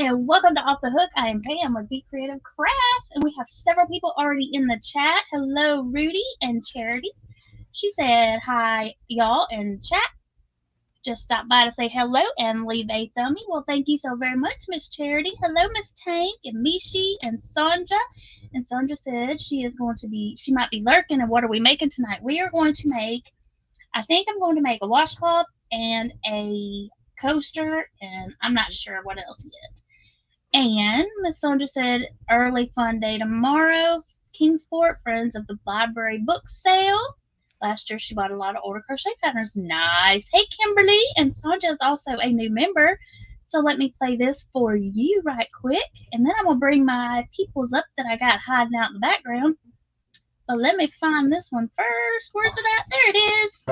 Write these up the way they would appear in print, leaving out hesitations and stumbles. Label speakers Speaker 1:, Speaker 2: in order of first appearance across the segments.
Speaker 1: and welcome to Off the Hook. I am Pam with BeeCreative Crafts, and we have several people already in the chat. Hello, Rudy and Charity. She said hi, y'all, in chat. Just stopped by to say hello and leave a thumbie. Well, thank you so very much, Miss Charity. Hello, Miss Tank and Mishi and Sandra. And Sandra said she might be lurking. And what are we making tonight? We are going to make, I think I'm going to make a washcloth and a coaster, and I'm not sure what else yet. And Miss Sandra said early fun day tomorrow. Kingsport, Friends of the Library book sale. Last year she bought a lot of older crochet patterns. Nice. Hey, Kimberly. And Sandra is also a new member. So let me play this for you right quick. And then I'm going to bring my peoples up that I got hiding out in the background. But let me find this one first. Where's it at? There it is.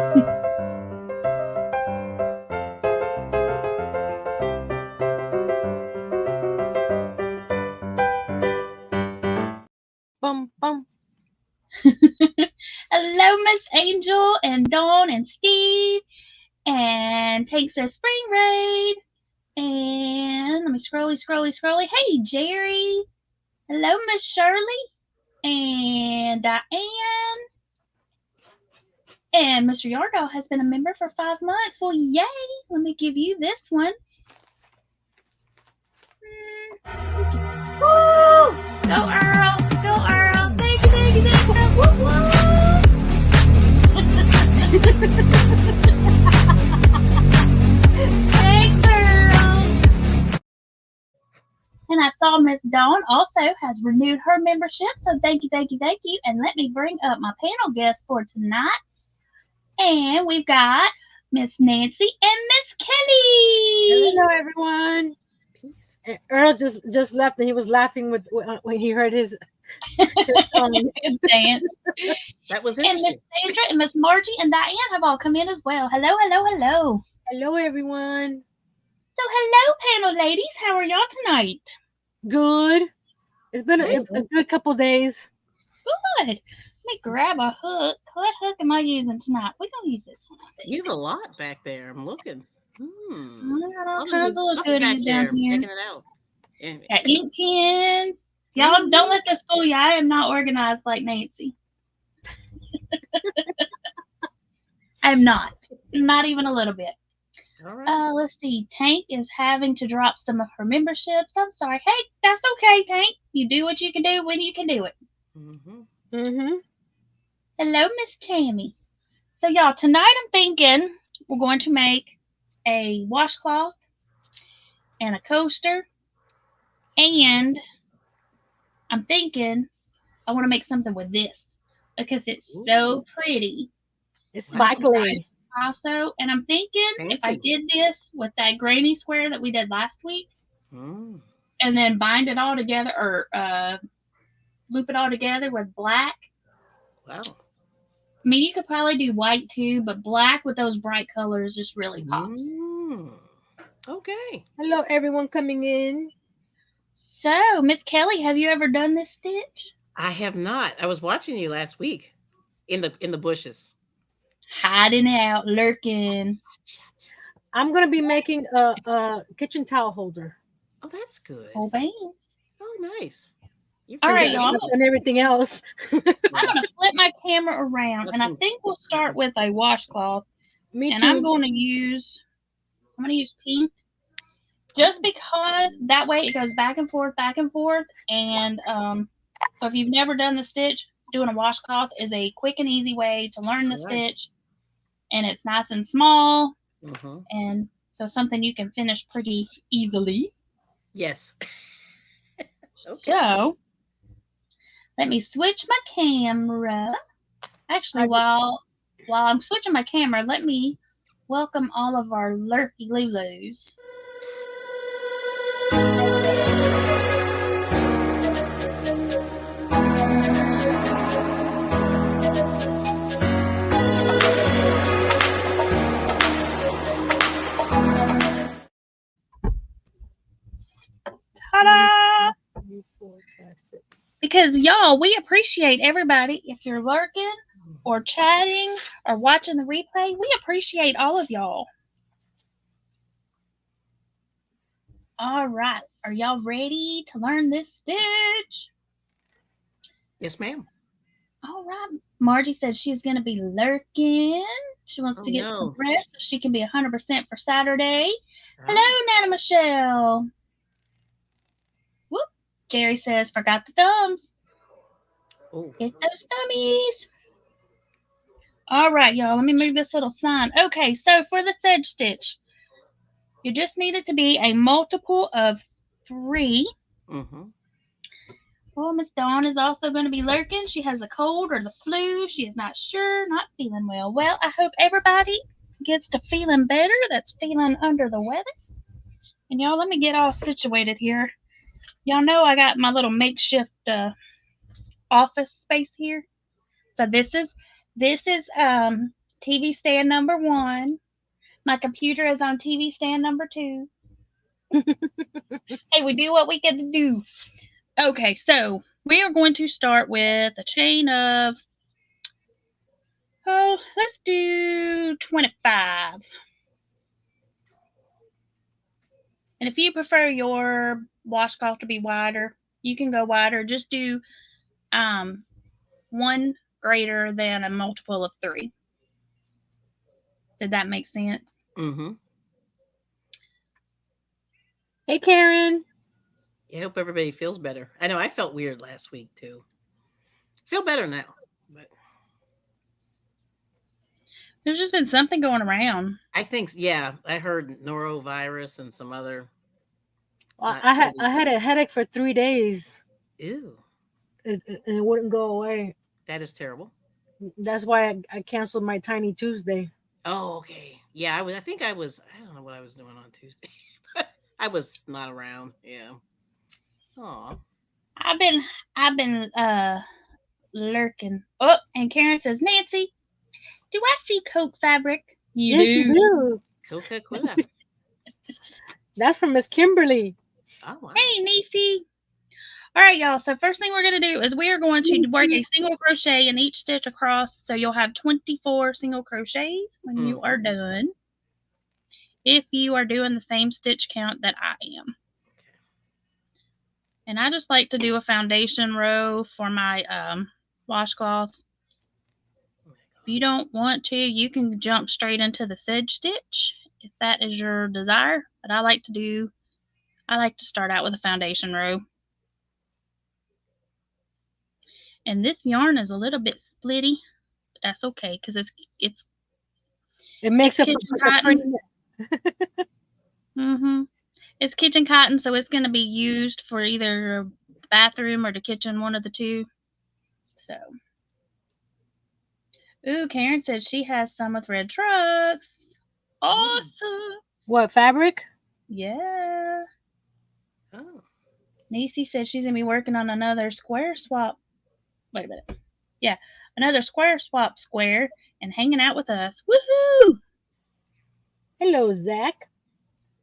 Speaker 2: Bum, bum.
Speaker 1: Hello, Miss Angel and Dawn and Steve. And Tank says Spring Raid. And let me scrolly. Hey, Jerry. Hello, Miss Shirley. And Diane. And Mr. Yardall has been a member for 5 months. Well, yay. Let me give you this one. Woo! Go, Earl. Go, Earl. Thank you. Woo, woo. Thanks, Earl. And I saw Miss Dawn also has renewed her membership. So thank you. And let me bring up my panel guests for tonight. And we've got Miss Nancy and Miss Kelly.
Speaker 2: Hello, everyone. Peace. And Earl just left, and he was laughing when he heard his
Speaker 1: dance.
Speaker 3: That was
Speaker 1: interesting. And Miss Sandra and Miss Margie and Diane have all come in as well. Hello.
Speaker 2: Hello, everyone.
Speaker 1: So hello, panel ladies. How are y'all tonight?
Speaker 2: Good. It's been a good couple days.
Speaker 1: Good. Let me grab a hook. What hook am I using tonight? We're going to use this one, I think.
Speaker 3: You have a lot back there. I'm looking.
Speaker 1: I got all kinds of little goodies down here.
Speaker 3: Checking it out.
Speaker 1: Got ink pens. Y'all don't let this fool you. I am not organized like Nancy. I'm not even a little bit.
Speaker 3: All right.
Speaker 1: Let's see. Tank is having to drop some of her memberships. I'm sorry. Hey, that's okay, Tank. You do what you can do when you can do it. Hello, Miss Tammy. So, y'all, tonight I'm thinking we're going to make a washcloth and a coaster, and I'm thinking I want to make something with this because it's so pretty.
Speaker 2: It's sparkly.
Speaker 1: Also, and I'm thinking if I did this with that granny square that we did last week, and then bind it all together or loop it all together with black.
Speaker 3: Wow.
Speaker 1: I mean, you could probably do white too, but black with those bright colors just really pops.
Speaker 3: Okay.
Speaker 2: Hello, everyone coming in.
Speaker 1: So, Miss Kelly, have you ever done this stitch?
Speaker 3: I have not. I was watching you last week in the bushes.
Speaker 1: Hiding out, lurking.
Speaker 2: I'm going to be making a kitchen towel holder.
Speaker 3: Oh, that's good.
Speaker 1: Oh, thanks.
Speaker 3: Oh, nice.
Speaker 1: All right, y'all.
Speaker 2: And everything else.
Speaker 1: I'm going to flip my camera around, and I think we'll start with a washcloth.
Speaker 2: Me
Speaker 1: and
Speaker 2: too.
Speaker 1: I'm going to use pink, just because that way it goes back and forth. And so if you've never done the stitch, doing a washcloth is a quick and easy way to learn the stitch. And it's nice and small. And so something you can finish pretty easily.
Speaker 3: Yes.
Speaker 1: Okay. So let me switch my camera. Actually, while I'm switching my camera, let me welcome all of our lurky Lulus. Ta-da!
Speaker 2: 3, 4, 5, 6.
Speaker 1: Because y'all, we appreciate everybody. If you're lurking or chatting or watching the replay, we appreciate all of y'all. All right. Are y'all ready to learn this stitch?
Speaker 3: Yes, ma'am.
Speaker 1: All right. Margie said she's going to be lurking. She wants
Speaker 3: Oh,
Speaker 1: to get some
Speaker 3: no.
Speaker 1: rest so she can be 100% for Saturday.
Speaker 3: Ah.
Speaker 1: Hello, Nana Michelle. Whoop. Jerry says, forgot the thumbs.
Speaker 3: Oh.
Speaker 1: Get those thummies. All right, y'all. Let me move this little sign. Okay, so for the sedge stitch, you just need it to be a multiple of 3.
Speaker 3: Mm-hmm.
Speaker 1: Well, Miss Dawn is also going to be lurking. She has a cold or the flu. She is not sure, not feeling well. Well, I hope everybody gets to feeling better that's feeling under the weather. And y'all, let me get all situated here. Y'all know I got my little makeshift office space here. So this is TV stand number 1. My computer is on TV stand number 2. Hey, we do what we can do. Okay, so we are going to start with a chain of, let's do 25. And if you prefer your washcloth to be wider, you can go wider. Just do 1 greater than a multiple of 3. Did that make sense?
Speaker 3: Mm-hmm.
Speaker 2: Hey, Karen.
Speaker 3: I hope everybody feels better. I know I felt weird last week too. Feel better now. But
Speaker 1: There's just been something going around.
Speaker 3: I think, yeah, I heard norovirus and some other.
Speaker 2: I had a headache for 3 days.
Speaker 3: Ew.
Speaker 2: It wouldn't go away.
Speaker 3: That is terrible.
Speaker 2: That's why I canceled my Tiny Tuesday.
Speaker 3: Oh, okay. Yeah, I don't know what I was doing on Tuesday. I was not around. Yeah. Aw.
Speaker 1: I've been lurking. Oh, and Karen says, Nancy, do I see Coke fabric?
Speaker 2: Yes, you do.
Speaker 3: Coca-Cola.
Speaker 2: That's from Miss Kimberly.
Speaker 3: Oh, wow.
Speaker 1: Hey, Niecy. All right, y'all. So first thing we're going to do is we are going to work a single crochet in each stitch across. So you'll have 24 single crochets when you are done. If you are doing the same stitch count that I am. And I just like to do a foundation row for my washcloths. If you don't want to, you can jump straight into the sedge stitch if that is your desire. But I like to start out with a foundation row. And this yarn is a little bit splitty, but that's okay because
Speaker 2: it makes
Speaker 1: it's
Speaker 2: a
Speaker 1: kitchen cotton. It's kitchen cotton, so it's going to be used for either the bathroom or the kitchen, one of the two. So, ooh, Karen said she has some with red trucks. Awesome.
Speaker 2: What fabric?
Speaker 1: Yeah.
Speaker 3: Oh.
Speaker 1: Niecy said she's going to be working on another square swap. Wait a minute. Yeah, another square swap square and hanging out with us. Woohoo!
Speaker 2: Hello, Zach.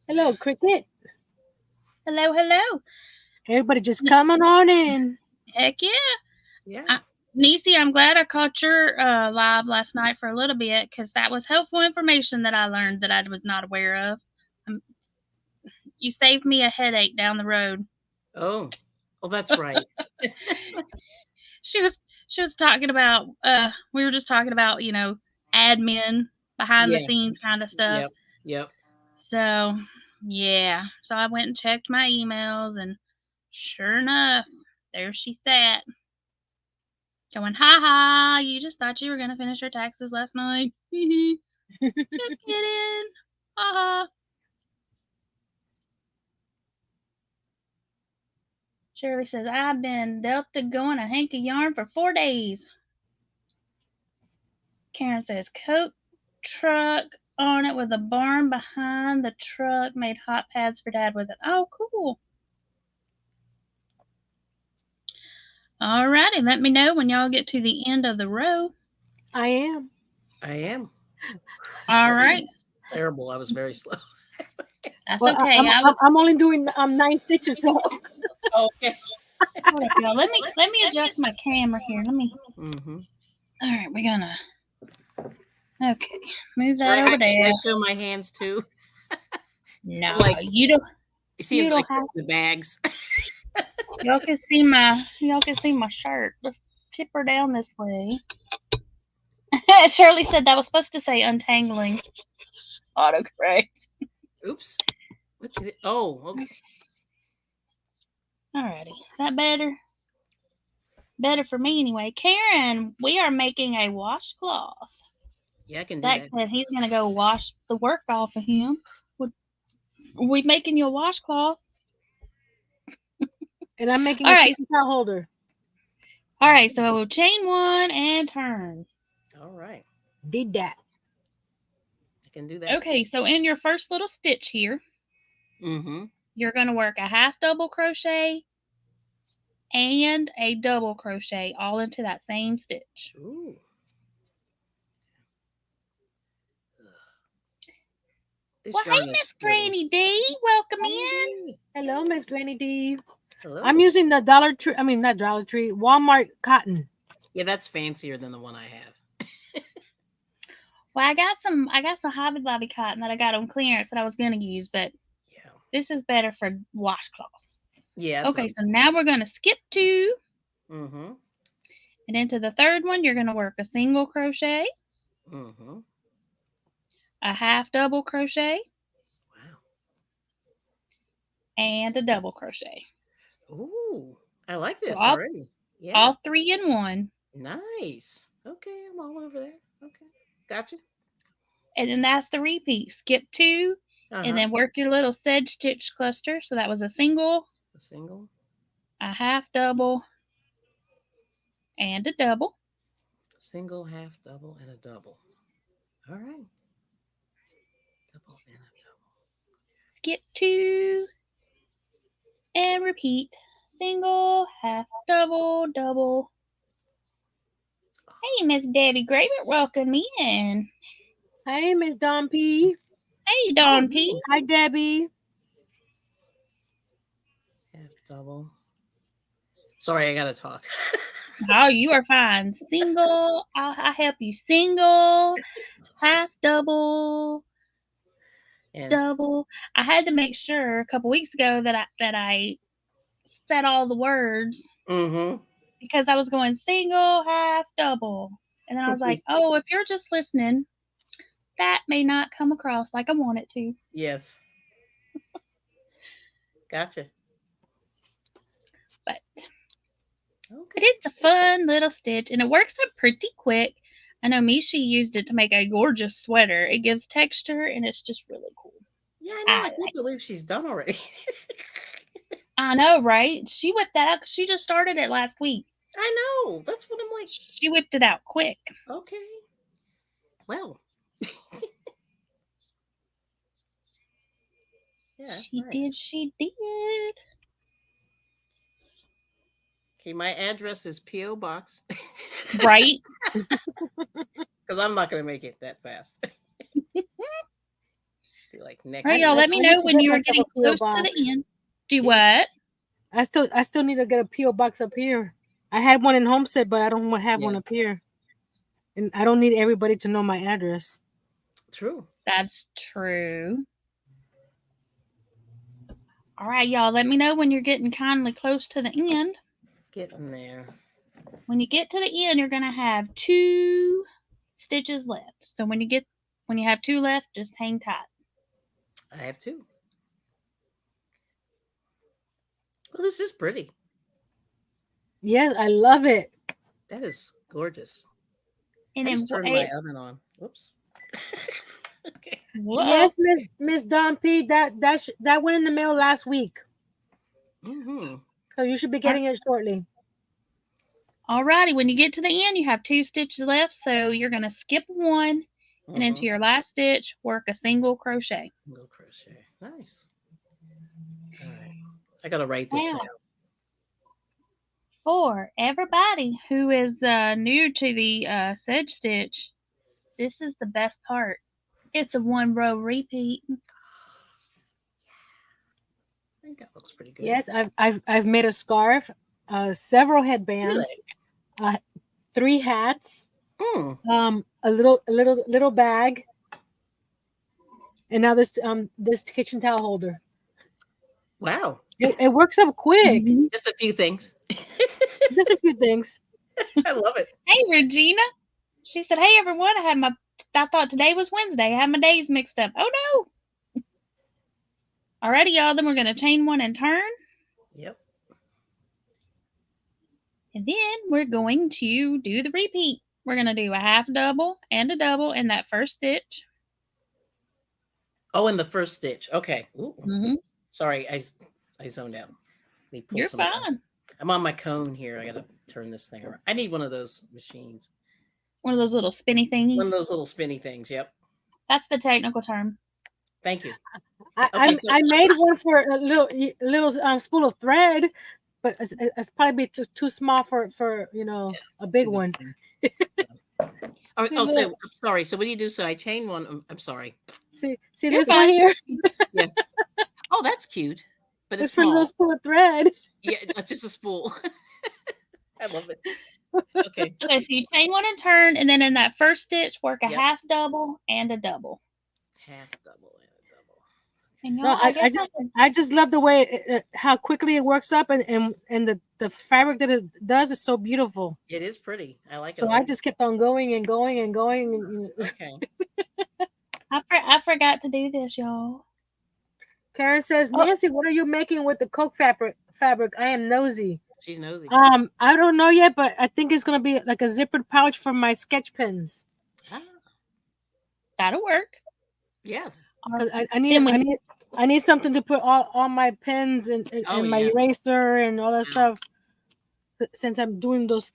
Speaker 2: Hello, Cricket.
Speaker 1: Hello, hello.
Speaker 2: Everybody just coming on in.
Speaker 1: Heck yeah.
Speaker 3: Yeah.
Speaker 1: Niecy, I'm glad I caught your live last night for a little bit because that was helpful information that I learned that I was not aware of. You saved me a headache down the road.
Speaker 3: Oh, well, that's right.
Speaker 1: She was talking about we were just talking about, admin behind the scenes kind of stuff.
Speaker 3: Yep.
Speaker 1: So yeah. So I went and checked my emails and sure enough, there she sat. Going, ha ha, you just thought you were gonna finish your taxes last night. Just kidding. Ha ha. Shirley says, I've been Delta going a hank of yarn for 4 days. Karen says, Coke truck on it with a barn behind the truck. Made hot pads for Dad with it. Oh, cool. Alrighty, let me know when y'all get to the end of the row.
Speaker 2: I am.
Speaker 1: All right.
Speaker 3: Terrible. I was very slow.
Speaker 1: That's okay.
Speaker 2: I'm only doing 9 stitches. So.
Speaker 3: Okay.
Speaker 1: Let me adjust my camera here. Let me.
Speaker 3: Mm-hmm.
Speaker 1: All right, we're gonna. Okay, move that over there.
Speaker 3: Should I show my hands too?
Speaker 1: No, you don't.
Speaker 3: You see
Speaker 1: You
Speaker 3: like
Speaker 1: don't have
Speaker 3: the bags.
Speaker 1: y'all can see my shirt. Let's tip her down this way. Shirley said that was supposed to say untangling. Autocorrect.
Speaker 3: Oops. What did it? Oh, okay.
Speaker 1: Alrighty. Is that better? Better for me anyway. Karen, we are making a washcloth.
Speaker 3: Yeah, I can do
Speaker 1: Zach
Speaker 3: that.
Speaker 1: said he's gonna go wash the work off of him. Are we making you a washcloth?
Speaker 2: And I'm making
Speaker 1: All
Speaker 2: a
Speaker 1: right.
Speaker 2: kitchen towel holder.
Speaker 1: All right. So chain one and turn.
Speaker 3: All right.
Speaker 2: Did that.
Speaker 3: I can do that.
Speaker 1: Okay. So in your first little stitch here, you're gonna work a half double crochet and a double crochet all into that same stitch.
Speaker 3: Ooh.
Speaker 1: Well, hey, Miss Granny D, welcome in.
Speaker 2: Hello, Miss Granny D.
Speaker 3: Hello.
Speaker 2: I'm using the Dollar Tree. I mean, not Dollar Tree. Walmart cotton.
Speaker 3: Yeah, that's fancier than the one I have.
Speaker 1: Well, I got some Hobby Lobby cotton that I got on clearance that I was gonna use, but
Speaker 3: Yeah.
Speaker 1: this is better for washcloths.
Speaker 3: Yeah.
Speaker 1: Okay, so now we're gonna skip 2.
Speaker 3: Mm-hmm.
Speaker 1: And into the third one, you're gonna work a single crochet,
Speaker 3: Mm-hmm.
Speaker 1: a half double crochet,
Speaker 3: Wow.
Speaker 1: and a double crochet.
Speaker 3: Ooh, I like this
Speaker 1: So all,
Speaker 3: already. Yeah.
Speaker 1: all 3 in one.
Speaker 3: Nice. Okay, I'm all over that. Okay, gotcha.
Speaker 1: And then that's the repeat. Skip 2, and then work your little sedge stitch cluster. So that was a single,
Speaker 3: A single,
Speaker 1: a half double, and a double.
Speaker 3: single, half double, and a double. All right. Double and a double.
Speaker 1: Skip 2, and repeat. Single, half double, double. Hey, Miss Debbie Graver, welcome in.
Speaker 2: Hey, Miss Dawn P.
Speaker 1: Hey, Dawn P.
Speaker 2: Hi, Debbie.
Speaker 3: Half double. Sorry, I gotta talk.
Speaker 1: Oh, you are fine. Single, I'll help you. Single, half double,
Speaker 3: And
Speaker 1: double. I had to make sure a couple weeks ago that I said all the words because I was going single, half double, and then I was like, oh, if you're just listening, that may not come across like I want it to.
Speaker 3: Yes. Gotcha.
Speaker 1: But it's a fun little stitch, and it works up pretty quick. I know Misha used it to make a gorgeous sweater. It gives texture, and it's just really cool.
Speaker 3: Yeah, I know. I can't believe she's done already.
Speaker 1: I know, right? She whipped that out. She just started it last week.
Speaker 3: I know. That's what I'm like.
Speaker 1: She whipped it out quick.
Speaker 3: Okay. Well. Yeah,
Speaker 1: she
Speaker 3: nice.
Speaker 1: did. She did.
Speaker 3: Okay, my address is P.O. Box.
Speaker 1: Right?
Speaker 3: Because I'm not going to make it that fast. Be like next.
Speaker 1: All right, y'all. Let me know when you are getting close to the end. Do what?
Speaker 2: I still need to get a P.O. box up here. I had one in Homestead, but I don't have one up here. And I don't need everybody to know my address.
Speaker 3: True.
Speaker 1: That's true. All right, y'all. Let me know when you're getting kindly close to the end.
Speaker 3: Getting there.
Speaker 1: When you get to the end, you're going to have 2 stitches left. So when you have 2 left, just hang tight.
Speaker 3: I have 2. Well, this is pretty.
Speaker 2: Yes, I love it.
Speaker 3: That is gorgeous.
Speaker 1: And
Speaker 3: I just turned my oven on. Whoops.
Speaker 2: Okay. Yes, Miss Dawn P. That went in the mail last week. So you should be getting it shortly.
Speaker 1: Alrighty, when you get to the end, you have 2 stitches left, so you're going to skip 1 and into your last stitch, work a single crochet.
Speaker 3: Single crochet. Nice. All right. I got to write this down.
Speaker 1: For everybody who is new to the sedge stitch, this is the best part. It's a 1-row repeat.
Speaker 3: I think that looks pretty good.
Speaker 2: Yes, I've made a scarf, several headbands, 3 hats, a little bag, and now this kitchen towel holder.
Speaker 3: Wow.
Speaker 2: It works up quick.
Speaker 1: Mhm.
Speaker 3: Just a few things.
Speaker 2: Just a few things.
Speaker 3: I love it.
Speaker 1: Hey, Regina. She said, "Hey, everyone. I thought today was Wednesday. I had my days mixed up. Oh no." Alrighty, y'all. Then we're gonna chain one and turn,
Speaker 3: Yep.
Speaker 1: and then we're going to do the repeat. We're gonna do a half double and a double in that first stitch.
Speaker 3: Oh, in the first stitch. Okay. Ooh.
Speaker 1: Mm-hmm.
Speaker 3: Sorry, I zoned out. Let me pull
Speaker 1: You're
Speaker 3: some.
Speaker 1: fine.
Speaker 3: I'm on my cone here. I gotta turn this thing around. I need one of those machines.
Speaker 1: One of those little spinny thingies.
Speaker 3: One of those little spinny things. Yep.
Speaker 1: That's the technical term.
Speaker 3: Thank you.
Speaker 2: I made one for a little spool of thread, but it's probably too small for a big one.
Speaker 3: Oh, so I'm sorry. So what do you do? So I chain one. I'm sorry.
Speaker 2: See this one here?
Speaker 3: Yeah. Oh, that's cute. But it's
Speaker 2: for a little spool of thread.
Speaker 3: Yeah, it's just a spool. I love it. Okay.
Speaker 1: Okay, so you chain one and turn, and then in that first stitch, work a half double and a double.
Speaker 3: Half double
Speaker 1: And
Speaker 3: and a double.
Speaker 2: No, I just love the way how quickly it works up, and the fabric that it does is so beautiful.
Speaker 3: It is pretty. I like it.
Speaker 2: So I just kept on going and going and going.
Speaker 3: Okay.
Speaker 1: I forgot to do this, y'all.
Speaker 2: Karen says, Nancy, what are you making with the Coke fabric? I am nosy.
Speaker 3: She's nosy.
Speaker 2: I don't know yet, but I think it's gonna be like a zippered pouch for my sketch pens.
Speaker 1: That'll work.
Speaker 3: Yes.
Speaker 2: I need something to put all my pens and my eraser and all that stuff. Since I'm doing those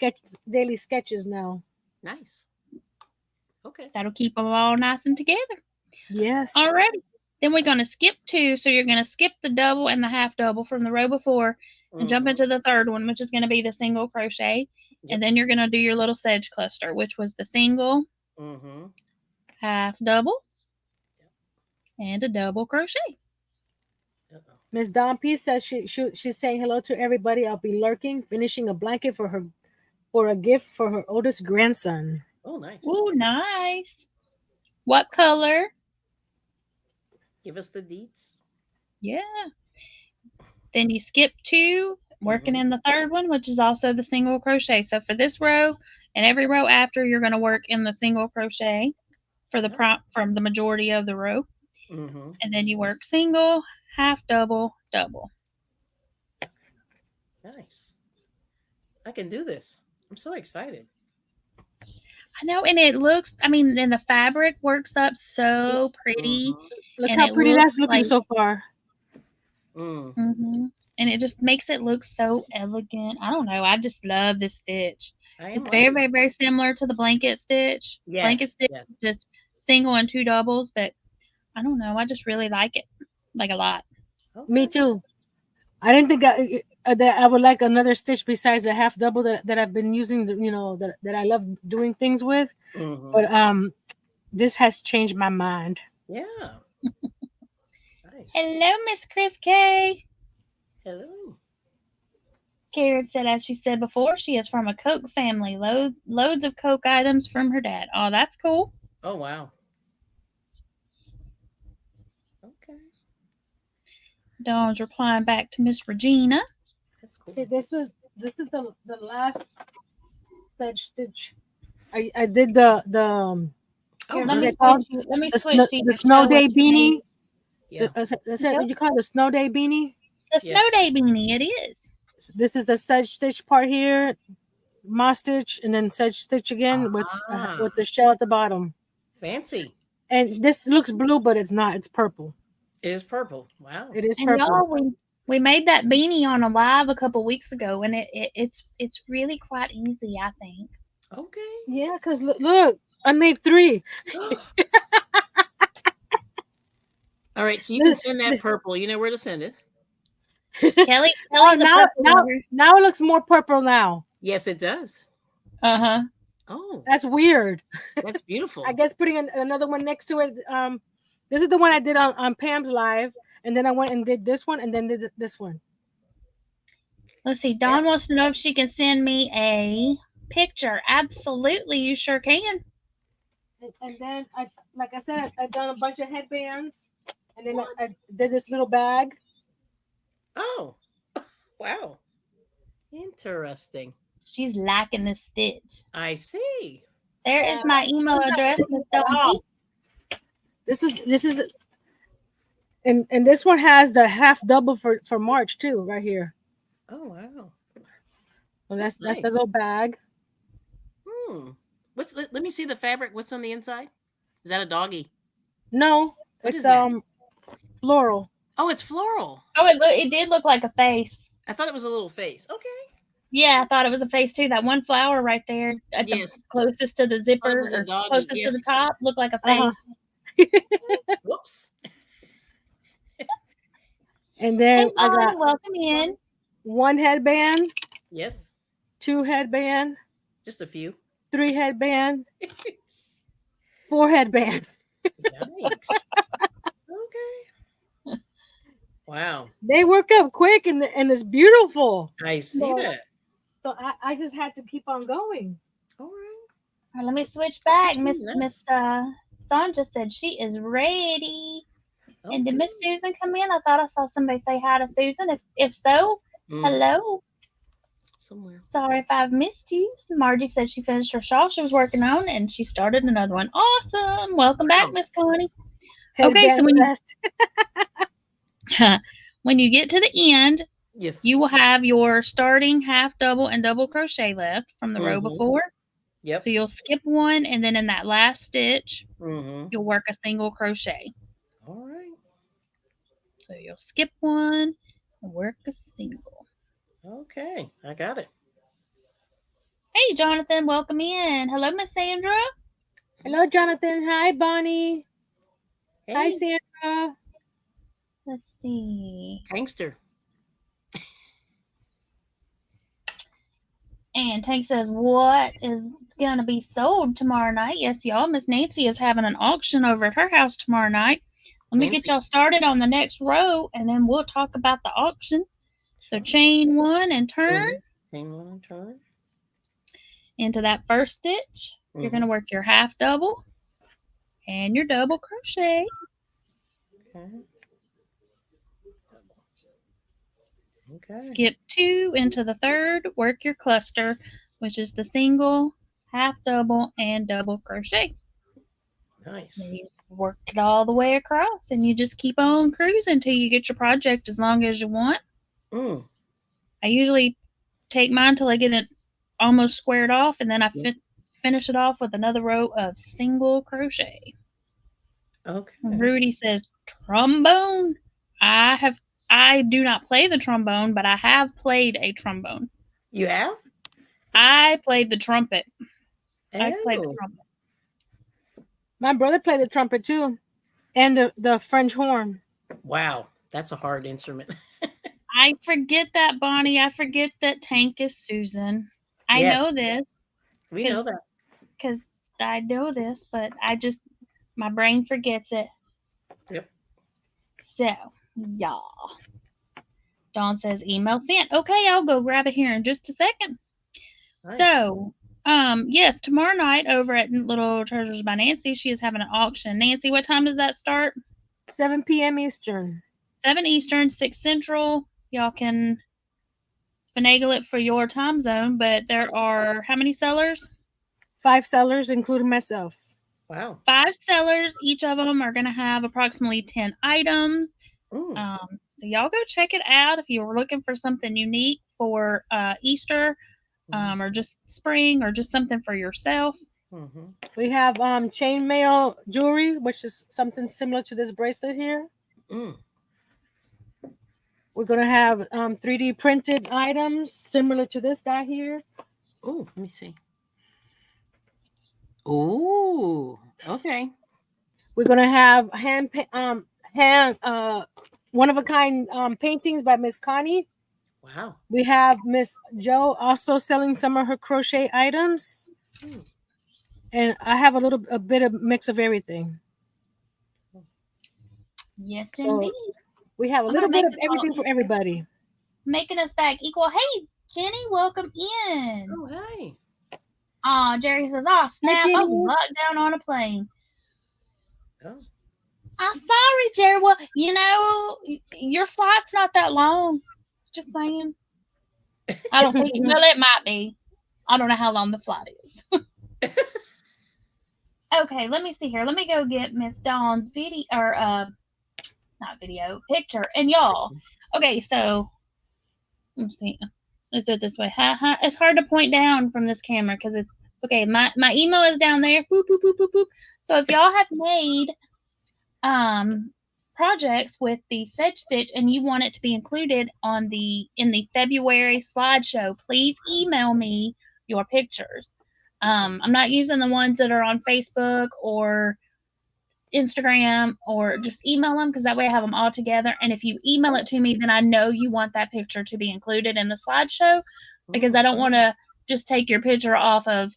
Speaker 2: daily sketches now.
Speaker 3: Nice. Okay.
Speaker 1: That'll keep them all nice and together.
Speaker 2: Yes.
Speaker 1: Alrighty. Then we're going to skip 2. So you're going to skip the double and the half double from the row before and jump into the third one, which is going to be the single crochet. Yep. And then you're going to do your little sedge cluster, which was the single, half double, and a double crochet.
Speaker 2: Miss Dawn P says she's saying hello to everybody. I'll be lurking, finishing a blanket for a gift for her oldest grandson.
Speaker 3: Oh, nice.
Speaker 1: Oh, nice. What color?
Speaker 3: Give us the deets.
Speaker 1: Yeah. Then you skip 2, working in the third one, which is also the single crochet. So for this row and every row after, you're going to work in the single crochet for from the majority of the row. And then you work single, half double, double.
Speaker 3: Nice. I can do this. I'm so excited.
Speaker 1: I know, and it looks, and the fabric works up so pretty.
Speaker 2: Look how pretty that's looking so far.
Speaker 1: And it just makes it look so elegant. I don't know. I just love this stitch. It's very, very, very similar to the blanket stitch.
Speaker 3: Yes,
Speaker 1: blanket stitch is just single and 2 doubles, but I don't know. I just really like it, like a lot.
Speaker 2: Okay. Me too. I didn't think that I would like another stitch besides the half double that I've been using. That I love doing things with. But this has changed my mind.
Speaker 3: Yeah. Nice.
Speaker 1: Hello, Miss Chris K.
Speaker 3: Hello.
Speaker 1: Karen said, as she said before, she is from a Coke family. Loads of Coke items from her dad. Oh, that's cool.
Speaker 3: Oh, wow. Okay.
Speaker 1: Dawn's replying back to Miss Regina.
Speaker 2: That's cool. See, this is the last stitch. I did the
Speaker 1: let me switch
Speaker 2: the snow day beanie. Yeah. You call it the snow day beanie?
Speaker 1: The snow day beanie, it is.
Speaker 2: This is the sedge stitch part here, moss stitch, and then sedge stitch again with the shell at the bottom.
Speaker 3: Fancy.
Speaker 2: And this looks blue, but it's not. It's purple.
Speaker 3: It is purple. Wow.
Speaker 2: It is purple.
Speaker 1: And y'all, we made that beanie on a live a couple weeks ago, and it's really quite easy, I think.
Speaker 3: Okay.
Speaker 2: Yeah, because look, I made 3.
Speaker 3: All right, so you can send that purple. You know where to send it.
Speaker 1: Kelli,
Speaker 2: now it looks more purple now.
Speaker 3: Yes, it does. Oh,
Speaker 2: that's weird.
Speaker 3: That's beautiful.
Speaker 2: I guess putting another one next to it. This is the one I did on Pam's live, and then I went and did this one, and then did this one.
Speaker 1: Let's see. Dawn wants to know if she can send me a picture. Absolutely, you sure can.
Speaker 2: And then like I said, I've done a bunch of headbands, and then I did this little bag.
Speaker 3: Oh, wow. Interesting.
Speaker 1: She's lacking the stitch.
Speaker 3: I see.
Speaker 1: There is my email address, Miss Donkey.
Speaker 2: This is and this one has the half double for March too, right here.
Speaker 3: Oh, wow.
Speaker 2: So
Speaker 3: That's
Speaker 2: that's the
Speaker 3: nice.
Speaker 2: little bag.
Speaker 3: Let me see the fabric. What's on the inside? Is that a doggy?
Speaker 2: No,
Speaker 3: What
Speaker 2: it's
Speaker 3: is that?
Speaker 2: floral.
Speaker 3: Oh, it's floral.
Speaker 1: Oh, it did look like a face.
Speaker 3: I thought it was a little face. Okay.
Speaker 1: Yeah, I thought it was a face too. That one flower right there at the
Speaker 3: Yes.
Speaker 1: closest to the
Speaker 3: I thought it
Speaker 1: zipper
Speaker 3: was a
Speaker 1: or
Speaker 3: doggy.
Speaker 1: closest
Speaker 3: Yeah.
Speaker 1: to the top looked like a
Speaker 2: Uh-huh.
Speaker 1: face.
Speaker 3: Whoops.
Speaker 2: And then
Speaker 1: Hey,
Speaker 2: I
Speaker 1: Bonnie,
Speaker 2: got
Speaker 1: welcome in.
Speaker 2: one headband,
Speaker 3: Yes.
Speaker 2: 2 headband,
Speaker 3: Just a few.
Speaker 2: 3 headband, 4 headband.
Speaker 3: Yikes. Okay. Wow.
Speaker 2: They work up quick and it's beautiful.
Speaker 3: I see that.
Speaker 2: So I just had to keep on going.
Speaker 3: All right.
Speaker 1: All right, let me switch back.
Speaker 3: That's
Speaker 1: Miss
Speaker 3: really
Speaker 1: Miss
Speaker 3: nice.
Speaker 1: Sandra said she is ready. And did
Speaker 3: Okay.
Speaker 1: Miss Susan come in? I thought I saw somebody say hi to Susan. If so, hello.
Speaker 3: Somewhere.
Speaker 1: Sorry if I've missed you. Margie said she finished her shawl she was working on and she started another one. Awesome. Welcome back, Miss Connie. Okay, so when you get to the end,
Speaker 3: Yes.
Speaker 1: you will have your starting half double and double crochet left from the row before.
Speaker 3: Yep.
Speaker 1: So you'll skip one, and then in that last stitch, you'll work a single crochet.
Speaker 3: All right.
Speaker 1: So you'll skip one and work a single.
Speaker 3: Okay, I got it.
Speaker 1: Hey, Jonathan, welcome in. Hello, Miss Sandra.
Speaker 2: Hello, Jonathan. Hi, Bonnie.
Speaker 3: Hey.
Speaker 2: Hi, Sandra.
Speaker 1: Let's see.
Speaker 3: Tankster.
Speaker 1: And Tank says, what is going to be sold tomorrow night? Yes, y'all. Miss Nancy is having an auction over at her house tomorrow night. Let me get y'all started on the next row, and then we'll talk about the auction. So chain one and turn.
Speaker 3: Chain one and turn.
Speaker 1: Into that first stitch, you're going to work your half double and your double crochet.
Speaker 3: Okay.
Speaker 1: Skip 2 into the third, work your cluster, which is the single, half double, and double crochet.
Speaker 3: Nice.
Speaker 1: And you work it all the way across, and you just keep on cruising until you get your project as long as you want. I usually take mine till I get it almost squared off, and then I finish it off with another row of single crochet.
Speaker 3: Okay.
Speaker 1: Rudy says, trombone? I do not play the trombone, but I have played a trombone.
Speaker 3: You have?
Speaker 1: I played the trumpet.
Speaker 2: I played the trumpet. My brother played the trumpet too, and the French horn.
Speaker 3: Wow, that's a hard instrument.
Speaker 1: I forget that, Bonnie. I forget that Tank is Susan. I know this.
Speaker 3: We know that.
Speaker 1: Because I know this, but my brain forgets it.
Speaker 3: Yep.
Speaker 1: So, y'all. Dawn says email sent. Okay, I'll go grab it here in just a second. Nice. So, yes, tomorrow night over at Little Treasures by Nancy, she is having an auction. Nancy, what time does that start?
Speaker 2: 7 p.m. Eastern.
Speaker 1: 7 Eastern, 6 Central. Y'all can finagle it for your time zone, but there are how many sellers?
Speaker 2: 5 sellers, including myself.
Speaker 3: Wow.
Speaker 1: 5 sellers. Each of them are going to have approximately 10 items. So y'all go check it out if you're looking for something unique for Easter or just spring or just something for yourself.
Speaker 2: We have chainmail jewelry, which is something similar to this bracelet here. We're going to have 3D printed items similar to this guy here.
Speaker 3: Oh, let me see. Oh, okay.
Speaker 2: We're going to have one of a kind paintings by Miss Connie.
Speaker 3: Wow.
Speaker 2: We have Miss Joe also selling some of her crochet items. And I have a bit of mix of everything.
Speaker 1: Yes, indeed.
Speaker 2: We have a little bit of everything for everybody.
Speaker 1: Making us back equal. Hey, Jenny, welcome in.
Speaker 3: Oh, hey.
Speaker 1: Jerry says, snap, I was locked down on a plane.
Speaker 3: Oh.
Speaker 1: I'm sorry, Jerry. Well, your flight's not that long. Just saying. I don't think. Well, it might be. I don't know how long the flight is. Okay, let me see here. Let me go get Miss Dawn's video, or not video, picture. And y'all, okay, so let's see. Let's do it this way. It's hard to point down from this camera because it's okay. My email is down there. Boop boop boop boop boop. So if y'all have made projects with the Sedge Stitch and you want it to be included in the February slideshow, please email me your pictures. I'm not using the ones that are on Facebook or Instagram, or just email them because that way I have them all together. And if you email it to me, then I know you want that picture to be included in the slideshow, because I don't want to just take your picture off of,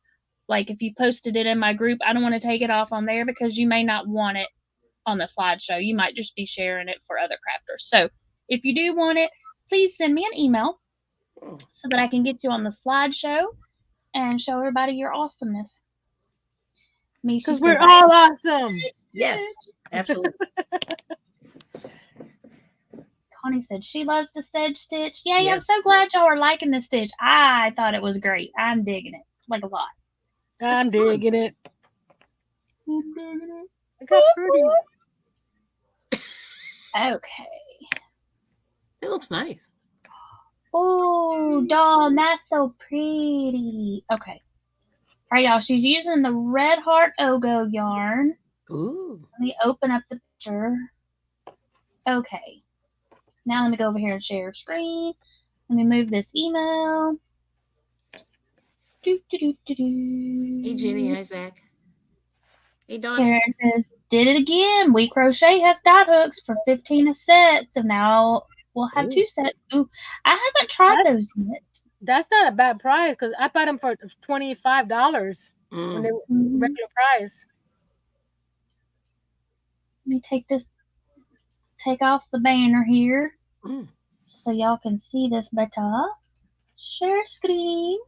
Speaker 1: like, if you posted it in my group, I don't want to take it off on there because you may not want it on the slideshow. You might just be sharing it for other crafters. So if you do want it, please send me an email so that I can get you on the slideshow and show everybody your awesomeness.
Speaker 2: Because we're all awesome.
Speaker 3: Yes, absolutely.
Speaker 1: Connie said she loves the Sedge Stitch. Yay,
Speaker 3: Yes.
Speaker 1: I'm so glad y'all are liking the stitch. I thought it was great. I'm digging it. Like a lot.
Speaker 2: I'm digging it.
Speaker 1: I'm digging it.
Speaker 2: I got pretty.
Speaker 1: Okay.
Speaker 3: It looks nice.
Speaker 1: Oh, Dawn, that's so pretty. Okay. All right, y'all. She's using the Red Heart Ogo yarn.
Speaker 3: Ooh.
Speaker 1: Let me open up the picture. Okay. Now let me go over here and share screen. Let me move this email.
Speaker 3: Hey, Jenny. Hi, Zach. Hey, Donnie.
Speaker 1: Karen says, did it again. We Crochet has dot hooks for 15 a set. So now we'll have 2 sets. Ooh, I haven't tried those yet.
Speaker 2: That's not a bad price because I bought them for $25 when they were regular price.
Speaker 1: Let me take off the banner here so y'all can see this better. Share screen.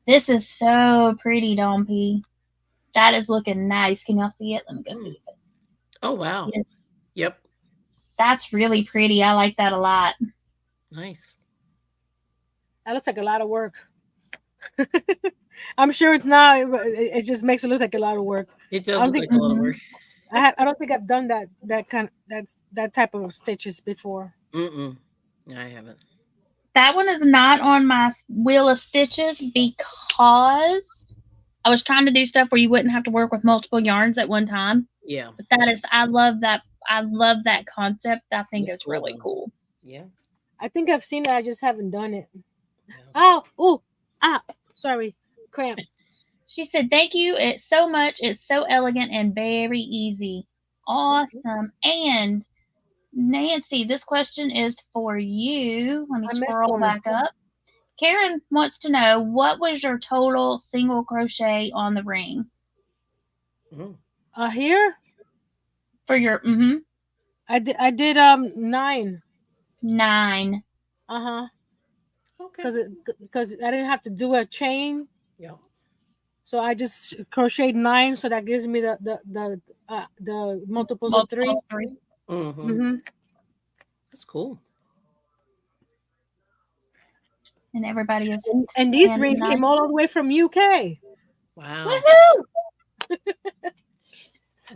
Speaker 1: This is so pretty, Dawn P. That is looking nice. Can y'all see it? Let me go see it.
Speaker 3: Oh, wow.
Speaker 1: Yes.
Speaker 3: Yep.
Speaker 1: That's really pretty. I like that a lot.
Speaker 3: Nice.
Speaker 2: That looks like a lot of work. I'm sure it's not. It just makes it look like a lot of work.
Speaker 3: It does look like a lot of work.
Speaker 2: I don't think I've done that type of stitches before.
Speaker 3: I haven't.
Speaker 1: That one is not on my wheel of stitches because I was trying to do stuff where you wouldn't have to work with multiple yarns at one time.
Speaker 3: Yeah.
Speaker 1: But I love that. I love that concept. I think it's really cool.
Speaker 3: Yeah.
Speaker 2: I think I've seen it. I just haven't done it. Yeah. Sorry. Cramp.
Speaker 1: She said, thank you so much. It's so elegant and very easy. Awesome. And Nancy, this question is for you. Let me scroll back up. Karen wants to know, what was your total single crochet on the ring?
Speaker 2: Here?
Speaker 1: For your,
Speaker 2: I did 9.
Speaker 1: 9.
Speaker 3: Okay.
Speaker 2: Because I didn't have to do a chain.
Speaker 3: Yeah.
Speaker 2: So I just crocheted 9, so that gives me the multiples of 3.
Speaker 3: That's cool.
Speaker 1: And everybody is.
Speaker 2: And these rings came all the way from UK.
Speaker 3: Wow.
Speaker 1: Woohoo!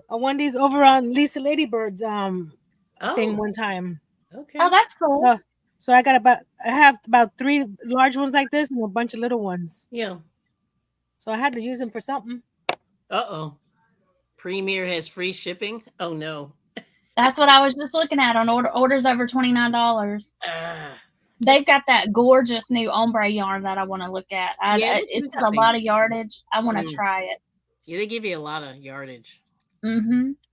Speaker 2: I won these over on Lisa Ladybird's thing one time.
Speaker 3: Okay.
Speaker 1: Oh, that's cool.
Speaker 2: So I have about 3 large ones like this and a bunch of little ones.
Speaker 3: Yeah.
Speaker 2: So I had to use them for something.
Speaker 3: Uh-oh. Premier has free shipping? Oh, no.
Speaker 1: That's what I was just looking at on orders over $29. They've got that gorgeous new ombre yarn that I want to look at. It's got a lot of yardage. I want to try it.
Speaker 3: Yeah, they give you a lot of yardage.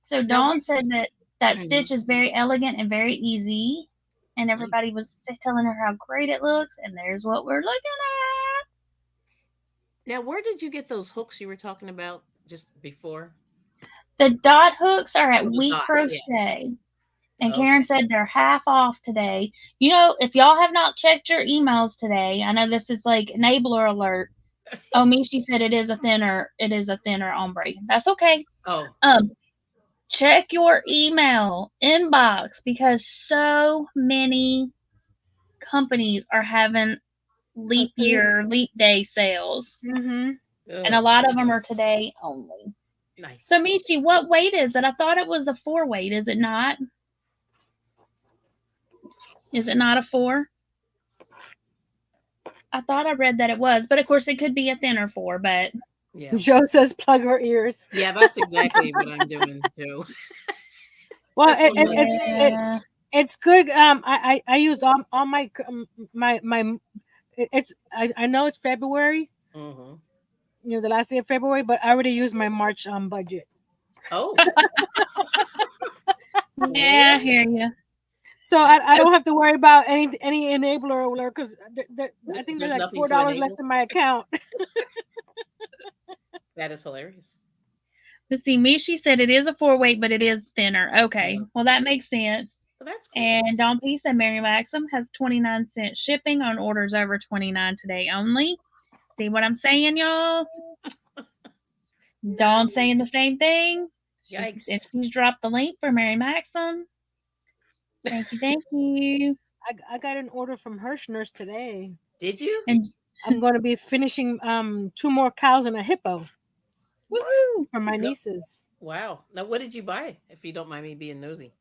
Speaker 1: So Dawn said that stitch is very elegant and very easy. And everybody was telling her how great it looks. And there's what we're looking at.
Speaker 3: Now, where did you get those hooks you were talking about just before?
Speaker 1: The dot hooks are at We Crochet. Yeah. And Karen said they're half off today. You know, if y'all have not checked your emails today, I know this is like enabler alert. Oh, Mishi said it is a thinner. It is a thinner ombre. That's okay.
Speaker 3: Oh,
Speaker 1: Check your email inbox because so many companies are having leap day sales, and a lot of them are today only.
Speaker 3: nice.
Speaker 1: So, Michi, what weight is it? I thought it was a 4 weight. Is it not? Is it not a 4? I thought I read that it was, but of course it could be a thinner 4. But
Speaker 3: Yeah.
Speaker 2: Joe says plug her ears.
Speaker 3: Yeah, that's exactly what I'm doing too.
Speaker 2: Well,
Speaker 3: That's one of the-
Speaker 2: it's good. I used all my my. It's I know it's February.
Speaker 3: Mhm.
Speaker 2: You know, the last day of February, but I already used my March budget.
Speaker 3: Oh,
Speaker 1: yeah, I hear you.
Speaker 2: So I don't have to worry about any enabler or whatever because I think there's like
Speaker 3: nothing to
Speaker 2: $4
Speaker 3: enable.
Speaker 2: left in my account.
Speaker 3: That is hilarious.
Speaker 1: Let's see. Mishi said it is a 4 weight, but it is thinner. Okay, well that makes sense.
Speaker 3: Well, that's cool.
Speaker 1: And Don P said Mary Maxim has 29-cent shipping on orders over 29 today only. See what I'm saying, y'all? Dawn saying the same thing.
Speaker 3: Yikes.
Speaker 1: And she's dropped the link for Mary Maxim. Thank you, thank you.
Speaker 2: I got an order from Hirschner's today.
Speaker 3: Did you?
Speaker 1: And
Speaker 2: I'm going to be finishing 2 more cows and a hippo.
Speaker 1: woohoo!
Speaker 2: For my nieces.
Speaker 3: Wow. Now, what did you buy, if you don't mind me being nosy?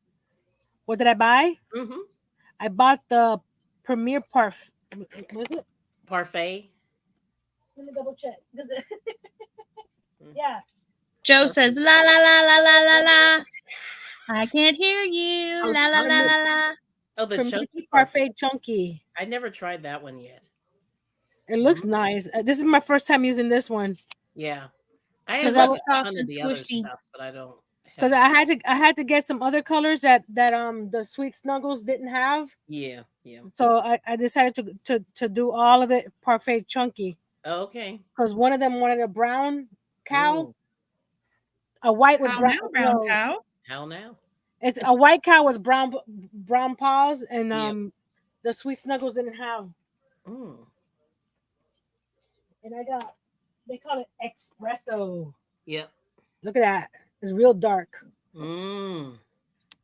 Speaker 2: What did I buy?
Speaker 3: Mm-hmm.
Speaker 2: I bought the Premier Parfait. Was it?
Speaker 3: Parfait.
Speaker 2: Let me double check. Yeah.
Speaker 1: Joe says la la la la la la la. I can't hear you.
Speaker 3: Oh,
Speaker 1: La la la la la.
Speaker 3: Oh, the
Speaker 2: Premier
Speaker 3: chunky
Speaker 2: Parfait Chunky.
Speaker 3: I never tried that one yet.
Speaker 2: It looks nice. This is my first time using this one.
Speaker 3: Yeah, I
Speaker 1: Because
Speaker 3: have
Speaker 1: that was
Speaker 3: a
Speaker 1: soft
Speaker 3: ton
Speaker 1: and
Speaker 3: of the other
Speaker 1: squishy.
Speaker 3: stuff, but I don't.
Speaker 2: Because I had to get some other colors that the Sweet Snuggles didn't have.
Speaker 3: Yeah.
Speaker 2: So I decided to do all of it Parfait Chunky.
Speaker 3: Okay.
Speaker 2: Because one of them wanted a brown cow,
Speaker 3: Ooh.
Speaker 2: a white with
Speaker 1: How
Speaker 2: brown.
Speaker 1: now, brown cow?
Speaker 3: How now?
Speaker 2: It's a white cow with brown paws, and
Speaker 3: Yep.
Speaker 2: the Sweet Snuggles didn't have.
Speaker 3: Mm.
Speaker 2: And they call it espresso.
Speaker 3: Yep.
Speaker 2: Look at that. It's real dark.
Speaker 3: Mm.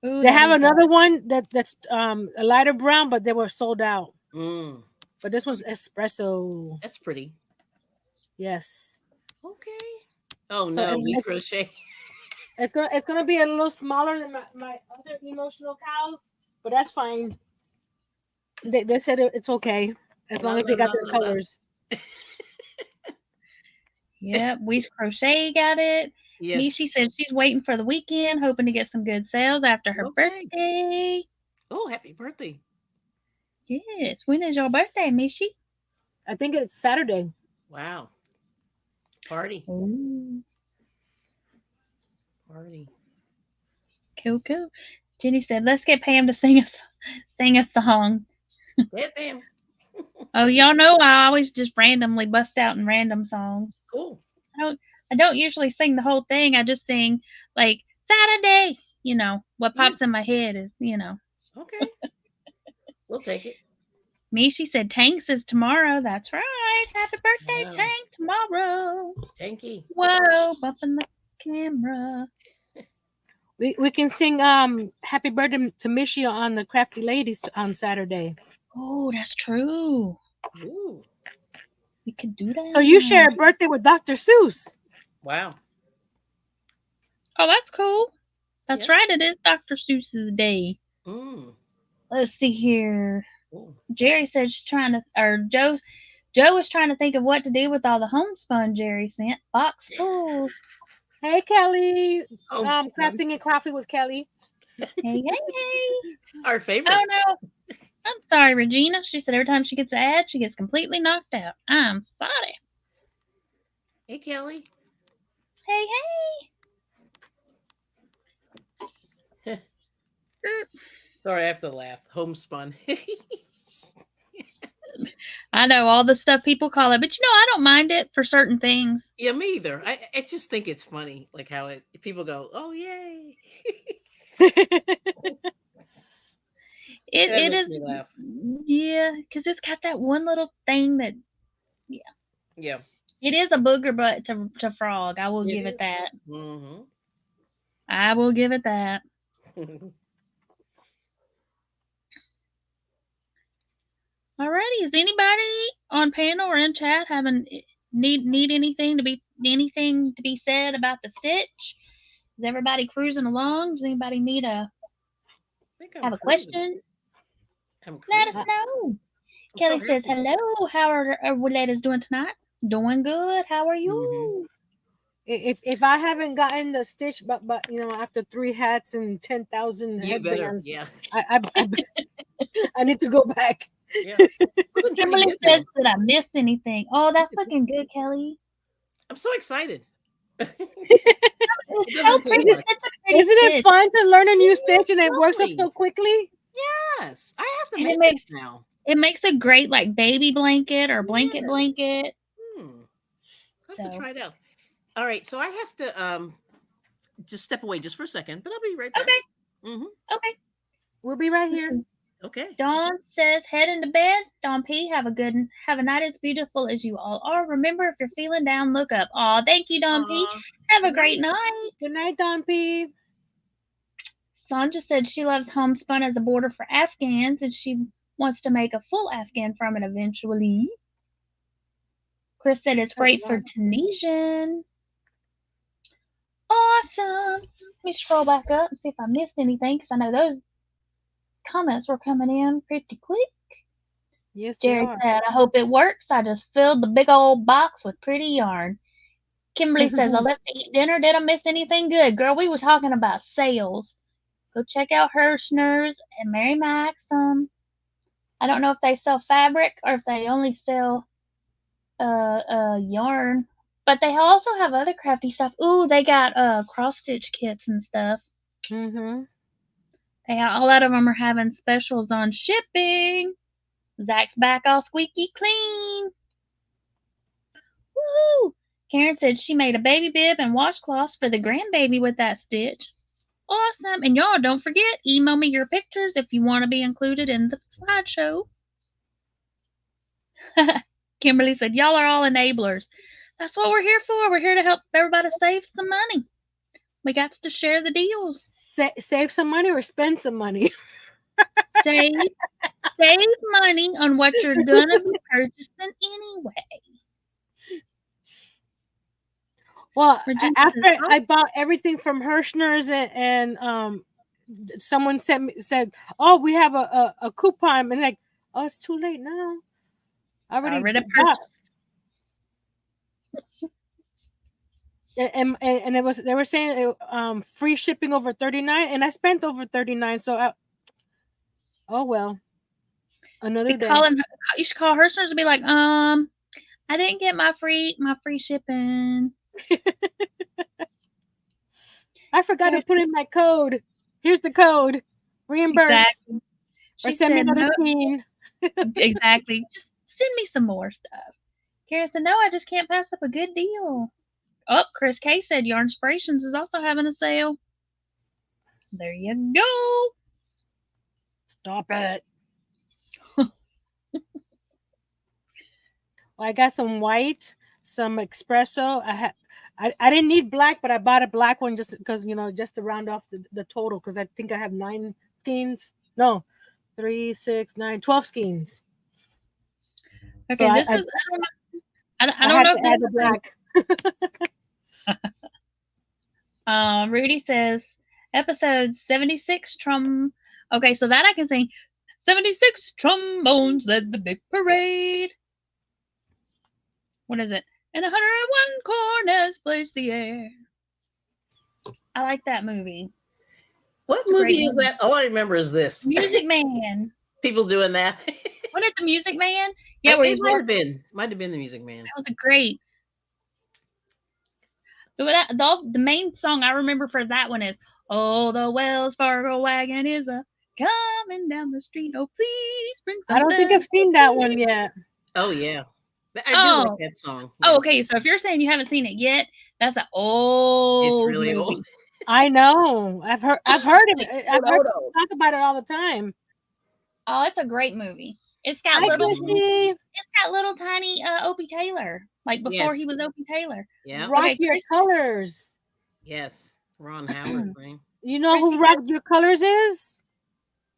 Speaker 1: Ooh,
Speaker 2: They have another one that's a lighter brown, but they were sold out.
Speaker 3: Mm.
Speaker 2: But this one's espresso.
Speaker 3: That's pretty.
Speaker 2: Yes.
Speaker 3: Okay. Oh no, we crochet.
Speaker 2: It's gonna be a little smaller than my other emotional cows, but that's fine. They said it's okay as long as they got their colors.
Speaker 1: Yep, we crochet got it.
Speaker 3: Yes.
Speaker 1: Mishi said she's waiting for the weekend, hoping to get some good sales after her birthday.
Speaker 3: Oh, happy birthday.
Speaker 1: Yes. When is your birthday, Mishi?
Speaker 2: I think it's Saturday.
Speaker 3: Wow. Party.
Speaker 1: Ooh.
Speaker 3: Party.
Speaker 1: Cool. Jenny said, let's get Pam to sing a song.
Speaker 3: Yeah, Pam.
Speaker 1: Oh, y'all know I always just randomly bust out in random songs.
Speaker 3: Cool.
Speaker 1: I don't usually sing the whole thing. I just sing like Saturday. You know, what pops in my head is,
Speaker 3: Okay. We'll take it.
Speaker 1: Mishi said Tanks is tomorrow. That's right. Happy birthday, Tank, tomorrow.
Speaker 3: Tanky.
Speaker 1: Whoa, bumping the camera.
Speaker 2: We can sing Happy Birthday to Mishi on the Crafty Ladies on Saturday.
Speaker 1: Oh, that's true.
Speaker 3: Ooh.
Speaker 1: We could do that.
Speaker 2: So you share a birthday with Dr. Seuss.
Speaker 3: Wow.
Speaker 1: Oh, that's cool. That's right. It is Dr. Seuss's day.
Speaker 3: Mm.
Speaker 1: Let's see here.
Speaker 3: Ooh.
Speaker 1: Jerry said she's trying to, or Joe was trying to think of what to do with all the homespun Jerry sent. Box full.
Speaker 2: Hey, Kelly.
Speaker 3: Homespun.
Speaker 2: Crafting and Coffee with Kelly.
Speaker 1: Hey.
Speaker 3: Our favorite.
Speaker 1: Oh, no. I'm sorry, Regina. She said every time she gets an ad, she gets completely knocked out. I'm sorry.
Speaker 3: Hey, Kelly.
Speaker 1: Hey.
Speaker 3: Sorry, I have to laugh. Homespun.
Speaker 1: I know all the stuff people call it, but I don't mind it for certain things.
Speaker 3: Yeah, me either. I just think it's funny, like how people go, "Oh, yay!"
Speaker 1: It is.
Speaker 3: Me laugh.
Speaker 1: Yeah, because it's got that one little thing that.
Speaker 3: Yeah.
Speaker 1: It is a booger butt to frog. I will give it that.
Speaker 3: Mm-hmm.
Speaker 1: I will give it that. Alrighty, is anybody on panel or in chat having need anything to be said about the stitch? Is everybody cruising along? Does anybody need have a question? Let us know. Kelly says, "Hello, how are we ladies doing tonight? Doing good. How are you?"
Speaker 2: If I haven't gotten the stitch, but after 3 hats and 10,000 headbands,
Speaker 3: yeah.
Speaker 2: I need to go back.
Speaker 3: Yeah.
Speaker 1: Kimberly says, "Did I miss anything?" Oh, that's looking good, Kelly.
Speaker 3: I'm so excited.
Speaker 1: It's so pretty. It's such a pretty
Speaker 2: Isn't it
Speaker 1: stitch.
Speaker 2: fun to learn a new stitch and it works up so quickly?
Speaker 3: Yes, I have to
Speaker 1: And
Speaker 3: make it now.
Speaker 1: It makes a great like baby blanket or blanket.
Speaker 3: Have to try it out. All right, so I have to just step away just for a second, but I'll be right back.
Speaker 1: Okay. Okay.
Speaker 2: We'll be right here.
Speaker 3: Okay.
Speaker 1: Dawn says, "Head into bed." Dawn P, have a night as beautiful as you all are. Remember, if you're feeling down, look up. Aw, thank you, Dawn P. Have a great night.
Speaker 2: Good night, Dawn P.
Speaker 1: Sanja said she loves homespun as a border for Afghans and she wants to make a full Afghan from it eventually. Chris said it's great for Tunisian. Awesome. Let me scroll back up and see if I missed anything because I know those comments were coming in pretty quick.
Speaker 2: Yes,
Speaker 1: Jerry said, "I hope it works. I just filled the big old box with pretty yarn." Kimberly says, "I left to eat dinner. Did I miss anything good?" Girl, we were talking about sales. Go check out Hirschner's and Mary Maxim. I don't know if they sell fabric or if they only sell yarn. But they also have other crafty stuff. Ooh, they got cross stitch kits and stuff.
Speaker 2: Mm-hmm.
Speaker 1: A lot of them are having specials on shipping. Zach's back all squeaky clean. Woo! Karen said she made a baby bib and washcloths for the grandbaby with that stitch. Awesome. And y'all don't forget, email me your pictures if you want to be included in the slideshow. Kimberly said, "Y'all are all enablers." That's what we're here for. We're here to help everybody save some money. We got to share the deals.
Speaker 2: Save some money or spend some money.
Speaker 1: Save money on what you're gonna be purchasing anyway.
Speaker 2: Well, after I bought everything from Hirschner's and someone said, "Oh, we have a coupon," and like, "Oh, it's too late now. I already purchased." And it was, they were saying free shipping over $39, and I spent over $39. So oh well, another day.
Speaker 1: You should call Hirschner's and be like, I didn't get my free shipping.
Speaker 2: I forgot to put in my code. Here's the code. Reimburse.
Speaker 1: Exactly.
Speaker 2: Or send me another scene.
Speaker 1: Exactly. Just send me some more stuff. Karen said, "No, I just can't pass up a good deal." Oh, Chris K said Yarn Inspirations is also having a sale. There you go.
Speaker 2: Stop it. Well, I got some white, some espresso. I didn't need black, but I bought a black one just because, just to round off the total, because I think I have 9 skeins. No, 3, 6, 9, 12 skeins.
Speaker 1: Okay, so this is I don't know if this is
Speaker 2: black.
Speaker 1: Rudy says episode 76 Okay, so that I can sing. 76 trombones led the big parade. What is it? And 101 cornets blazed the air. I like that movie.
Speaker 3: What movie is that? All I remember is this.
Speaker 1: Music Man.
Speaker 3: People doing that.
Speaker 1: Wasn't it the Music Man? Yeah,
Speaker 3: it might have been. Might have been the Music Man.
Speaker 1: That was a great. The main song I remember for that one is, "Oh, the Wells Fargo wagon is a coming down the street. Oh, please bring some."
Speaker 2: I don't think I've seen that one yet.
Speaker 3: Oh yeah, I do like that song.
Speaker 1: Yeah. Oh, okay. So if you're saying you haven't seen it yet, that's an old.
Speaker 3: It's really
Speaker 1: movie.
Speaker 3: old.
Speaker 2: I know. I've heard it. I've heard people talk about it all the time.
Speaker 1: Oh, it's a great movie. It's got little tiny Opie Taylor. like before he
Speaker 3: Yes.
Speaker 1: was Opie Taylor.
Speaker 3: Yeah.
Speaker 2: Rock
Speaker 1: Okay,
Speaker 2: Your Colors.
Speaker 3: Yes. Ron Howard, right?
Speaker 2: You know who
Speaker 1: Christy
Speaker 2: Rock
Speaker 1: said,
Speaker 2: Your Colors is?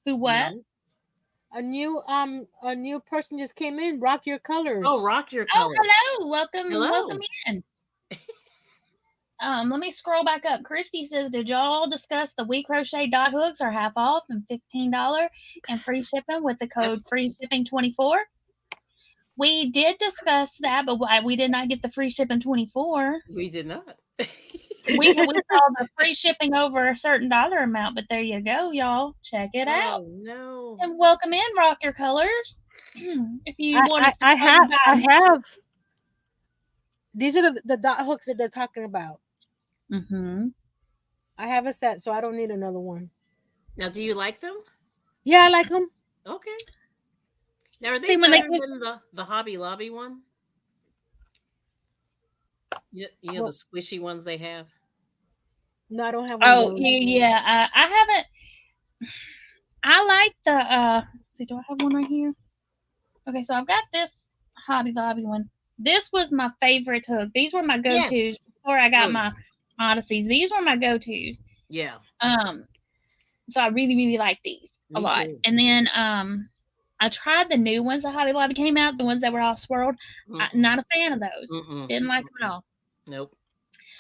Speaker 1: who what?
Speaker 3: No.
Speaker 2: A new person just came in. Rock Your Colors.
Speaker 3: Oh, Rock Your
Speaker 1: Oh,
Speaker 3: Color.
Speaker 1: hello. Welcome
Speaker 3: Hello.
Speaker 1: in. Let me scroll back up. Christy says, did y'all discuss the We Crochet dot hooks are half off and $15 and free shipping with the code
Speaker 3: Yes.
Speaker 1: free shipping 24? We did discuss that, but we did not get the free shipping 24.
Speaker 3: We did not.
Speaker 1: We saw the free shipping over a certain dollar amount, but there you go, y'all. Check it out.
Speaker 3: Oh no.
Speaker 1: And welcome in, Rock Your Colors. If you want us to
Speaker 2: I
Speaker 1: tell you
Speaker 2: have. These are the dot hooks that they're talking about.
Speaker 1: Mm-hmm.
Speaker 2: I have a set, so I don't need another one.
Speaker 3: Now, do you like them?
Speaker 2: Yeah, I like them.
Speaker 3: Okay. Now, are they
Speaker 1: See, when they
Speaker 3: better than the Hobby Lobby one? You know the squishy ones they have.
Speaker 2: No, I don't have one of those.
Speaker 1: yeah. I haven't. I like the. Let's see, do I have one right here? Okay, so I've got this Hobby Lobby one. This was my favorite hook. These were my go-tos
Speaker 3: Yes.
Speaker 1: before I got my
Speaker 3: Those.
Speaker 1: Odysseys. These were my go-tos.
Speaker 3: Yeah.
Speaker 1: So I really, really like these a
Speaker 3: Me
Speaker 1: lot.
Speaker 3: too.
Speaker 1: And then I tried the new ones that Hobby Lobby came out, the ones that were all swirled. Not a fan of those. Didn't like them at all.
Speaker 3: Nope.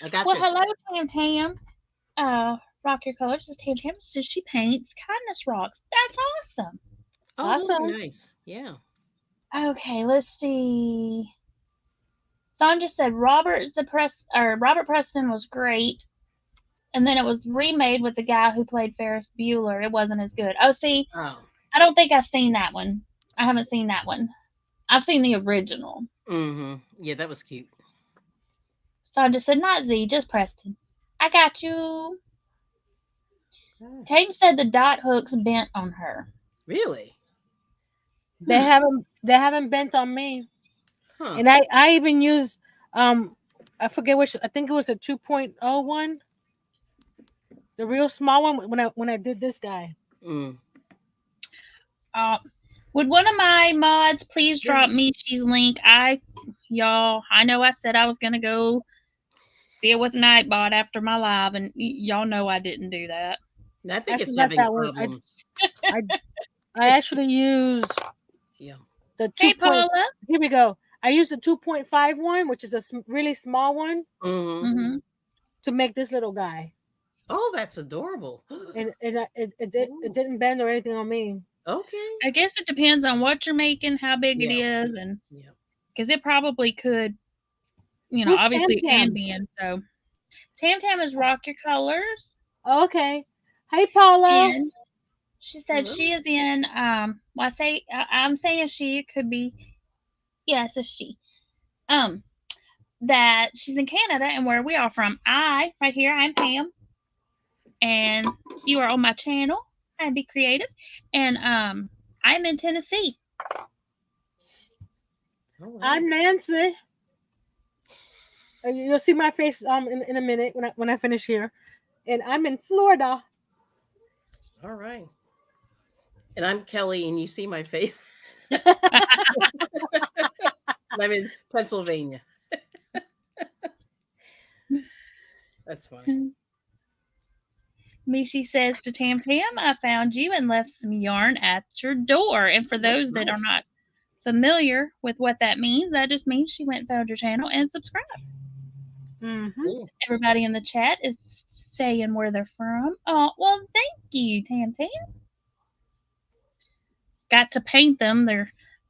Speaker 3: I got
Speaker 1: Well,
Speaker 3: you.
Speaker 1: hello, Tam Tam. Rock Your Colors says Tam Tam says she paints kindness rocks. That's awesome.
Speaker 3: Oh, those
Speaker 2: Awesome.
Speaker 3: are nice. Yeah.
Speaker 1: Okay, let's see. Sandra said Robert Preston was great, and then it was remade with the guy who played Ferris Bueller. It wasn't as good. Oh, see,
Speaker 3: Oh.
Speaker 1: I don't think I've seen that one. I haven't seen that one. I've seen the original.
Speaker 3: Mm-hmm. Yeah, that was cute.
Speaker 1: Sandra said not Z, just Preston. I got you. Tame said the dot hooks bent on her.
Speaker 3: Really?
Speaker 2: They haven't bent on me.
Speaker 3: Huh.
Speaker 2: And I even used I forget which, I think it was a 2.0 one. The real small one when I did this guy.
Speaker 3: Mm.
Speaker 1: Would one of my mods please drop Michi's link? Y'all, I know I said I was gonna go deal with Nightbot after my live, and y'all know I didn't do that.
Speaker 3: I think it's
Speaker 2: forgot
Speaker 3: having
Speaker 2: that one.
Speaker 3: problems.
Speaker 2: I actually used the 2.
Speaker 1: Hey, Paula.
Speaker 2: Here we go. I used the 2.5 one, which is a really small one,
Speaker 3: Mm-hmm.
Speaker 2: to make this little guy.
Speaker 3: Oh, that's adorable.
Speaker 2: And it didn't bend or anything on me.
Speaker 3: Okay.
Speaker 1: I guess it depends on what you're making, how big it is, and because it probably could,
Speaker 2: Who's
Speaker 1: obviously
Speaker 2: Tam Tam?
Speaker 1: can bend. So, Tam Tam is Rock Your Colors.
Speaker 2: Okay. Hey, Paula.
Speaker 1: And she said she is in. Well, I'm saying she. It could be. Yes, it's she. That she's in Canada, and where we are from. I'm Pam, and you are on my channel. I'm BeeCreative, and I'm in Tennessee.
Speaker 2: I'm Nancy. You'll see my face in a minute when I finish here, and I'm in Florida.
Speaker 3: All right. And I'm Kelly, and you see my face. I'm in Pennsylvania. That's funny.
Speaker 1: Mishi says to Tam Tam, I found you and left some yarn at your door. And for those that are not familiar with what that means, that just means she went and found your channel and subscribed.
Speaker 2: Mm-hmm.
Speaker 1: Everybody in the chat is saying where they're from. Oh, well, thank you, Tam Tam. Got to paint them.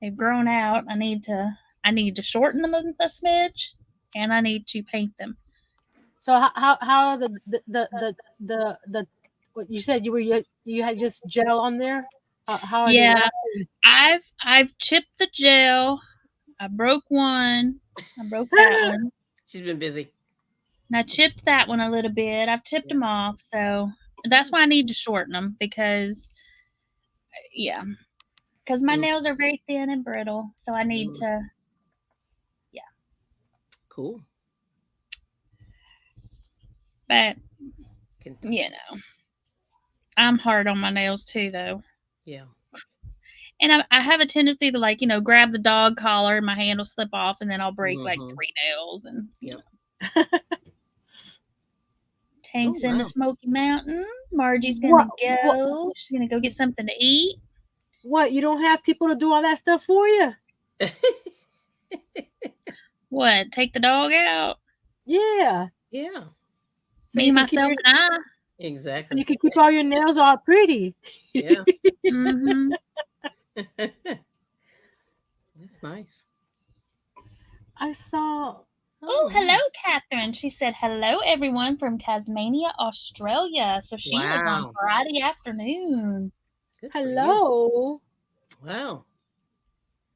Speaker 1: They've grown out. I need to shorten them a smidge, and I need to paint them.
Speaker 2: So how are the what you said you had just gel on there? How are they?
Speaker 1: I've chipped the gel. I broke one. I broke that one.
Speaker 3: She's been busy.
Speaker 1: And I chipped that one a little bit. I've chipped them off, so that's why I need to shorten them because my nails are very thin and brittle, so I need to.
Speaker 3: Cool.
Speaker 1: But I'm hard on my nails too, though.
Speaker 3: Yeah.
Speaker 1: And I have a tendency to, like, grab the dog collar and my hand will slip off and then I'll break like 3 nails and
Speaker 3: Yep.
Speaker 1: Tank's
Speaker 3: Oh,
Speaker 1: in the
Speaker 3: wow.
Speaker 1: Smoky Mountains. Margie's gonna go. She's gonna go get something to eat.
Speaker 2: What? You don't have people to do all that stuff for you?
Speaker 1: What? Take the dog out?
Speaker 2: Yeah.
Speaker 3: Yeah.
Speaker 2: So
Speaker 1: Me, myself, and I.
Speaker 3: Exactly.
Speaker 2: So you can keep all your nails all pretty.
Speaker 3: Yeah.
Speaker 1: Mm-hmm.
Speaker 3: That's nice.
Speaker 2: I saw.
Speaker 1: Oh, hello, Catherine. She said, hello, everyone from Tasmania, Australia. So she is on Friday afternoon.
Speaker 3: Good
Speaker 2: hello.
Speaker 3: Wow.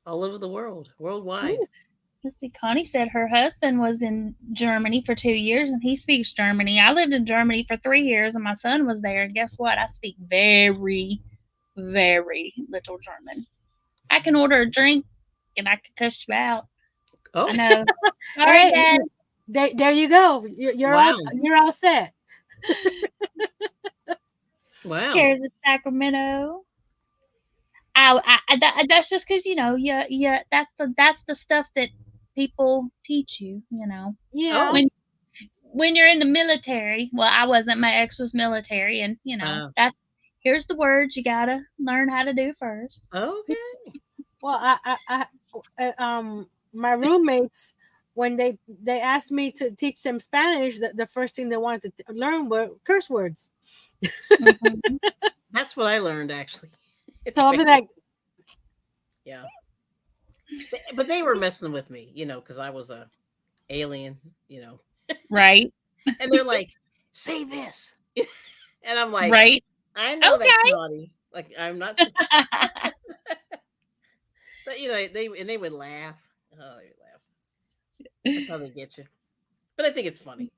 Speaker 3: All over the world, worldwide.
Speaker 1: Ooh. Let's see. Connie said her husband was in Germany for 2 years and he speaks Germany. I lived in Germany for 3 years and my son was there. And guess what? I speak very, very little German. I can order a drink and I can cuss you out.
Speaker 3: Oh,
Speaker 1: I know.
Speaker 2: Sorry, hey, Dad. There you go. You're all set.
Speaker 3: Wow.
Speaker 1: Cares of Sacramento. That's just because that's the stuff that people teach you.
Speaker 2: Yeah.
Speaker 1: When you're in the military. Well, I wasn't. My ex was military, and here's the words you gotta learn how to do first.
Speaker 3: Okay.
Speaker 2: Well, my roommates, when they asked me to teach them Spanish, the first thing they wanted to learn were curse words.
Speaker 1: Mm-hmm.
Speaker 3: That's what I learned, actually.
Speaker 2: So I'll be like,
Speaker 3: yeah. But they were messing with me, because I was a alien,
Speaker 1: Right.
Speaker 3: And they're like, say this. And I'm like,
Speaker 1: right.
Speaker 3: I know that's naughty. Like, I'm not. But they would laugh. Oh, they would laugh. That's how they get you. But I think it's funny.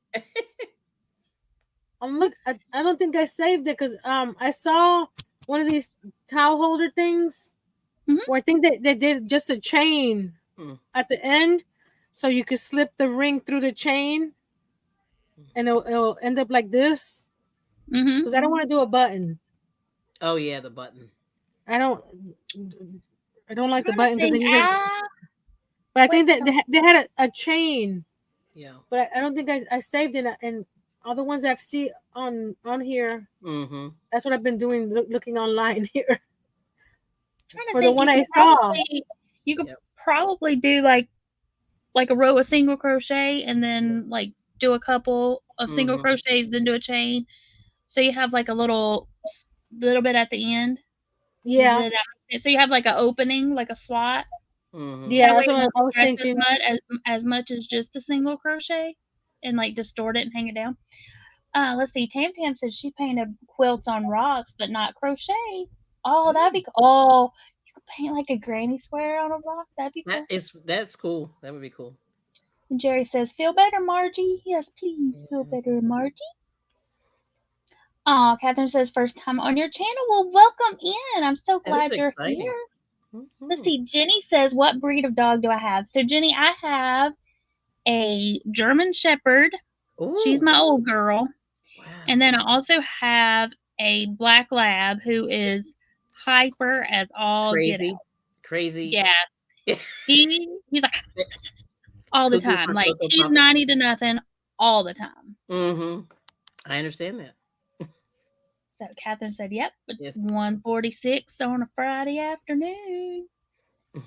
Speaker 2: Look, I don't think I saved it because I saw one of these towel holder things where I think they did just a chain at the end, so you could slip the ring through the chain, and it'll end up like this. Because I don't want to do a button.
Speaker 3: Oh yeah, the button.
Speaker 2: I don't like the button because but I think that they had a chain.
Speaker 3: Yeah.
Speaker 2: But I don't think I saved it, and all the ones I've seen on here.
Speaker 3: Mm-hmm.
Speaker 2: That's what I've been doing, looking online here.
Speaker 1: For the one I saw, you could probably do like a row of single crochet and then like do a couple of single crochets, then do a chain, so you have like a little bit at the end.
Speaker 2: Yeah.
Speaker 1: So you have like an opening, like a slot.
Speaker 2: Yeah, that's what I was thinking.
Speaker 1: As much as just a single crochet, and like distort it and hang it down. Let's see. Tam Tam says she painted quilts on rocks, but not crochet. Oh, that'd be cool. Oh, you could paint like a granny square on a rock. That'd be cool.
Speaker 3: That's cool. That would be cool.
Speaker 1: And Jerry says, "Feel better, Margie." Yes, please feel better, Margie. Oh, Catherine says, "First time on your channel." Well, welcome in. I'm so glad you're here. Let's see. Jenny says, "What breed of dog do I have?" So, Jenny, I have a German Shepherd. Ooh. She's my old girl. Wow. And then I also have a Black Lab who is hyper as all get out.
Speaker 3: Crazy.
Speaker 1: Yeah. He's like all the time. Like he's 90 to nothing all the time.
Speaker 3: Mm-hmm. I understand that.
Speaker 1: So Catherine said, "Yep, it's 1:46 on a Friday afternoon."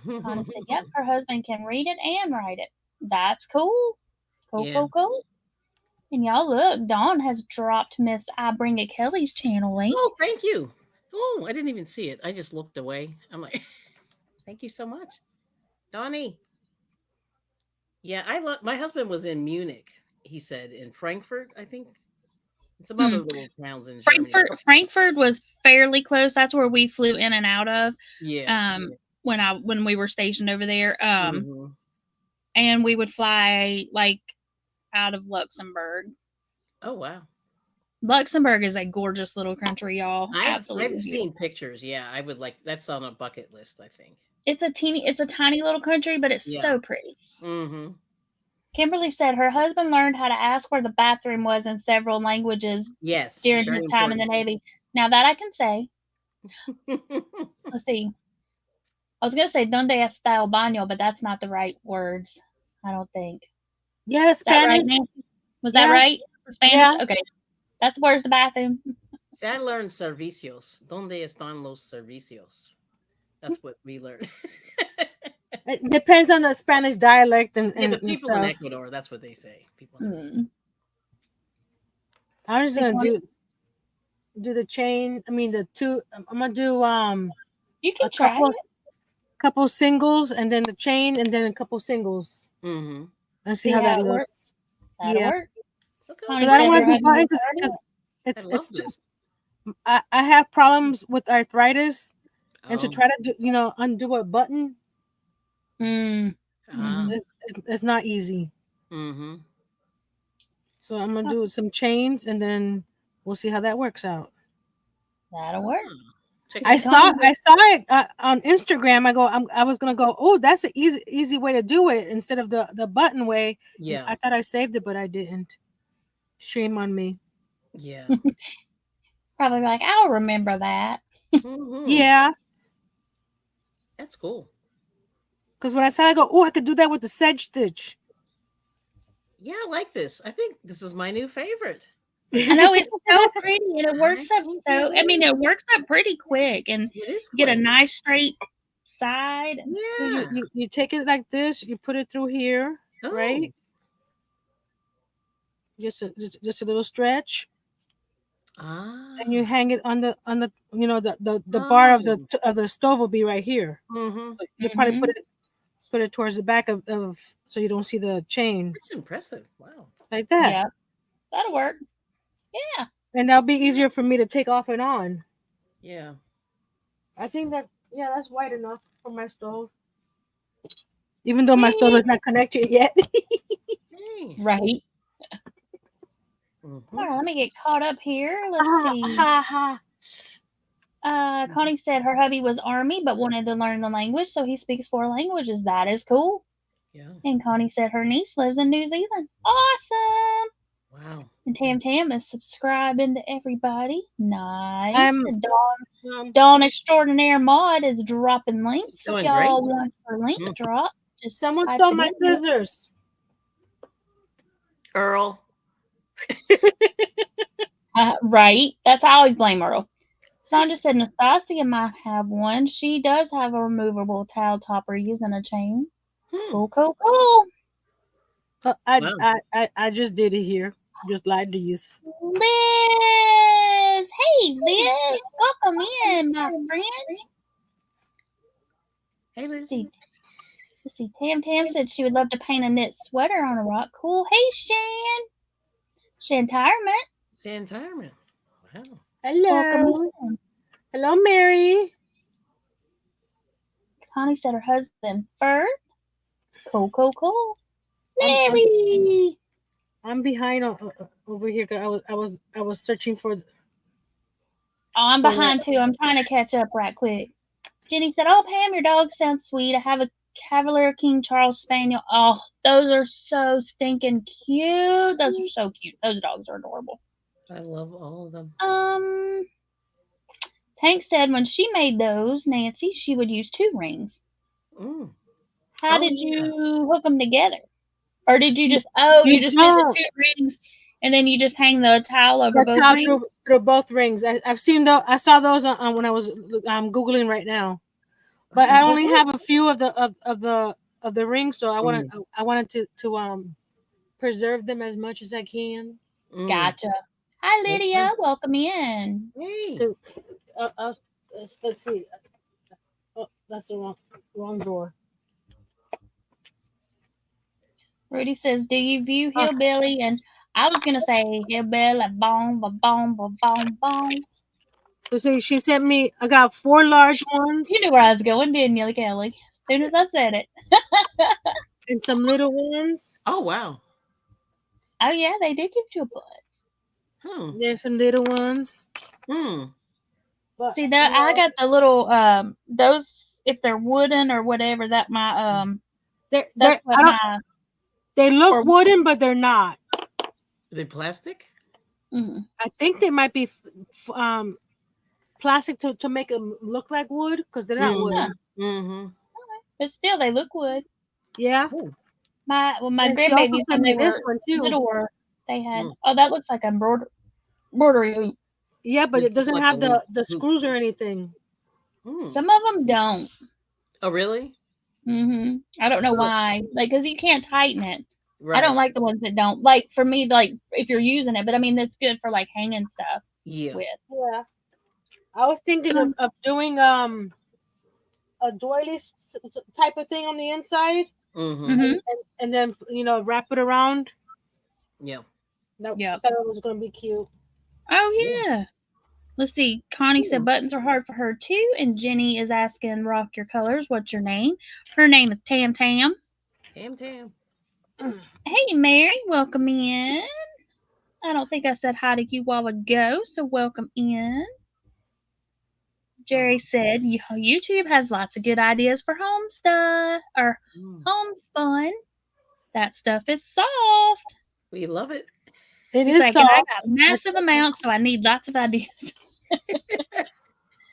Speaker 1: Anna said, "Yep, her husband can read it and write it." That's cool. Cool. And y'all look, Dawn has dropped Miss I Bring It Kelly's channel link.
Speaker 3: Oh, thank you. Oh, I didn't even see it. I just looked away. I'm like, thank you so much, Donnie. Yeah, my husband was in Munich. He said in Frankfurt, I think. Some other little towns in Germany.
Speaker 1: Frankfurt was fairly close. That's where we flew in and out of.
Speaker 3: Yeah.
Speaker 1: When we were stationed over there. And we would fly like out of Luxembourg.
Speaker 3: Oh wow.
Speaker 1: Luxembourg is a gorgeous little country, y'all.
Speaker 3: I've seen pictures. Yeah, I would like. That's on a bucket list, I think.
Speaker 1: It's a tiny little country, but it's so pretty. Kimberly said her husband learned how to ask where the bathroom was in several languages.
Speaker 3: Yes,
Speaker 1: during his time in the Navy. Now that I can say. Let's see. I was gonna say "Donde está el baño," but that's not the right words. I don't think.
Speaker 2: Yeah,
Speaker 1: Is that right,
Speaker 2: Spanish.
Speaker 1: Nancy? Was that
Speaker 2: Yeah,
Speaker 1: right for Spanish?
Speaker 2: yeah.
Speaker 1: Okay, that's where's the bathroom.
Speaker 3: See, I learned servicios. ¿Dónde están los servicios? That's what we learned.
Speaker 2: It depends on the Spanish dialect and,
Speaker 3: Yeah, the
Speaker 2: and
Speaker 3: people in
Speaker 2: stuff.
Speaker 3: Ecuador, that's what they say. People in Ecuador.
Speaker 1: Hmm.
Speaker 2: I'm just
Speaker 1: See,
Speaker 2: gonna
Speaker 1: Connie,
Speaker 2: do the chain. I mean the two. I'm gonna do
Speaker 1: you
Speaker 2: a
Speaker 1: can try it.
Speaker 2: couple singles and then the chain and then a couple singles.
Speaker 3: Mm-hmm.
Speaker 2: Let's see
Speaker 1: See
Speaker 2: how that
Speaker 1: how it works.
Speaker 2: looks.
Speaker 1: That'll
Speaker 2: Yeah,
Speaker 1: work.
Speaker 3: Okay,
Speaker 1: Connie
Speaker 2: because I
Speaker 3: okay.
Speaker 2: don't
Speaker 1: said
Speaker 2: want
Speaker 1: her
Speaker 2: to do
Speaker 1: husband
Speaker 2: button
Speaker 1: was
Speaker 2: because
Speaker 1: already.
Speaker 3: I
Speaker 2: it's
Speaker 3: love
Speaker 2: too.
Speaker 3: this.
Speaker 2: I have problems with arthritis, and to
Speaker 3: Oh.
Speaker 2: try to do undo a button,
Speaker 1: Mm.
Speaker 3: Ah.
Speaker 1: Hmm.
Speaker 2: it's not easy.
Speaker 3: Mm-hmm.
Speaker 2: So I'm gonna do some chains and then we'll see how that works out.
Speaker 1: That'll work.
Speaker 3: Check
Speaker 2: I
Speaker 1: See,
Speaker 3: this out.
Speaker 2: saw
Speaker 1: Connie.
Speaker 2: I saw it on Instagram. I was gonna go. Oh, that's an easy way to do it instead of the button way.
Speaker 3: Yeah.
Speaker 2: I thought I saved it, but I didn't. Shame on me.
Speaker 3: Yeah.
Speaker 1: Probably like, I'll remember that.
Speaker 3: Mm-hmm.
Speaker 2: Yeah,
Speaker 3: That's cool.
Speaker 2: because when I saw it, I go, oh, I could do that with the sedge stitch.
Speaker 3: Yeah, I like this. I think this is my new favorite.
Speaker 1: I know it's so pretty and it
Speaker 3: I
Speaker 1: works up
Speaker 3: think
Speaker 1: so.
Speaker 3: it
Speaker 1: I mean, it
Speaker 3: is.
Speaker 1: works up pretty quick, and
Speaker 3: It is
Speaker 1: you get a
Speaker 3: quick.
Speaker 1: nice straight side. And
Speaker 2: So
Speaker 3: Yeah.
Speaker 2: you take it like this. You put it through here, right?
Speaker 3: Oh.
Speaker 2: Just a little stretch, and you
Speaker 3: Ah.
Speaker 2: hang it on the the bar of
Speaker 3: Oh.
Speaker 2: the stove will be right here.
Speaker 3: Mm-hmm.
Speaker 2: You probably
Speaker 1: mm-hmm.
Speaker 2: put it towards the back of so you don't see the chain
Speaker 3: That's impressive. Wow.
Speaker 2: like that,
Speaker 1: Yeah, that'll work. Yeah.
Speaker 2: and that'll be easier for me to take off and on.
Speaker 3: Yeah.
Speaker 2: I think that's wide enough for my stove, even though my stove
Speaker 1: See?
Speaker 2: is not connected yet.
Speaker 3: Hey.
Speaker 1: Right.
Speaker 3: Mm-hmm.
Speaker 1: All right, let me get caught up here. Let's
Speaker 2: Ah,
Speaker 1: see.
Speaker 2: ha, ha.
Speaker 1: Connie said her hubby was Army but wanted to learn the language, so he speaks 4 languages. That is cool.
Speaker 3: Yeah.
Speaker 1: And Connie said her niece lives in New Zealand. Awesome.
Speaker 3: Wow.
Speaker 1: And Tam Tam is subscribing to everybody. Nice.
Speaker 2: I'm
Speaker 1: And
Speaker 2: um,
Speaker 1: Dawn Extraordinaire Mod is dropping links. If
Speaker 3: Doing
Speaker 1: y'all
Speaker 3: great.
Speaker 1: want her link
Speaker 3: Mm.
Speaker 1: drop, just
Speaker 2: someone
Speaker 1: type
Speaker 2: stole
Speaker 1: it
Speaker 2: my
Speaker 1: in.
Speaker 2: scissors.
Speaker 3: Earl.
Speaker 1: Right. That's I always blame Earl. Sandra said Nastasia might have one. She does have a removable towel topper using a chain.
Speaker 3: Hmm.
Speaker 1: Cool, cool, cool.
Speaker 3: Wow.
Speaker 2: I just did it here. Just like these.
Speaker 1: Liz! Hey, Liz! Welcome in, my friend.
Speaker 3: Hey, Liz.
Speaker 1: Let's see. Tam Tam said she would love to paint a knit sweater on a rock. Cool. Hey, Shan. Shantirement.
Speaker 3: Retirement. Wow.
Speaker 1: Welcome
Speaker 2: Hello.
Speaker 1: in.
Speaker 2: Hello, Mary.
Speaker 1: Connie said her husband, Fur. Cool, cool, cool.
Speaker 2: I'm
Speaker 1: Mary!
Speaker 2: I'm behind over here. 'Cause I was searching for.
Speaker 1: Oh, I'm
Speaker 2: For
Speaker 1: behind too. I'm trying to catch up right quick. Jenny said, "Oh, Pam, your dog sounds sweet. I have a Cavalier King Charles Spaniel. Oh, those are so stinking cute. Those are so cute. Those dogs are adorable."
Speaker 3: I love all of them.
Speaker 1: Tank said when she made those, Nancy, she would use 2 rings.
Speaker 3: Mm.
Speaker 1: How
Speaker 3: Oh,
Speaker 1: did
Speaker 3: yeah.
Speaker 1: you hook them together? Or did you just,
Speaker 2: You
Speaker 1: you just did the
Speaker 2: don't.
Speaker 1: 2 rings and then you just hang the towel over
Speaker 2: The
Speaker 1: both
Speaker 2: towel
Speaker 1: rings?
Speaker 2: through both rings. I've seen I saw those on when I was googling right now, but I only have a few of the rings, so I wanted to preserve them as much as I can.
Speaker 3: Mm.
Speaker 1: Gotcha. Hi,
Speaker 3: Makes
Speaker 1: Lydia.
Speaker 3: sense.
Speaker 1: Welcome in.
Speaker 3: Hey.
Speaker 2: Let's see. Oh, that's the wrong drawer.
Speaker 1: Rudy says, "Do you view hillbilly?" And I was gonna say hillbilly, boom, ba boom, ba boom, boom.
Speaker 2: So see, she sent me. I got 4 large ones
Speaker 1: You knew where I was going, didn't you, Kelly? As soon as I said it.
Speaker 2: and some little ones.
Speaker 3: Oh, wow.
Speaker 1: Oh yeah, they do give you a butt.
Speaker 3: Hmm.
Speaker 2: There's some little ones.
Speaker 3: Hmm.
Speaker 2: But
Speaker 1: See that I got the little those if they're wooden or whatever that my that's what my
Speaker 2: they look
Speaker 1: or
Speaker 2: wooden, but they're not.
Speaker 3: Are they plastic?
Speaker 1: mm-hmm.
Speaker 2: I think they might be plastic to make them look like wood because they're not wood.
Speaker 3: Mm-hmm.
Speaker 1: But still, they look wood.
Speaker 2: Yeah.
Speaker 3: Ooh.
Speaker 1: My
Speaker 2: And she also
Speaker 1: grandbabies, when
Speaker 2: sent me
Speaker 1: they
Speaker 2: this
Speaker 1: were
Speaker 2: one too.
Speaker 1: littler, they had. Oh, that looks like a embroidery hoop.
Speaker 2: Yeah, but
Speaker 3: This
Speaker 2: it doesn't
Speaker 3: looks
Speaker 2: have
Speaker 3: like
Speaker 2: the screws or anything.
Speaker 1: Some of them don't.
Speaker 3: Oh, really?
Speaker 1: I don't know why. Like, because you can't tighten it.
Speaker 3: Right.
Speaker 1: I don't like the ones that don't. Like, for me, like, if you're using it, but I mean, that's good for like hanging stuff.
Speaker 3: Yeah.
Speaker 1: With.
Speaker 2: Yeah. I was thinking of doing a doily type of thing on the inside, and then wrap it around.
Speaker 3: Yeah.
Speaker 2: I thought it was gonna be cute.
Speaker 1: Oh yeah. Let's see. Connie said buttons are hard for her too, and Jenny is asking Rock Your Colors, what's your name? Her name is Tam Tam.
Speaker 3: Tam Tam.
Speaker 1: Hey Mary, welcome in. I don't think I said hi to you a while ago, so welcome in. Jerry said YouTube has lots of good ideas for home stuff or homespun. That stuff is soft.
Speaker 3: We love it.
Speaker 1: He's like, and I got massive amounts, so I need lots of ideas.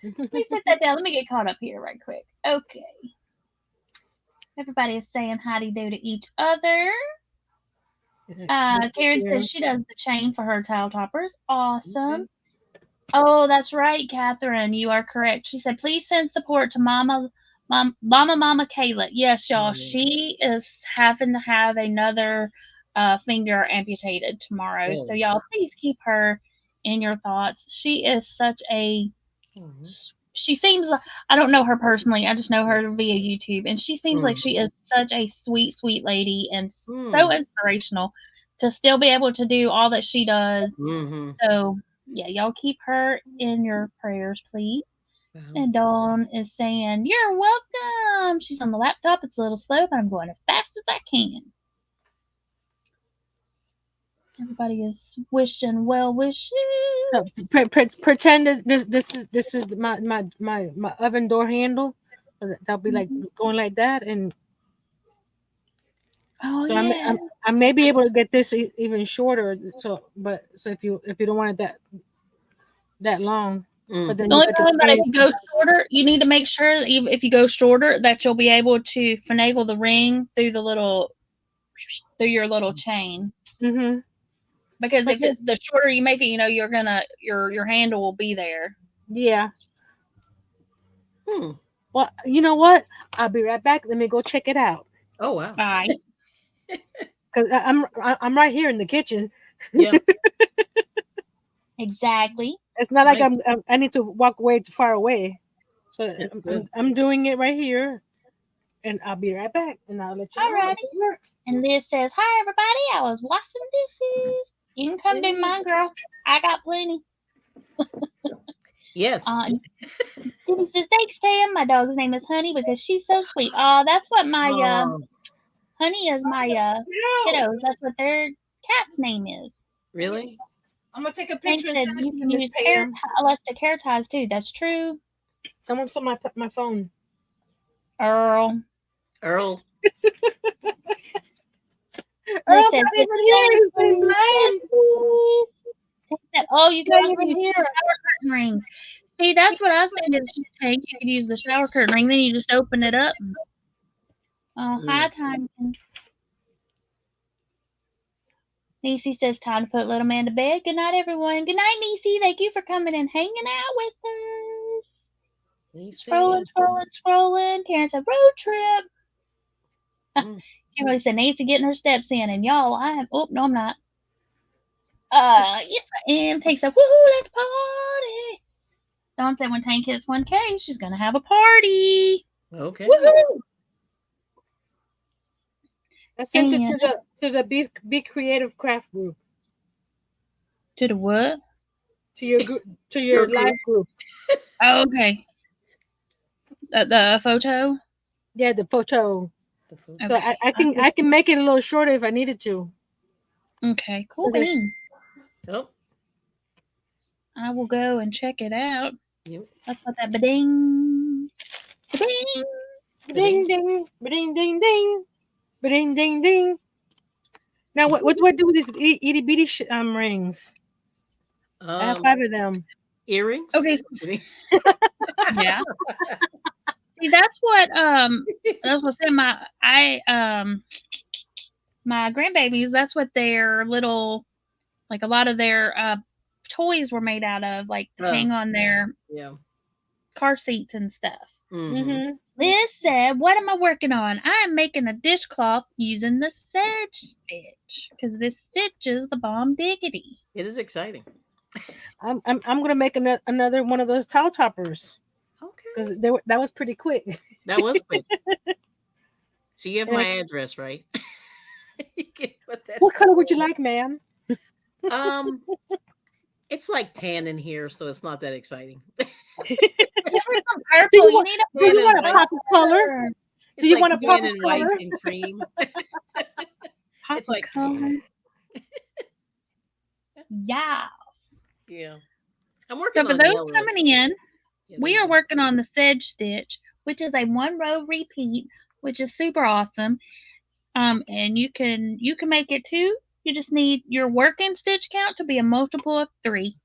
Speaker 1: Let me set that down. Let me get caught up here right quick. Okay. Everybody is saying howdy do to each other. Karen says she does the chain for her tile toppers. Awesome. Oh, that's right, Catherine. You are correct. She said, please send support to Mama Kayla. Yes, y'all. She is having to have another finger amputated tomorrow. So, y'all, please keep her in your thoughts. She is such a... She seems like... I don't know her personally. I just know her via YouTube. And she seems like she is such a sweet, sweet lady and so inspirational to still be able to do all that she does. So... yeah, y'all keep her in your prayers, please. And Dawn is saying, you're welcome. She's on the laptop. It's a little slow, but I'm going as fast as I can. Everybody is wishing well wishes.
Speaker 2: So pretend this is my oven door handle. That'll be like going like that, and so
Speaker 1: yeah.
Speaker 2: I may be able to get this even shorter. So if you don't want it that long. But then
Speaker 1: the only problem that if you go shorter, you need to make sure that if you go shorter that you'll be able to finagle the ring through your little chain. Because if the shorter you make it, you're gonna your handle will be there.
Speaker 2: Yeah. Well, you know what? I'll be right back. Let me go check it out.
Speaker 3: Oh wow.
Speaker 1: Bye.
Speaker 2: Because I'm right here in the kitchen.
Speaker 3: Yeah.
Speaker 1: Exactly.
Speaker 2: It's not like I need to walk way too far away. So I'm doing it right here, and I'll be right back, and I'll let you know if it works.
Speaker 1: And Liz says, "Hi everybody, I was washing dishes. You can come do mine, girl. I got plenty."
Speaker 3: Yes.
Speaker 1: Jenny says, "Thanks, Tam. My dog's name is Honey because she's so sweet." Oh, that's what my Honey is. My kiddos. That's what their cat's name is.
Speaker 3: Really?
Speaker 2: I'm gonna take a picture.
Speaker 1: Said you can use elastic hair ties too. That's true.
Speaker 2: Someone stole my phone.
Speaker 1: Earl.
Speaker 3: Earl
Speaker 1: said, "Oh, you guys can use shower curtain rings." See, that's what I was thinking. Tank, you could use the shower curtain ring. Then you just open it up. Hi, Timekins. Niecy says, "Time to put little man to bed." Good night, everyone. Good night, Niecy. Thank you for coming and hanging out with us. Scrolling. Karen said, "Road trip." Kimberly said, "Nancy getting her steps in." And y'all, I am. Oh, no, I'm not. Yes, I am. Tank said, "Woohoo, let's party." Dawn said, "When Tank hits 1K, she's going to have a party."
Speaker 3: Okay.
Speaker 1: Woohoo!
Speaker 2: I sent it to the BeeCreative Craft group.
Speaker 1: To the what?
Speaker 2: To your live group.
Speaker 1: Oh, okay. The photo?
Speaker 2: Yeah, the photo.
Speaker 1: Okay.
Speaker 2: So I can make it a little shorter if I needed to.
Speaker 1: Okay, cool beans.
Speaker 3: Oh.
Speaker 1: I will go and check it out. Yep. That's what that ba-ding. Ba-ding.
Speaker 2: Ba-ding, ding. Ba-ding, ding, ding. Ba-ding, ding, ding. Now, what do I do with these itty bitty rings? I have 5 of them.
Speaker 3: Earrings?
Speaker 1: Okay. Yeah. See, that's what I said. My grandbabies. That's what their little, like a lot of their toys were made out of, like hang on their car seats and stuff.
Speaker 2: Mm-hmm.
Speaker 1: Liz said, "What am I working on? I am making a dishcloth using the Sedge stitch because this stitch is the bomb diggity."
Speaker 3: It is exciting.
Speaker 2: I'm gonna make another one of those towel toppers.
Speaker 3: Okay.
Speaker 2: Because that was pretty quick.
Speaker 3: That was quick. So you have my address, right? You can put that
Speaker 2: what color would you like, ma'am?
Speaker 3: It's like tan in here, so it's not that exciting.
Speaker 1: Some purple. You need a
Speaker 2: do you want a pop color?
Speaker 3: It's
Speaker 2: do you
Speaker 3: like
Speaker 2: want a pop
Speaker 3: and
Speaker 2: color?
Speaker 3: white and cream. It's like
Speaker 1: color. Yeah.
Speaker 3: Yeah. I'm working
Speaker 1: So for
Speaker 3: on
Speaker 1: those
Speaker 3: yellow.
Speaker 1: coming in, we are working on the Sedge stitch, which is a 1-row repeat, which is super awesome. And you can make it too. You just need your working stitch count to be a multiple of 3.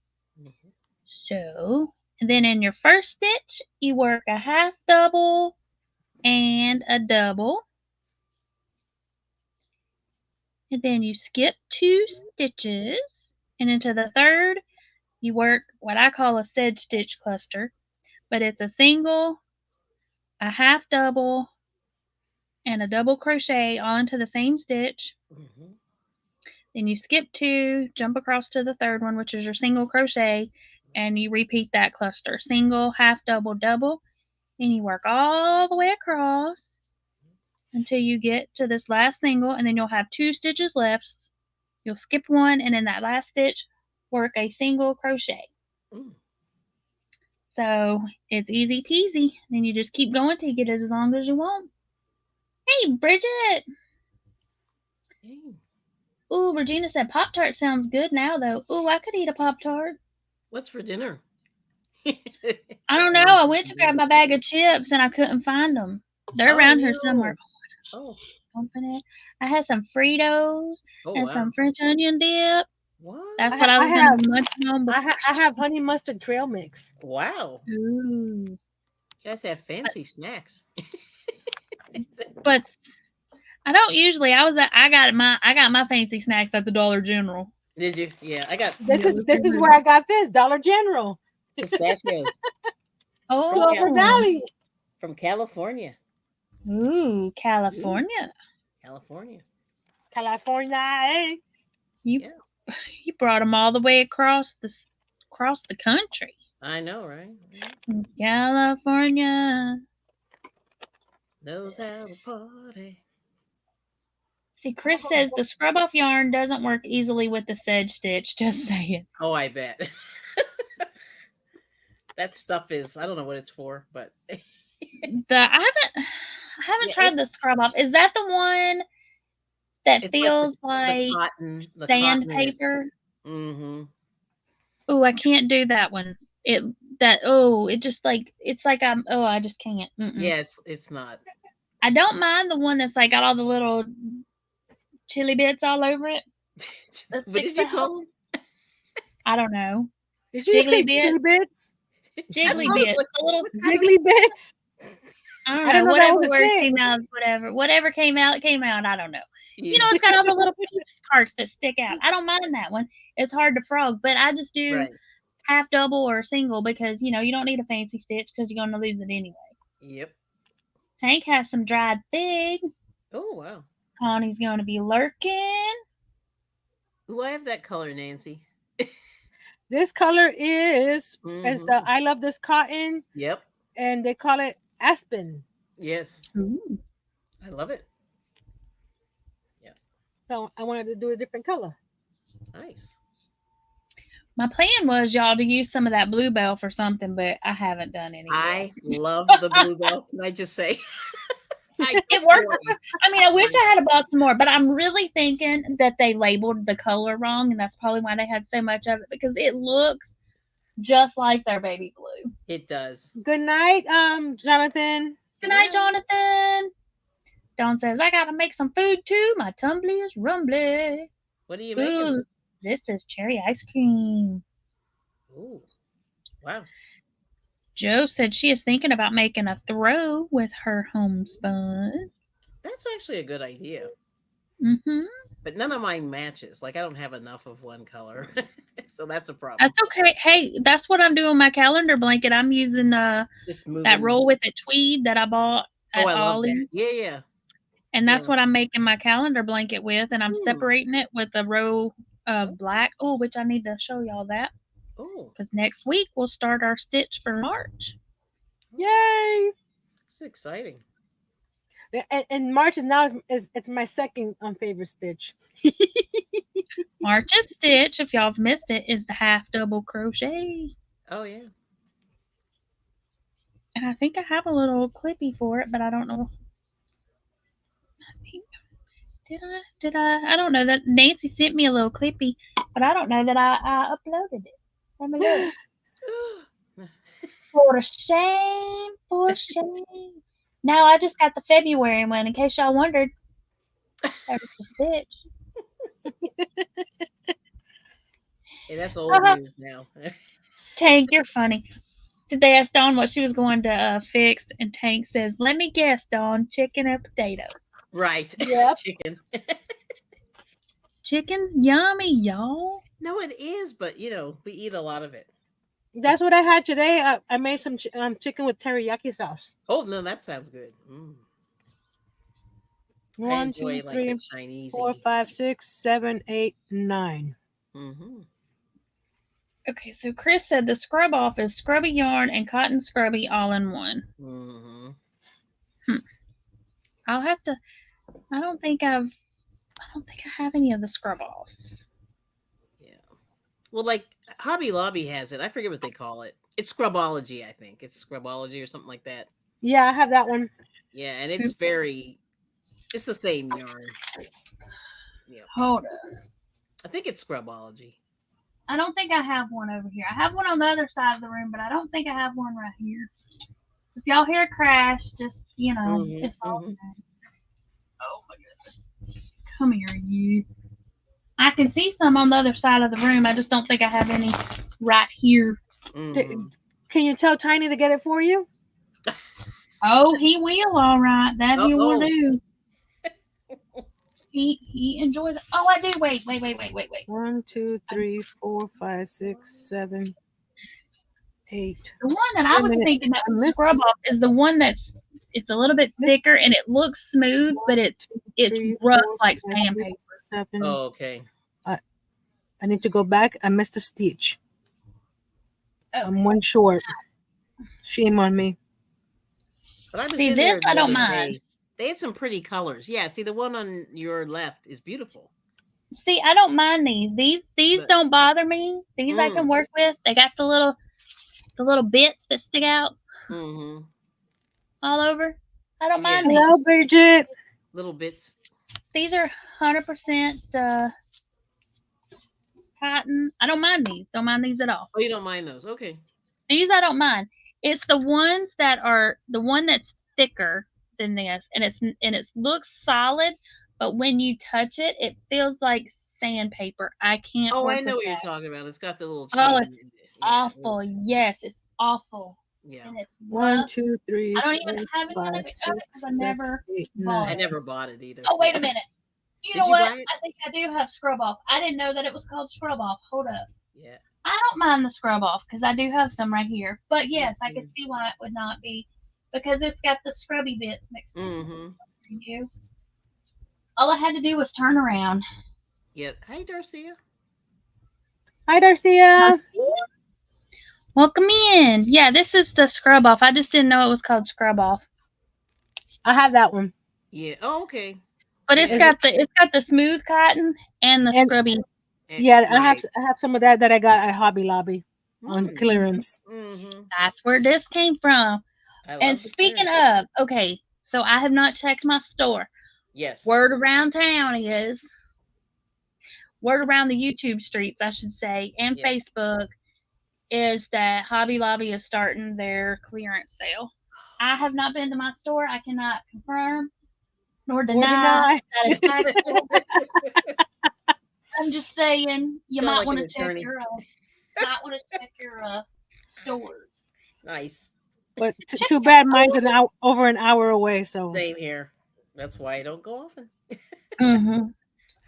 Speaker 3: Mm-hmm.
Speaker 1: So, and then in your first stitch, you work a half double and a double. And then you skip 2 stitches, and into the third, you work what I call a Sedge stitch cluster, but it's a single, a half double, and a double crochet all into the same stitch.
Speaker 3: Mm-hmm.
Speaker 1: Then you skip 2, jump across to the third one, which is your single crochet, and you repeat that cluster. Single, half double, double, and you work all the way across until you get to this last single, and then you'll have 2 stitches left. You'll skip 1, and in that last stitch, work a single crochet. So it's easy peasy. Then you just keep going till you get it as long as you want. Hey, Bridget!
Speaker 3: Hey.
Speaker 1: Ooh, Regina said Pop-Tart sounds good now, though. Ooh, I could eat a Pop-Tart.
Speaker 3: What's for dinner?
Speaker 1: I don't know. I went to grab my bag of chips, and I couldn't find them. They're around here somewhere.
Speaker 3: Oh.
Speaker 1: Open it. I had some Fritos and some French onion dip.
Speaker 3: What?
Speaker 1: That's what I was going to be munching on.
Speaker 2: I have honey mustard trail mix.
Speaker 3: Wow.
Speaker 1: Ooh.
Speaker 3: You guys have fancy snacks.
Speaker 1: But I don't usually. I got my fancy snacks at the Dollar General.
Speaker 3: Did you? Yeah, I got.
Speaker 2: This is where I got this Dollar General.
Speaker 3: Pistachios.
Speaker 1: Oh,
Speaker 2: Valley.
Speaker 3: From California.
Speaker 1: Ooh, California.
Speaker 3: California.
Speaker 1: You brought them all the way across the country.
Speaker 3: I know, right?
Speaker 1: California.
Speaker 3: Those have a party.
Speaker 1: See, Chris says the scrub off yarn doesn't work easily with the Sedge stitch. Just saying.
Speaker 3: Oh, I bet. That stuff is, I don't know what it's for, but
Speaker 1: I haven't tried the scrub off. Is that the one that feels like
Speaker 3: the
Speaker 1: sandpaper?
Speaker 3: Mm-hmm.
Speaker 1: Oh, I can't do that one. I just can't.
Speaker 3: Yes, it's not.
Speaker 1: I don't mind the one that's like got all the little chili bits all over it.
Speaker 3: What did you call them?
Speaker 1: I don't know.
Speaker 2: Did you say chili bits?
Speaker 1: Jiggly bits.
Speaker 2: Like little jiggly bits.
Speaker 1: I don't know. Whatever word came out, whatever came out, came out. I don't know. Yeah. You know, it's got all the little piece parts that stick out. I don't mind that one. It's hard to frog, but I just do half double or single because you don't need a fancy stitch because you're gonna lose it anyway.
Speaker 3: Yep.
Speaker 1: Tank has some dried fig.
Speaker 3: Oh wow.
Speaker 1: Connie's gonna be lurking.
Speaker 3: Ooh, I have that color, Nancy.
Speaker 2: This color is as the I love this cotton.
Speaker 3: Yep.
Speaker 2: And they call it aspen.
Speaker 3: Yes.
Speaker 1: Ooh.
Speaker 3: I love it. Yeah.
Speaker 2: So I wanted to do a different color.
Speaker 3: Nice.
Speaker 1: My plan was y'all to use some of that bluebell for something, but I haven't done any.
Speaker 3: I love the bluebell. Can I just say?
Speaker 1: It worked. I mean, I wish I had bought some more, but I'm really thinking that they labeled the color wrong, and that's probably why they had so much of it because it looks just like their baby blue.
Speaker 3: It does.
Speaker 2: Good night, Jonathan.
Speaker 1: Good night, Jonathan. Dawn says, I gotta make some food too. My tumbly is rumbly.
Speaker 3: What are you making?
Speaker 1: This is cherry ice cream.
Speaker 3: Ooh. Wow.
Speaker 1: Joe said she is thinking about making a throw with her homespun.
Speaker 3: That's actually a good idea.
Speaker 1: Mm-hmm.
Speaker 3: But none of mine matches. Like I don't have enough of one color. So that's a problem.
Speaker 1: That's okay. Hey, that's what I'm doing with my calendar blanket. I'm using
Speaker 3: Just
Speaker 1: that
Speaker 3: moving.
Speaker 1: roll with it tweed that I bought
Speaker 3: Oh,
Speaker 1: at
Speaker 3: I love that.
Speaker 1: Ollie's.
Speaker 3: Yeah, yeah.
Speaker 1: And
Speaker 3: Yeah.
Speaker 1: that's what I'm making my calendar blanket with. And I'm
Speaker 3: Hmm.
Speaker 1: separating it with a row of black. Oh, which I need to show y'all that.
Speaker 3: Oh,
Speaker 1: Because next week we'll start our stitch for March.
Speaker 2: Yay!
Speaker 3: it's exciting.
Speaker 2: And March is now is it's my second favorite stitch.
Speaker 1: March's stitch, if y'all have missed it, is the half double crochet.
Speaker 3: Oh yeah.
Speaker 1: And I think I have a little clippy for it, but I don't know. I think did I? I don't know that Nancy sent me a little clippy, but I don't know that I uploaded it. Let me look. For shame, for shame. No, I just got the February one. In case y'all wondered, that was the stitch.
Speaker 3: Hey, that's old news now.
Speaker 1: Tank, you're funny. Did they ask Dawn what she was going to fix? And Tank says, "Let me guess, Dawn, chicken or potato."
Speaker 3: Right.
Speaker 2: Yep.
Speaker 3: Chicken.
Speaker 1: Chicken's yummy, y'all.
Speaker 3: No, it is, but we eat a lot of it.
Speaker 2: That's what I had today. I made some chicken with teriyaki sauce.
Speaker 3: Oh no, that sounds good. I
Speaker 2: 1,
Speaker 3: enjoy
Speaker 2: 2,
Speaker 3: like
Speaker 2: 3,
Speaker 3: the Chinese.
Speaker 2: 4, 5, 6, 7, 8, 9.
Speaker 3: Mm-hmm.
Speaker 1: Okay, so Chris said the scrub off is scrubby yarn and cotton scrubby all in one.
Speaker 3: Mm-hmm.
Speaker 1: I'll have to. I don't think I have any of the scrub off.
Speaker 3: Yeah. Well, like Hobby Lobby has it. I forget what they call it. It's Scrubology, I think. It's Scrubology or something like that.
Speaker 2: Yeah, I have that one.
Speaker 3: Yeah, and it's it's the same yarn. Yeah.
Speaker 1: Hold up.
Speaker 3: I think it's Scrubology.
Speaker 1: I don't think I have one over here. I have one on the other side of the room, but I don't think I have one right here. If y'all hear a crash, just, it's all good. Oh my goodness. Come here, you. I can see some on the other side of the room. I just don't think I have any right here.
Speaker 3: Mm-hmm.
Speaker 2: Can you tell Tiny to get it for you?
Speaker 1: Oh, he will, all right. That he will
Speaker 3: Uh-oh.
Speaker 1: do. He enjoys it. Oh, I do. Wait.
Speaker 2: 1, 2, 3, 4, 5, 6, 7, 8.
Speaker 1: The one that I was thinking that was scrub off is the one it's a little bit thicker and it looks smooth, but it's rough like sandpaper.
Speaker 2: 7.
Speaker 3: Oh, okay.
Speaker 2: I need to go back. I missed a stitch.
Speaker 1: Oh.
Speaker 2: I'm one short. Shame on me.
Speaker 3: But I was
Speaker 1: See,
Speaker 3: in
Speaker 1: this
Speaker 3: there the
Speaker 1: I don't
Speaker 3: other
Speaker 1: mind.
Speaker 3: day. They had some pretty colors. Yeah, see the one on your left is beautiful.
Speaker 1: See, I don't mind these. These don't bother me. These I can work with. They got the little bits that stick out all over. I don't mind these.
Speaker 2: Hello, Bridget.
Speaker 3: Little bits.
Speaker 1: These are 100% cotton. I don't mind these. Don't mind these at all.
Speaker 3: Oh, you don't mind those? Okay.
Speaker 1: These I don't mind. It's the ones that are the one that's thicker than this, and it looks solid, but when you touch it, it feels like sandpaper. I can't.
Speaker 3: Oh,
Speaker 1: work
Speaker 3: I know
Speaker 1: with
Speaker 3: what
Speaker 1: that.
Speaker 3: you're talking about. It's got the little.
Speaker 1: Oh, it's
Speaker 3: Yeah.
Speaker 1: awful. Yes, it's awful.
Speaker 3: Yeah.
Speaker 1: And it's
Speaker 2: 1, 2, 3.
Speaker 1: I don't even have any
Speaker 2: 5,
Speaker 1: of it
Speaker 2: 6,
Speaker 1: because I never
Speaker 2: 8,
Speaker 1: bought
Speaker 2: 9.
Speaker 3: I
Speaker 1: it.
Speaker 3: never bought it either.
Speaker 1: Oh, wait a minute. You know
Speaker 3: you
Speaker 1: what?
Speaker 3: buy it?
Speaker 1: I think I do have scrub off. I didn't know that it was called scrub off. Hold up.
Speaker 3: Yeah.
Speaker 1: I don't mind the scrub off because I do have some right here. But yes, I can see why it would not be because it's got the scrubby bits mixed in. You. All I had to do was turn around.
Speaker 3: Yeah. Hi, Darcia.
Speaker 2: Hi, Darcia.
Speaker 1: Welcome in. Yeah, this is the scrub off. I just didn't know it was called scrub off.
Speaker 2: I have that one.
Speaker 3: Yeah. Oh, okay.
Speaker 1: But it's got the smooth cotton and the scrubby.
Speaker 2: Yeah, I have some of that I got at Hobby Lobby on clearance.
Speaker 1: That's where this came from. And speaking of, okay, so I have not checked my store.
Speaker 3: Yes.
Speaker 1: Word around town is word around the YouTube streets, I should say, and Facebook is that Hobby Lobby is starting their clearance sale. I have not been to my store. I cannot confirm nor deny that it's actual. I'm just saying you might want to check your stores.
Speaker 3: Nice.
Speaker 2: But
Speaker 1: Check
Speaker 2: too
Speaker 1: it
Speaker 2: bad
Speaker 1: out.
Speaker 2: mine's over an hour away. So
Speaker 3: Same here. That's why I don't go often.
Speaker 1: Mm-hmm.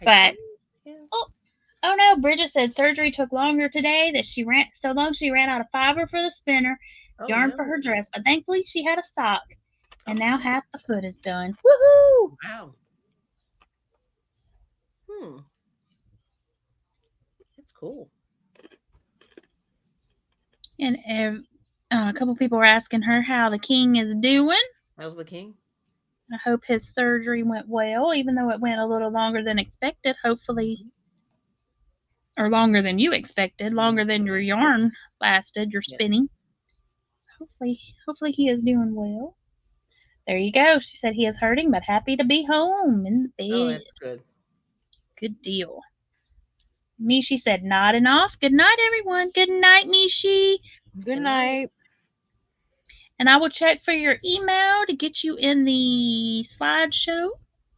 Speaker 3: I
Speaker 1: But
Speaker 3: try. Yeah.
Speaker 1: oh no, Bridget said surgery took longer today. That she ran so long she ran out of fiber for the spinner,
Speaker 3: Oh
Speaker 1: yarn
Speaker 3: no.
Speaker 1: for her dress. But thankfully she had a sock, and
Speaker 3: Oh,
Speaker 1: now half the foot is done. Woohoo!
Speaker 3: wow. That's cool.
Speaker 1: And a couple people were asking her how the king is doing.
Speaker 3: How's the king?
Speaker 1: I hope his surgery went well, even though it went a little longer than expected. Hopefully, or longer than you expected, longer than your yarn lasted, your
Speaker 3: Yes.
Speaker 1: spinning. Hopefully he is doing well. There you go. She said he is hurting, but happy to be home in the bed.
Speaker 3: Oh, that's good.
Speaker 1: Good deal. Mishi said nodding off. Good night, everyone. Good night, Mishi.
Speaker 2: good night.
Speaker 1: And I will check for your email to get you in the slideshow.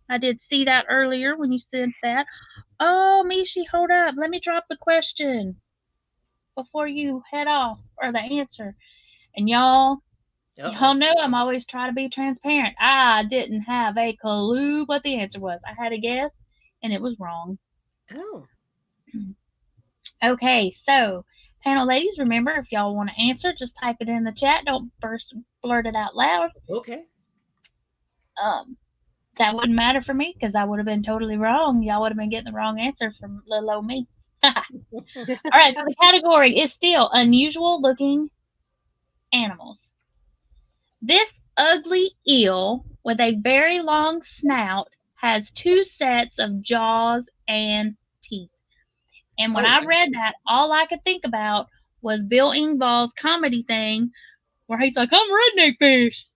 Speaker 1: I did see that earlier when you sent that. Oh, Mishi, hold up. Let me drop the question before you head off, or the answer. And y'all know I'm always trying to be transparent. I didn't have a clue what the answer was. I had a guess, and it was wrong.
Speaker 3: Oh.
Speaker 1: Okay, so panel ladies, remember if y'all want to answer, just type it in the chat. Don't blurt it out loud.
Speaker 3: Okay.
Speaker 1: That wouldn't matter for me because I would have been totally wrong. Y'all would have been getting the wrong answer from little old me. All right, so the category is still unusual looking animals. This ugly eel with a very long snout has 2 sets of jaws and teeth. And when I read that, all I could think about was Bill Engvall's comedy thing where he's like, I'm redneck fish.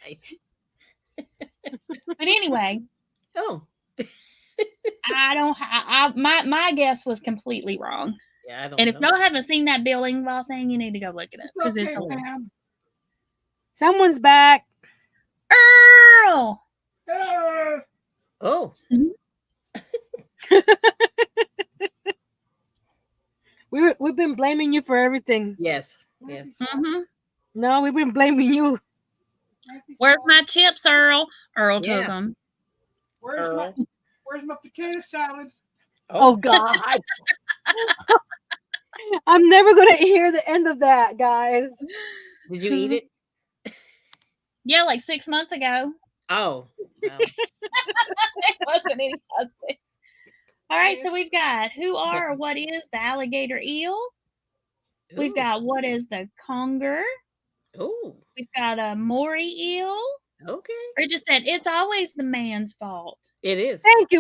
Speaker 3: Nice.
Speaker 1: But anyway,
Speaker 3: Oh.
Speaker 1: my guess was completely wrong.
Speaker 3: Yeah, I don't
Speaker 1: And
Speaker 3: know.
Speaker 1: if y'all haven't seen that Bill Engvall thing, you need to go look it up because it's
Speaker 2: Okay, Pam. Someone's back.
Speaker 1: Earl.
Speaker 3: Oh.
Speaker 2: We've been blaming you for everything.
Speaker 3: Yes. Yes.
Speaker 1: Mm-hmm.
Speaker 2: No, we've been blaming you.
Speaker 1: Where's my chips, Earl? Earl
Speaker 3: Yeah.
Speaker 1: took them.
Speaker 4: Where's my potato salad?
Speaker 2: Oh God. I'm never gonna hear the end of that, guys.
Speaker 3: Did you eat it?
Speaker 1: Yeah, like 6 months ago.
Speaker 3: Oh. Wow.
Speaker 1: It wasn't any husband. All right, so we've got who are or what is the alligator eel. We've got what is the conger.
Speaker 3: Oh.
Speaker 1: We've got a moray eel.
Speaker 3: Okay.
Speaker 1: Bridget said it's always the man's fault.
Speaker 3: It is.
Speaker 2: Thank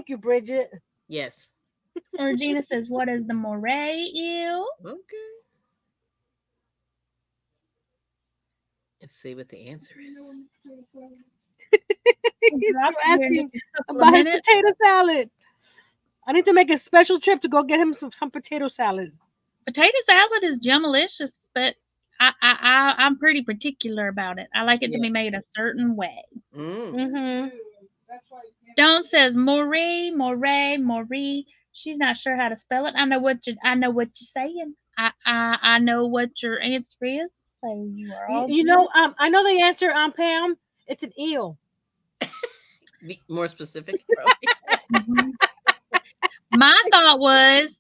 Speaker 2: you, Bridget.
Speaker 3: Yes.
Speaker 1: Regina says, what is the moray eel?
Speaker 3: Okay. Let's see what the answer is.
Speaker 2: He's still asking about his potato salad. I need to make a special trip to go get him some potato salad.
Speaker 1: Potato salad is jumalicious, but I'm pretty particular about it. I like it to be made a certain way.
Speaker 2: Mm-hmm.
Speaker 1: Dawn says moray. She's not sure how to spell it. I know what you're saying. I know what your answer is. So you are all
Speaker 2: I know the answer, Pam. It's an eel.
Speaker 3: Be more specific.
Speaker 1: Mm-hmm. My thought was,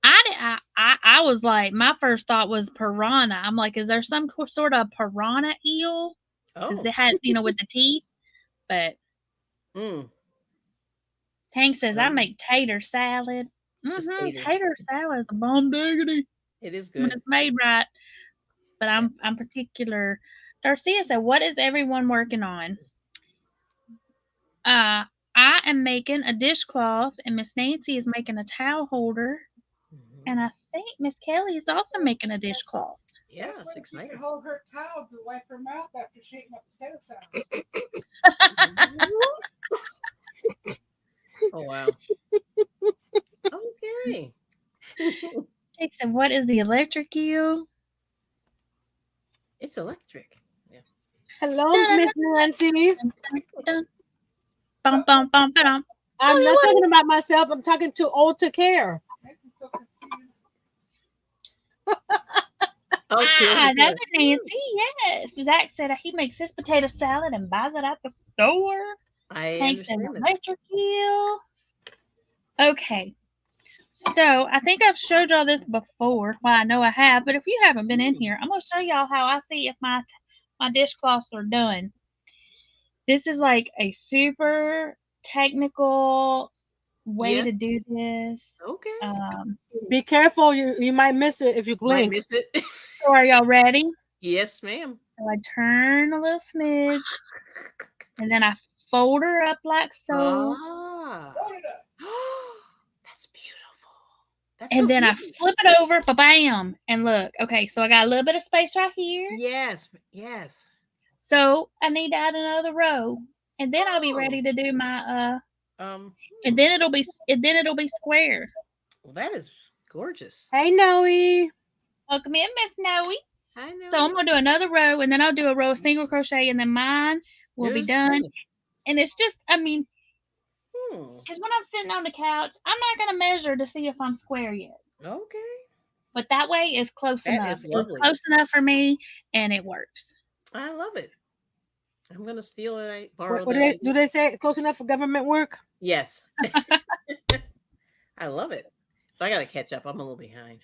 Speaker 1: I was like, my first thought was piranha. I'm like, is there some sort of piranha eel? Because it had, with the teeth. But Tank says I make tater salad. Tater salad is a bomb diggity.
Speaker 3: It is good
Speaker 1: when it's made right. But I'm particular. Darcia said, "What is everyone working on?" I am making a dishcloth, and Miss Nancy is making a towel holder, and I think Miss Kelly is also making a dishcloth.
Speaker 3: Yeah, it's exciting.
Speaker 4: She can hold her towel to wipe her mouth after she ate my potato salad.
Speaker 3: Oh wow. Okay.
Speaker 1: Jake said, "What is the electric eel?"
Speaker 3: It's electric. Yeah.
Speaker 2: Hello, Miss Nancy.
Speaker 1: Bum, bum, bum, bum.
Speaker 2: I'm not talking about myself. I'm talking to old to care.
Speaker 3: Oh, she
Speaker 1: That's
Speaker 3: over
Speaker 1: a Nancy. Yes. Zach said he makes his potato salad and buys it at the store.
Speaker 3: I
Speaker 1: Hank says
Speaker 3: understand that.
Speaker 1: electric eel. Okay. So I think I've showed y'all this before. Well, I know I have, but if you haven't been in here, I'm gonna show y'all how I see if my dishcloths are done. This is like a super technical way to do this.
Speaker 3: Okay.
Speaker 2: Be careful, you might miss it if you
Speaker 3: Might
Speaker 2: blink.
Speaker 3: miss it.
Speaker 1: So are y'all ready?
Speaker 3: Yes, ma'am.
Speaker 1: So I turn a little smidge, and then I fold her up like so.
Speaker 3: Ah. That's beautiful. That's
Speaker 1: And
Speaker 3: so
Speaker 1: then I
Speaker 3: easy.
Speaker 1: flip it over, bam, and look. Okay, so I got a little bit of space right here.
Speaker 3: Yes, yes.
Speaker 1: So I need to add another row, and then I'll be ready to do my and then it'll be square.
Speaker 3: Well, that is gorgeous.
Speaker 2: Hey, Noe.
Speaker 1: Welcome in, Miss Noe.
Speaker 3: I know.
Speaker 1: So I'm gonna do another row, and then I'll do a row of single crochet, and then mine will be done.
Speaker 3: Finished.
Speaker 1: And it's just, I mean,
Speaker 3: Hmm.
Speaker 1: because when I'm sitting on the couch, I'm not gonna measure to see if I'm square yet.
Speaker 3: Okay.
Speaker 1: But that way it's close
Speaker 3: That
Speaker 1: enough.
Speaker 3: is lovely.
Speaker 1: It's close enough for me, and it works.
Speaker 3: I love it. I'm gonna steal it.
Speaker 2: What do they say? Close enough for government work?
Speaker 3: Yes. I love it. But I gotta catch up. I'm a little behind.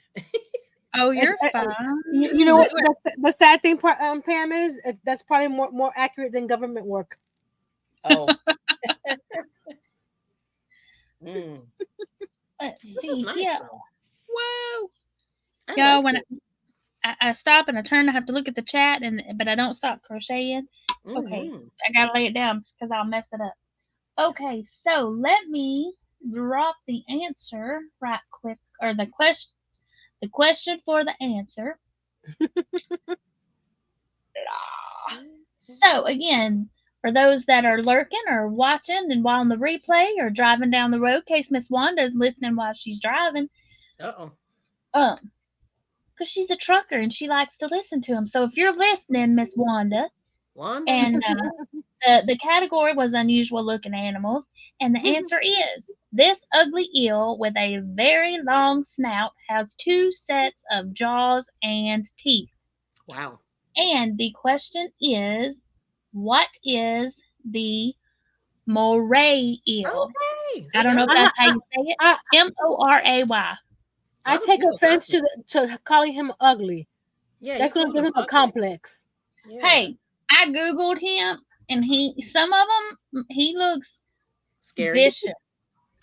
Speaker 1: Oh, you're fine.
Speaker 2: You know what? The sad thing, Pam, is that's probably more accurate than government work.
Speaker 3: Oh. Mm.
Speaker 1: Let's
Speaker 3: This
Speaker 1: see
Speaker 3: is nice,
Speaker 1: here.
Speaker 3: though.
Speaker 1: Whoa.
Speaker 3: I
Speaker 1: Y'all,
Speaker 3: like
Speaker 1: when
Speaker 3: it.
Speaker 1: I stop and I turn, I have to look at the chat, but I don't stop crocheting. Okay,
Speaker 3: Mhm.
Speaker 1: I gotta lay it down because I'll mess it up. Okay, so let me drop the answer right quick, or the question for the answer. So again, for those that are lurking or watching and while on the replay or driving down the road, in case Miss Wanda is listening while she's driving, because she's a trucker and she likes to listen to them. So if you're listening, Miss Wanda, and the category was unusual looking animals, and the answer is this ugly eel with a very long snout has 2 sets of jaws and teeth.
Speaker 3: Wow.
Speaker 1: And the question is, what is the moray eel?
Speaker 3: Okay.
Speaker 1: I don't know if that's how you say it. Moray.
Speaker 2: I take offense to calling him ugly.
Speaker 3: Yeah,
Speaker 2: that's going to give him a complex.
Speaker 1: Yeah. Hey, I googled him, and some of them he looks
Speaker 3: scary.
Speaker 1: Vicious.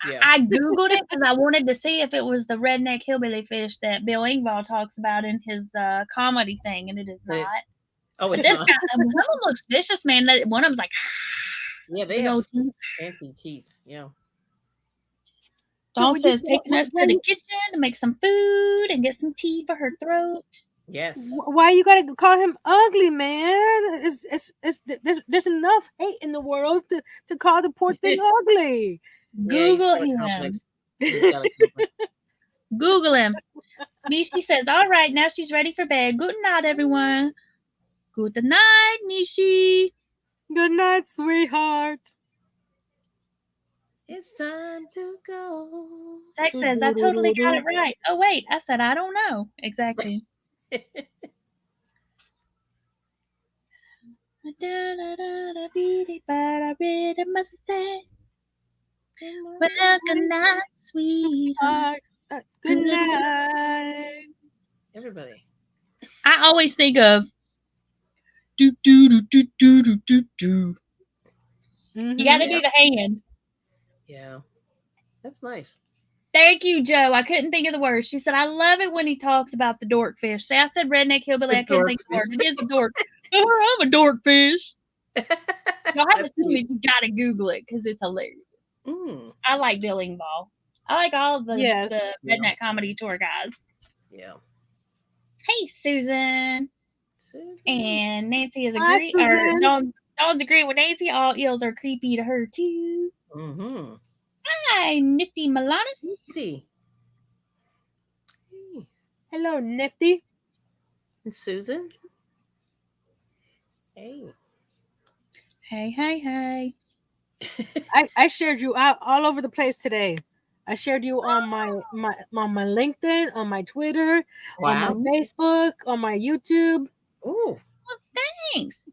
Speaker 1: Yeah. I googled it because I wanted to see if it was the redneck hillbilly fish that Bill Engvall talks about in his comedy thing, and it is not.
Speaker 3: Oh, it's
Speaker 1: this
Speaker 3: not.
Speaker 1: guy, some of them looks vicious, man. One of them's like,
Speaker 3: yeah, they have fancy teeth. Yeah.
Speaker 1: Dawn says taking us to the kitchen to make some food and get some tea for her throat.
Speaker 3: Yes.
Speaker 2: Why you gotta call him ugly, man? There's enough hate in the world to call the poor thing ugly.
Speaker 1: Google him. Google him. Nishi says, all right, now she's ready for bed. Good night, everyone. Good night, Nishi.
Speaker 2: Good night, sweetheart.
Speaker 3: It's time to go.
Speaker 1: Zach says, I totally got it right. Oh, wait, I said, I don't know. Exactly. Well, good night, sweetheart.
Speaker 2: Good night.
Speaker 3: Everybody.
Speaker 1: I always think of do do do do do do do do. You got to do the hand.
Speaker 3: Yeah, that's nice.
Speaker 1: Thank you, Joe. I couldn't think of the word. She said, I love it when he talks about the dork fish. See, I said redneck hillbilly. I couldn't think of the word. It is a dork. Oh, I'm a dork fish. Y'all have to see it. You got to Google it because it's hilarious. I like Bill Engvall. I like all of the redneck comedy tour guys.
Speaker 3: Yeah.
Speaker 1: Hey, Susan. And Nancy is agreeing, or Dawn's agreeing with Nancy. All eels are creepy to her too.
Speaker 3: Mm-hmm.
Speaker 1: Hi, Nifty Milanis.
Speaker 3: Nifty.
Speaker 2: Hey. Hello, Nifty.
Speaker 3: And Susan. Hey.
Speaker 1: Hey, hey, hey.
Speaker 2: I shared you out all over the place today. I shared you on my LinkedIn, on my Twitter, on my
Speaker 3: Wow.
Speaker 2: Facebook, on my YouTube.
Speaker 3: Oh,
Speaker 1: Well, thanks.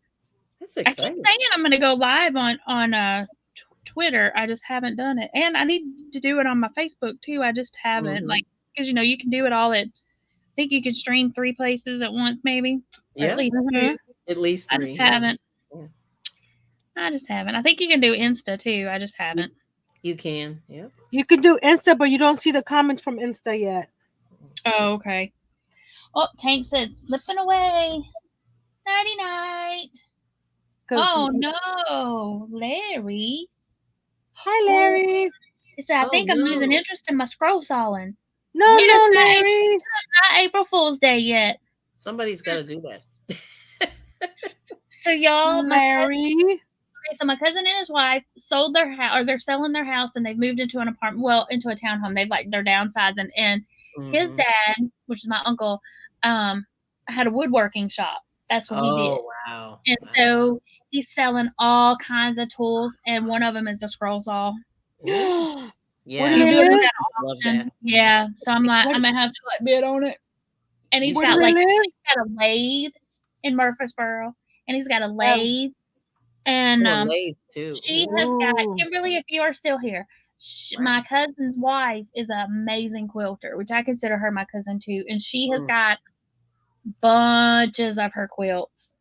Speaker 3: that's
Speaker 1: I keep
Speaker 3: exciting.
Speaker 1: saying I'm going to go live on Twitter. I just haven't done it, and I need to do it on my Facebook too. I just haven't, like, because you can do it all at. I think you can stream 3 places at once, maybe, or
Speaker 3: Yeah.
Speaker 1: at least
Speaker 2: Mhm.
Speaker 1: 2.
Speaker 3: At least 3.
Speaker 1: I just haven't.
Speaker 3: Yeah.
Speaker 1: I just haven't. I think you can do Insta too. I just haven't.
Speaker 3: You can. Yep.
Speaker 2: You can do Insta, but you don't see the comments from Insta yet.
Speaker 1: Oh, okay. Oh, Tank says slipping away. Nighty night.
Speaker 2: 'Cause-
Speaker 1: Oh no, Larry.
Speaker 2: Hi, Larry.
Speaker 1: He said, I
Speaker 3: Oh,
Speaker 1: think I'm losing
Speaker 3: no.
Speaker 1: interest in my scroll sawing.
Speaker 2: No,
Speaker 1: It is
Speaker 2: no,
Speaker 1: not
Speaker 2: Larry.
Speaker 1: Not April Fool's Day yet.
Speaker 3: Somebody's got to do that.
Speaker 1: So y'all,
Speaker 2: Larry.
Speaker 1: so my cousin and his wife sold their house, or they're selling their house, and they've moved into an apartment. Well, into a townhome. They're downsizing, and his dad, which is my uncle, had a woodworking shop. That's what he did.
Speaker 3: Oh, wow.
Speaker 1: And so he's selling all kinds of tools, and one of them is the scroll saw.
Speaker 3: Yeah.
Speaker 2: Where do
Speaker 1: He's
Speaker 2: they
Speaker 1: doing
Speaker 2: live?
Speaker 1: that
Speaker 3: Love
Speaker 1: auction.
Speaker 3: that.
Speaker 1: Yeah. So I'm like,
Speaker 2: What-
Speaker 1: I'm gonna have to like bid on it. And he's
Speaker 2: Where
Speaker 1: got
Speaker 2: do they
Speaker 1: like
Speaker 2: live?
Speaker 1: he's got a lathe in Murfreesboro, and he's got a lathe. And
Speaker 3: Oh, lathe too.
Speaker 1: she has got
Speaker 2: Ooh.
Speaker 1: Kimberly. If you are still here, my cousin's wife is an amazing quilter, which I consider her my cousin too. And she has got bunches of her quilts,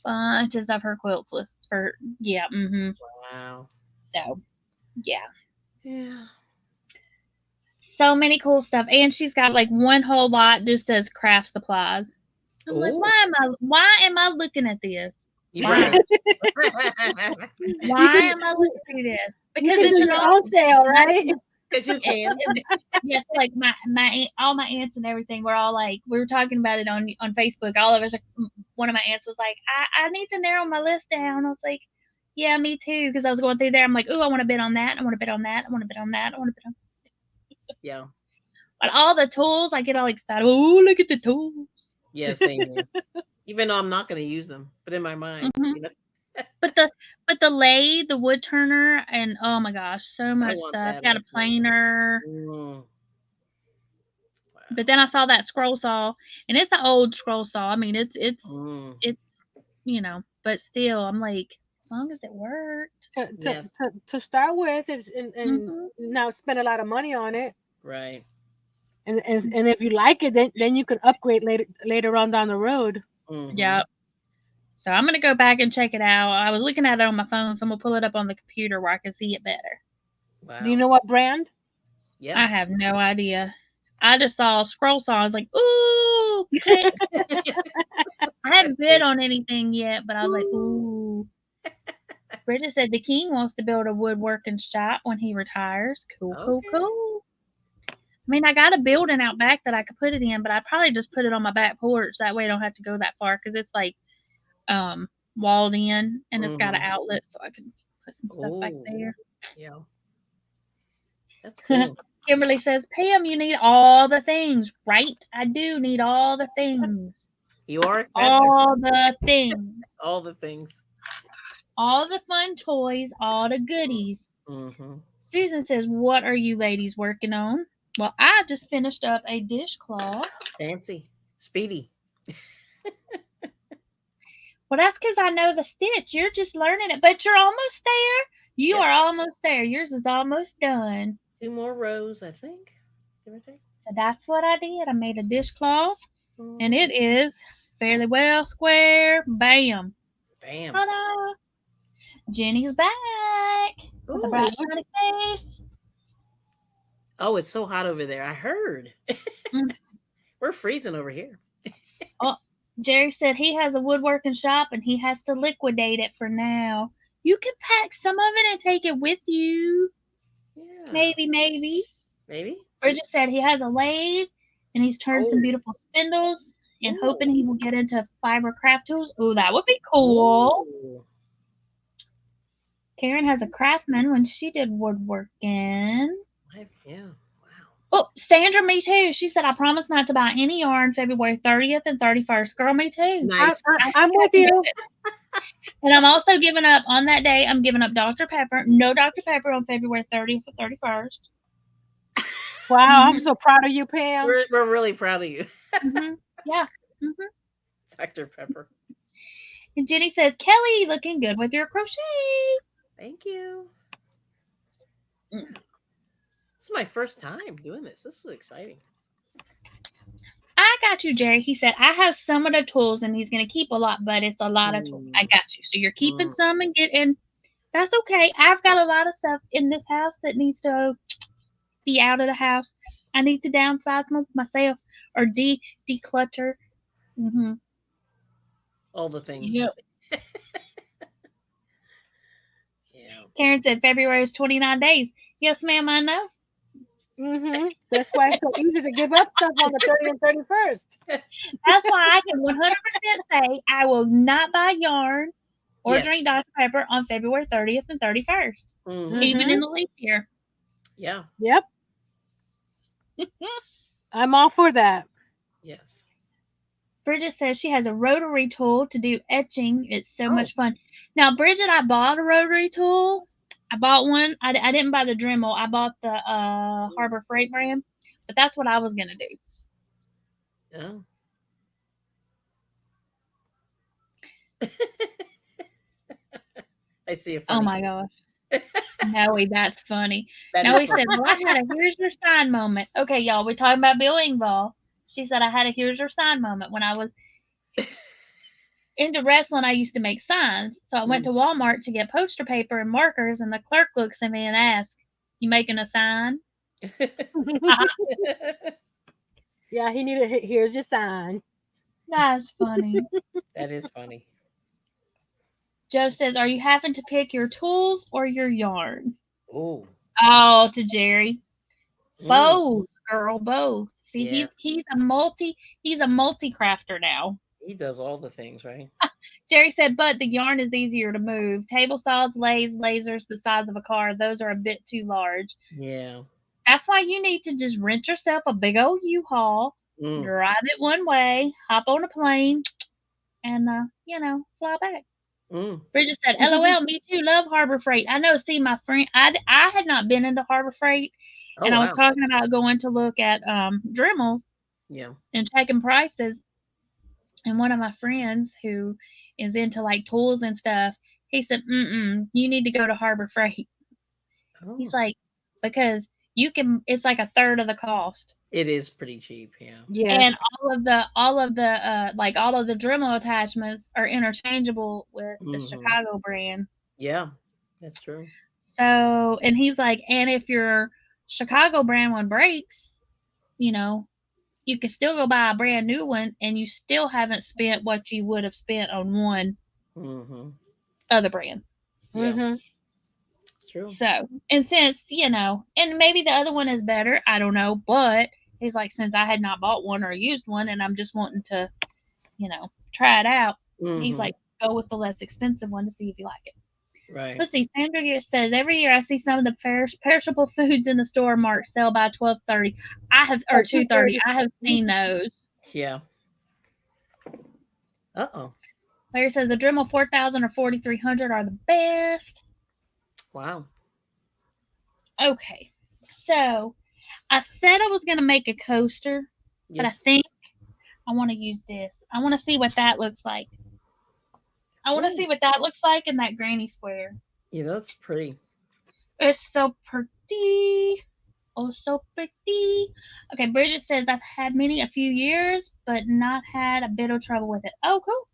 Speaker 1: lists for
Speaker 3: Wow.
Speaker 1: So yeah.
Speaker 3: Yeah.
Speaker 1: So many cool stuff, and she's got like one whole lot just as craft supplies. I'm like,
Speaker 3: Ooh.
Speaker 1: why am I looking at this?
Speaker 3: You
Speaker 1: Why?
Speaker 3: right.
Speaker 1: Why am I looking through this?
Speaker 2: You
Speaker 1: Because
Speaker 2: can
Speaker 1: it's
Speaker 2: do
Speaker 1: an
Speaker 2: your
Speaker 1: old
Speaker 2: own sale, right?
Speaker 3: Because you can.
Speaker 1: yes, like my all my aunts and everything were all like, we were talking about it on Facebook. All of us, one of my aunts was like, I need to narrow my list down. I was like, yeah, me too, because I was going through there. I'm like, ooh, I want to bid on that. I want to bid on that. I want to bid on that. I want to bid on.
Speaker 3: Yeah.
Speaker 1: But all the tools, I get all excited. Oh, look at the tools.
Speaker 3: Yeah, same here. Even though I'm not going to use them, but in my mind, you know.
Speaker 1: But the lathe, the wood turner, and oh my gosh, so much
Speaker 3: want
Speaker 1: stuff.
Speaker 3: that
Speaker 1: Got a
Speaker 3: actually.
Speaker 1: planer.
Speaker 3: Wow.
Speaker 1: But then I saw that scroll saw, and it's the old scroll saw. I mean, it's but still, I'm like, as long as it worked.
Speaker 2: To start with, and now spend a lot of money on it.
Speaker 3: Right.
Speaker 2: And if you like it, then you can upgrade later on down the road.
Speaker 1: Yep. So I'm gonna go back and check it out. I was looking at it on my phone, so I'm gonna pull it up on the computer where I can see it better.
Speaker 3: Wow.
Speaker 2: Do you know what brand?
Speaker 3: Yeah.
Speaker 1: I have no idea. I just saw a scroll saw. I was like, ooh, click. I haven't bid on anything yet, but I was like, ooh. Bridget said the king wants to build a woodworking shop when he retires. Cool. I mean, I got a building out back that I could put it in, but I'd probably just put it on my back porch. That way I don't have to go that far, because it's like walled in, and it's got an outlet, so I can put some stuff back there.
Speaker 3: Yeah. That's cool.
Speaker 1: Kimberly says, Pam, you need all the things, right? I do need all the things.
Speaker 3: You are
Speaker 1: all the things.
Speaker 3: All the things.
Speaker 1: All the fun toys, all the goodies. Susan says, what are you ladies working on? Well, I just finished up a dishcloth.
Speaker 3: Fancy. Speedy.
Speaker 1: Well, that's because I know the stitch. You're just learning it, but you're almost there. You are almost there. Yours is almost done.
Speaker 3: 2 more rows, I think.
Speaker 1: So that's what I did. I made a dishcloth, and it is fairly well square. Bam.
Speaker 3: Bam.
Speaker 1: Ta-da. Jenny's back with a bright shiny face.
Speaker 3: Oh, it's so hot over there. I heard. We're freezing over here.
Speaker 1: Oh, Jerry said he has a woodworking shop and he has to liquidate it for now. You can pack some of it and take it with you.
Speaker 3: Yeah.
Speaker 1: Maybe. Bridget said he has a lathe and he's turned some beautiful spindles and hoping he will get into fiber craft tools. Oh, that would be cool.
Speaker 3: Ooh.
Speaker 1: Karen has a Craftsman when she did woodworking.
Speaker 3: Yeah.
Speaker 1: Oh, Sandra, me too. She said, I promise not to buy any yarn February 30th and 31st. Girl, me too.
Speaker 3: Nice.
Speaker 2: I'm with you.
Speaker 1: And I'm also giving up on that day. I'm giving up Dr. Pepper. No Dr. Pepper on February 30th or 31st.
Speaker 2: Wow, I'm so proud of you, Pam.
Speaker 3: We're really proud of you,
Speaker 1: Yeah.
Speaker 3: Dr. Pepper.
Speaker 1: And Jenny says, Kelly, looking good with your crochet.
Speaker 3: Thank you.
Speaker 1: Mm.
Speaker 3: This is my first time doing this. This is exciting.
Speaker 1: I got you, Jerry. He said, I have some of the tools and he's going to keep a lot, but it's a lot of tools. I got you. So you're keeping some and getting. That's okay. I've got a lot of stuff in this house that needs to be out of the house. I need to downsize myself or declutter. Mm-hmm.
Speaker 3: All the things.
Speaker 1: Yep.
Speaker 3: Yeah.
Speaker 1: Karen said February is 29 days. Yes, ma'am, I know.
Speaker 2: That's why it's so easy to give up stuff on the 30th and 31st.
Speaker 1: That's why I can 100% say I will not buy yarn or drink Dr. Pepper on February 30th and 31st, even in the leap year.
Speaker 3: Yeah.
Speaker 2: Yep. I'm all for that.
Speaker 3: Yes.
Speaker 1: Bridget says she has a rotary tool to do etching. It's so much fun. Now, Bridget, I bought a rotary tool. I bought one. I didn't buy the Dremel. I bought the Harbor Freight brand, but that's what I was going to do.
Speaker 3: Oh. I see a
Speaker 1: Oh my gosh. Noe, that's funny. Noe said, well, I had a here's your sign moment. Okay, y'all, we're talking about Bill Engvall. She said I had a here's your sign moment. When I was into wrestling, I used to make signs. So I went to Walmart to get poster paper and markers, and the clerk looks at me and asks, you making a sign?
Speaker 2: Yeah, he needed here's your sign.
Speaker 1: That's funny.
Speaker 3: That is funny.
Speaker 1: Joe says, are you having to pick your tools or your yarn?
Speaker 3: Oh,
Speaker 1: to Jerry. Both, girl, both. See, he's a multi crafter now.
Speaker 3: He does all the things, right?
Speaker 1: Jerry said, but the yarn is easier to move. Table saws, lathes, lasers the size of a car, those are a bit too large.
Speaker 3: Yeah.
Speaker 1: That's why you need to just rent yourself a big old U-Haul, drive it one way, hop on a plane, and fly back. Bridget said, LOL, me too, love Harbor Freight. I know, see, my friend, I had not been into Harbor Freight, and I was talking about going to look at Dremels and checking prices, and one of my friends who is into like tools and stuff, he said, you need to go to Harbor Freight. He's like, because it's like a third of the cost.
Speaker 3: It is pretty cheap, yeah.
Speaker 1: Yes. And all of the Dremel attachments are interchangeable with the Chicago brand.
Speaker 3: Yeah, that's true.
Speaker 1: So, and he's like, and if your Chicago brand one breaks, you can still go buy a brand new one, and you still haven't spent what you would have spent on one other brand.
Speaker 3: Yeah. True.
Speaker 1: So, and since, and maybe the other one is better, I don't know, but he's like, since I had not bought one or used one and I'm just wanting to, try it out, he's like, go with the less expensive one to see if you like it.
Speaker 3: Right.
Speaker 1: Let's see, Sandra says, every year I see some of the perishable foods in the store marked sell by $12.30. Or $2.30. I have seen those.
Speaker 3: Yeah. Uh-oh.
Speaker 1: Larry says the Dremel 4000 or 4300 are the best.
Speaker 3: Wow.
Speaker 1: Okay, so I said I was going to make a coaster, but I think I want to use this. I want to see what that looks like. I want to see what that looks like in that granny square.
Speaker 3: Yeah, that's pretty.
Speaker 1: It's so pretty. Oh, so pretty. Okay, Bridget says I've had many a few years, but not had a bit of trouble with it. Oh, cool.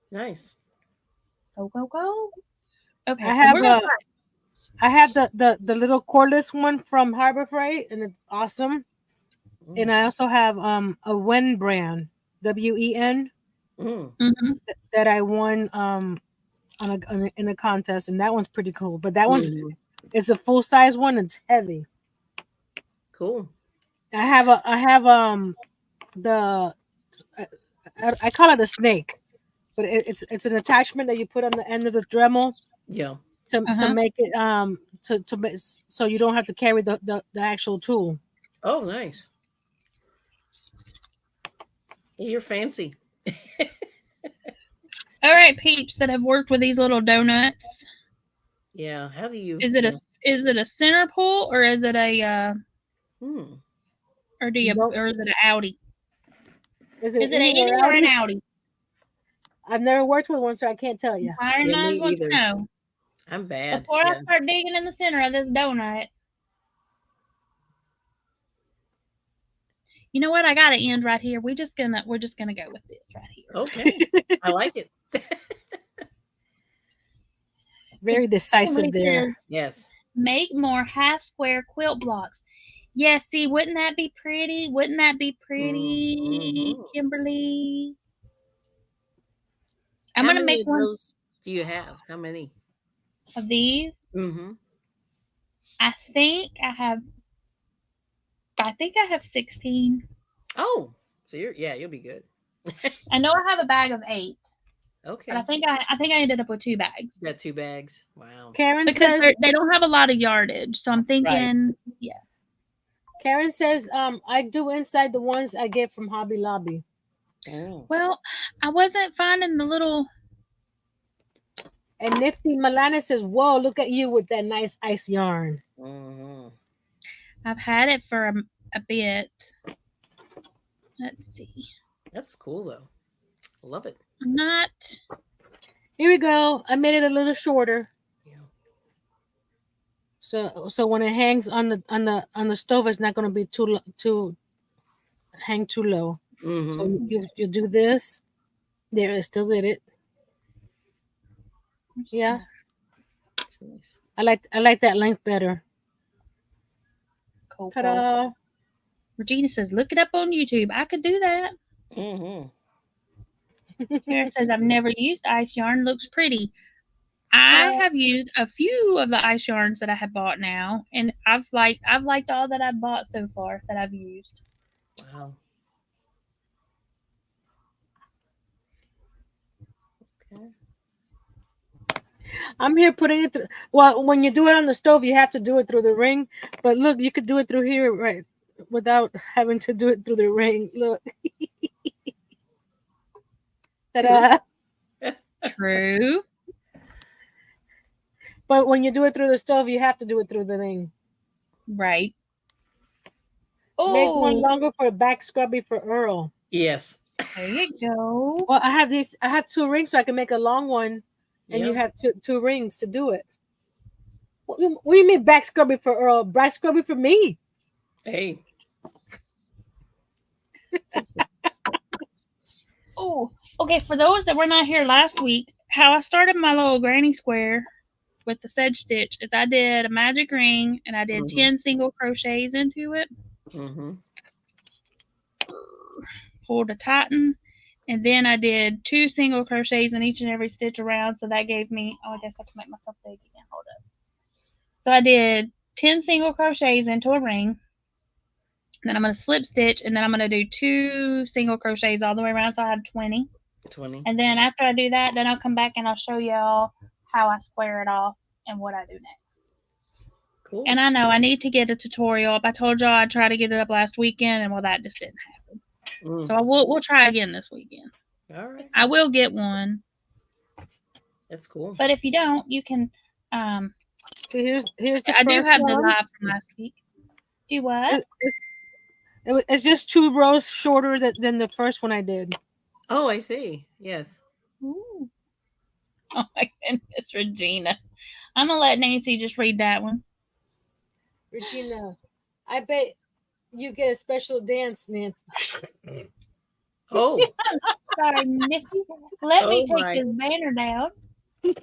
Speaker 3: Nice.
Speaker 1: Go, go, go. Okay,
Speaker 2: I have the little cordless one from Harbor Freight, and it's awesome. And I also have a Wen brand, WEN, that I won in a contest, and that one's pretty cool. But that one's it's a full size one. It's heavy.
Speaker 3: Cool.
Speaker 2: I have the I call it a snake, but it's an attachment that you put on the end of the Dremel.
Speaker 3: Yeah.
Speaker 2: To make it so you don't have to carry the actual tool.
Speaker 3: Oh, nice. You're fancy.
Speaker 1: All right, peeps that have worked with these little donuts.
Speaker 3: Yeah. How do you?
Speaker 1: Is it a center pull or is it a? Or do you?
Speaker 2: Nope.
Speaker 1: Or is it an Audi?
Speaker 2: Is
Speaker 1: Is it an
Speaker 2: Innie
Speaker 1: Innie or an Audi?
Speaker 2: I've never worked with one, so I can't tell you.
Speaker 1: Iron
Speaker 3: Yeah,
Speaker 1: Minds
Speaker 3: me
Speaker 1: wants to
Speaker 3: either.
Speaker 1: know.
Speaker 3: I'm bad.
Speaker 1: Before I start digging in the center of this donut. You know what? I got to end right here. We're just gonna go with this right here.
Speaker 3: Okay. I like it.
Speaker 2: Very decisive
Speaker 1: Kimberly
Speaker 2: there.
Speaker 1: says,
Speaker 3: Yes.
Speaker 1: make more half square quilt blocks. Yes, see, wouldn't that be pretty? Wouldn't that be pretty, Kimberly? I'm
Speaker 3: How
Speaker 1: gonna
Speaker 3: many
Speaker 1: make
Speaker 3: of
Speaker 1: one
Speaker 3: those do you have? How many?
Speaker 1: of these.
Speaker 3: Mm-hmm.
Speaker 1: I think I have 16.
Speaker 3: Oh, so you'll be good.
Speaker 1: I know I have a bag of 8,
Speaker 3: Okay.
Speaker 1: but I think I ended up with 2 bags.
Speaker 3: You got 2 bags. Wow.
Speaker 2: Karen
Speaker 1: Because
Speaker 2: says
Speaker 1: they don't have a lot of yardage, so I'm thinking, yeah.
Speaker 2: Karen says, I do inside the ones I get from Hobby Lobby.
Speaker 3: Oh.
Speaker 1: Well, I wasn't finding the little.
Speaker 2: And Nifty Milana says, whoa, look at you with that nice ice yarn.
Speaker 3: Mm-hmm.
Speaker 1: I've had it for a bit. Let's see.
Speaker 3: That's cool though. Love it.
Speaker 1: I'm not.
Speaker 2: Here we go. I made it a little shorter.
Speaker 3: Yeah.
Speaker 2: So when it hangs on the stove, it's not going to be too hang too low.
Speaker 3: Mm-hmm.
Speaker 2: So you do this. There, I still did it. Yeah.
Speaker 3: That's nice.
Speaker 2: I like that length better.
Speaker 1: Cool.
Speaker 2: Ta-da.
Speaker 1: Regina says, look it up on YouTube. I could do that.
Speaker 3: Mm-hmm.
Speaker 1: Kara says, I've never used ice yarn. Looks pretty. I have used a few of the ice yarns that I have bought now, and I've liked all that I've bought so far that I've used.
Speaker 3: Wow. Okay.
Speaker 2: I'm here putting it through. Well, when you do it on the stove, you have to do it through the ring. But look, you could do it through here, right, without having to do it through the ring. Look. Ta-da.
Speaker 1: True.
Speaker 2: But when you do it through the stove, you have to do it through the ring.
Speaker 1: Right.
Speaker 2: Make one
Speaker 1: Oh,
Speaker 2: longer for back scrubby for Earl.
Speaker 3: Yes.
Speaker 1: there you go.
Speaker 2: Well, I have 2 rings, so I can make a long one, and you
Speaker 3: Yep.
Speaker 2: have two rings to do it. What do you mean back scrubby for Earl? Back scrubby for me.
Speaker 3: Hey.
Speaker 1: Oh, okay. For those that were not here last week, how I started my little granny square with the sedge stitch is I did a magic ring and I did 10 single crochets into it.
Speaker 3: Mm-hmm.
Speaker 1: Pulled a tighten, and then I did 2 single crochets in each and every stitch around. So that gave me, I guess I can make myself big again. Hold up. So I did 10 single crochets into a ring. Then I'm going to slip stitch, and then I'm going to do 2 single crochets all the way around, so I have 20.
Speaker 3: 20.
Speaker 1: And then after I do that, then I'll come back and I'll show y'all how I square it off and what I do next.
Speaker 3: Cool.
Speaker 1: And I know I need to get a tutorial up. I told y'all I'd try to get it up last weekend, and well, that just didn't happen. So we'll try again this weekend.
Speaker 3: All right.
Speaker 1: I will get one.
Speaker 3: That's cool.
Speaker 1: But if you don't, you can.
Speaker 2: So here's the.
Speaker 1: I do have
Speaker 2: one.
Speaker 1: the live from last week. Do what?
Speaker 2: It's just 2 rows shorter than the first one I did.
Speaker 3: Oh, I see. Yes.
Speaker 1: Ooh. Oh my goodness, Regina. I'm gonna let Nancy just read that one.
Speaker 2: Regina, I bet you get a special dance, Nancy.
Speaker 3: Oh.
Speaker 1: I'm sorry, Nifty. Let me take this banner down. There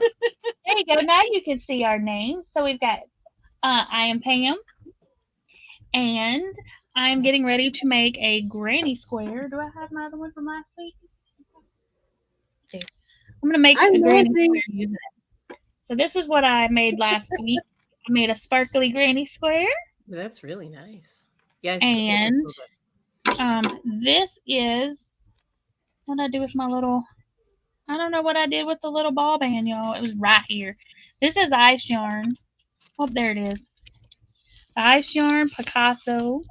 Speaker 1: you go. Now you can see our names. So we've got I am Pam, and I'm getting ready to make a granny square. Do I have my other one from last week? Okay. I'm going to make a granny square using it. So this is what I made last week. I made a sparkly granny square.
Speaker 3: That's really nice. Yeah.
Speaker 1: And this is what I do with my little, I don't know what I did with the little ball band, y'all. It was right here. This is ice yarn. Oh, there it is. The ice yarn Picasso.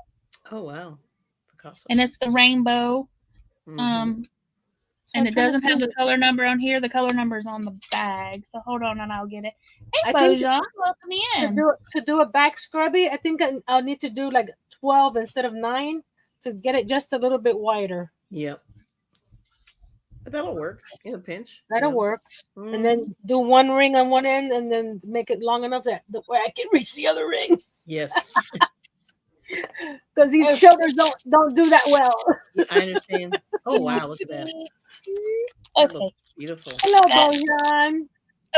Speaker 3: Oh, wow. Picasso.
Speaker 1: And it's the rainbow. And it doesn't have the color number on here. The color number is on the bag. So hold on and I'll get it. Hey, Bojan, welcome in.
Speaker 2: To do a back scrubby, I think I'll need to do like 12 instead of 9. to get it just a little bit wider.
Speaker 3: Yep. But that'll work in a pinch.
Speaker 2: That'll work. And then do one ring on one end, and then make it long enough that the way I can reach the other ring.
Speaker 3: Yes.
Speaker 2: Because these shoulders don't do that well.
Speaker 3: Yeah, I understand. Oh wow, look at that.
Speaker 1: Okay.
Speaker 3: That beautiful.
Speaker 2: Hello, Bojan.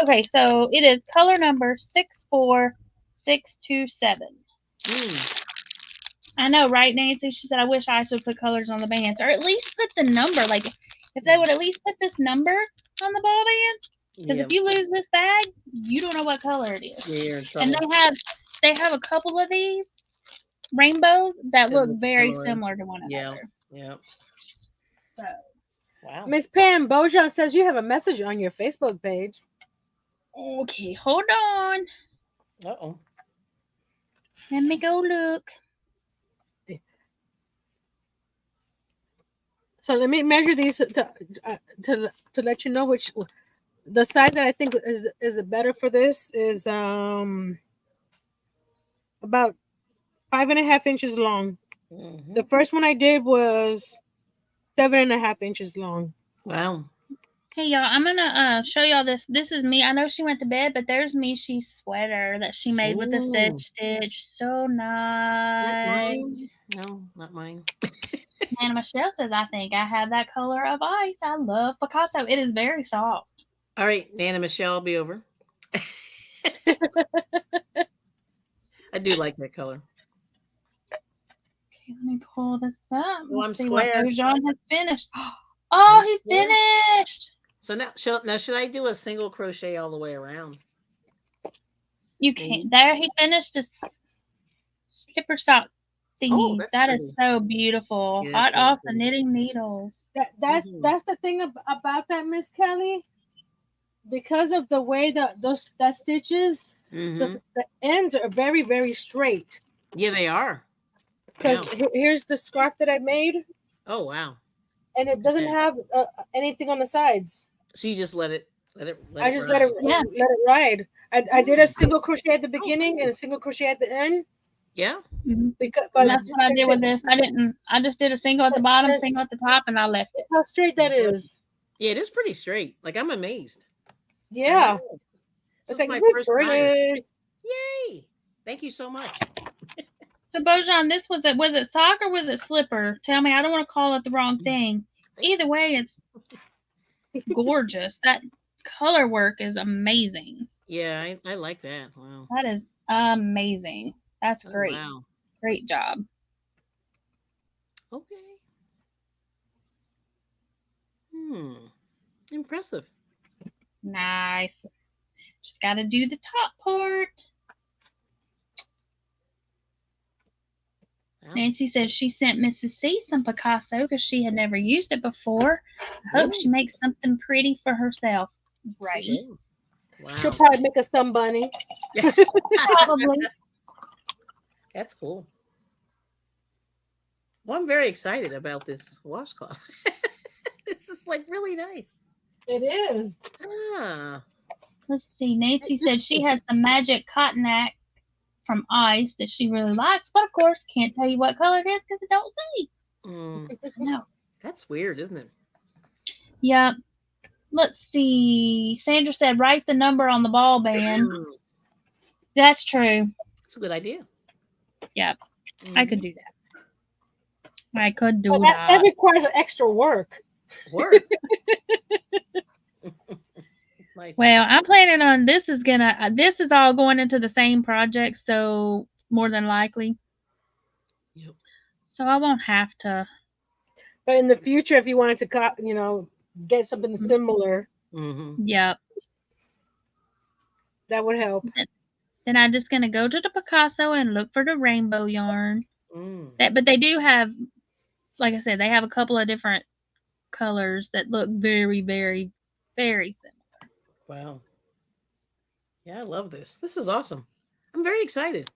Speaker 1: Okay, so it is color number 64627. I know, right, Nancy? She said, I wish I should put colors on the bands, or at least put the number. Like, if they would at least put this number on the ball band, because if you lose this bag, you don't know what color it is.
Speaker 3: Yeah, you're in trouble.
Speaker 1: And they have a couple of these rainbows that look very similar to one another.
Speaker 3: Yeah.
Speaker 1: So,
Speaker 3: wow.
Speaker 2: Miss Pam, Bojan says you have a message on your Facebook page.
Speaker 1: Okay, hold on.
Speaker 3: Uh-oh.
Speaker 1: Let me go look.
Speaker 2: So let me measure these to let you know which the side that I think is better for this is about 5.5 inches long.
Speaker 3: Mm-hmm.
Speaker 2: The first one I did was 7.5 inches long.
Speaker 3: Wow.
Speaker 1: Hey y'all, I'm gonna show y'all this. This is me. I know she went to bed, but there's Mishy's sweater that she made with the Sedge stitch. So nice.
Speaker 3: No, not mine.
Speaker 1: And Michelle says, I think I have that color of ice. I love Picasso. It is very soft.
Speaker 3: All right, Nana Michelle, I'll be over. I do like that color.
Speaker 1: Okay, let me pull this up.
Speaker 3: Oh, I'm
Speaker 1: Let's see
Speaker 3: square.
Speaker 1: what Bojan has finished. Oh, he finished.
Speaker 3: So now should I do a single crochet all the way around?
Speaker 1: You can't. There, he finished his slipper sock thingies. That is so beautiful.
Speaker 3: Yeah,
Speaker 1: Hot off the knitting needles.
Speaker 2: That's the thing about that, Miss Kelly. Because of the way that stitches, the ends are very, very straight.
Speaker 3: Yeah, they are.
Speaker 2: Because here's the scarf that I made.
Speaker 3: Oh wow!
Speaker 2: And it doesn't have anything on the sides.
Speaker 3: So you just let it
Speaker 2: let it ride. I did a single crochet at the beginning and a single crochet at the end.
Speaker 3: Yeah.
Speaker 1: But that's what I did with this. I just did a single at the bottom, single at the top, and I left it.
Speaker 2: How straight that is.
Speaker 3: Yeah, it is pretty straight. Like, I'm amazed.
Speaker 2: Yeah.
Speaker 3: It's like my first time. Yay! Thank you so much.
Speaker 1: So Bojan, this was it sock or was it slipper? Tell me, I don't want to call it the wrong thing. Either way, it's gorgeous. That color work is amazing.
Speaker 3: Yeah, I like that. Wow.
Speaker 1: That is amazing. That's great.
Speaker 3: Wow.
Speaker 1: Great job.
Speaker 3: Okay. Impressive.
Speaker 1: Nice. Just got to do the top part. Wow. Nancy says she sent Mrs. C some Picasso because she had never used it before. I hope she makes something pretty for herself. Right.
Speaker 2: Wow. She'll probably make a sun bunny.
Speaker 1: Probably.
Speaker 3: That's cool. Well, I'm very excited about this washcloth. This is like really nice.
Speaker 2: It is.
Speaker 1: Let's see. Nancy said she has the magic cottonac from Ice that she really likes, but of course can't tell you what color it is because it don't say. No.
Speaker 3: That's weird, isn't it?
Speaker 1: Yep. Let's see. Sandra said write the number on the ball band. That's true.
Speaker 3: That's a good idea.
Speaker 1: Yep. I could do that. I could do
Speaker 2: that. That requires extra work.
Speaker 3: Nice.
Speaker 1: Well, I'm planning on this is all going into the same project, so more than likely.
Speaker 3: Yep.
Speaker 1: So I won't have to.
Speaker 2: But in the future, if you wanted to, get something similar,
Speaker 1: yep,
Speaker 2: that would help.
Speaker 1: Then I'm just gonna go to the Picasso and look for the rainbow yarn. But they do have, like I said, they have a couple of different colors that look very, very, very similar.
Speaker 3: Wow. Yeah, I love this. This is awesome. I'm very excited.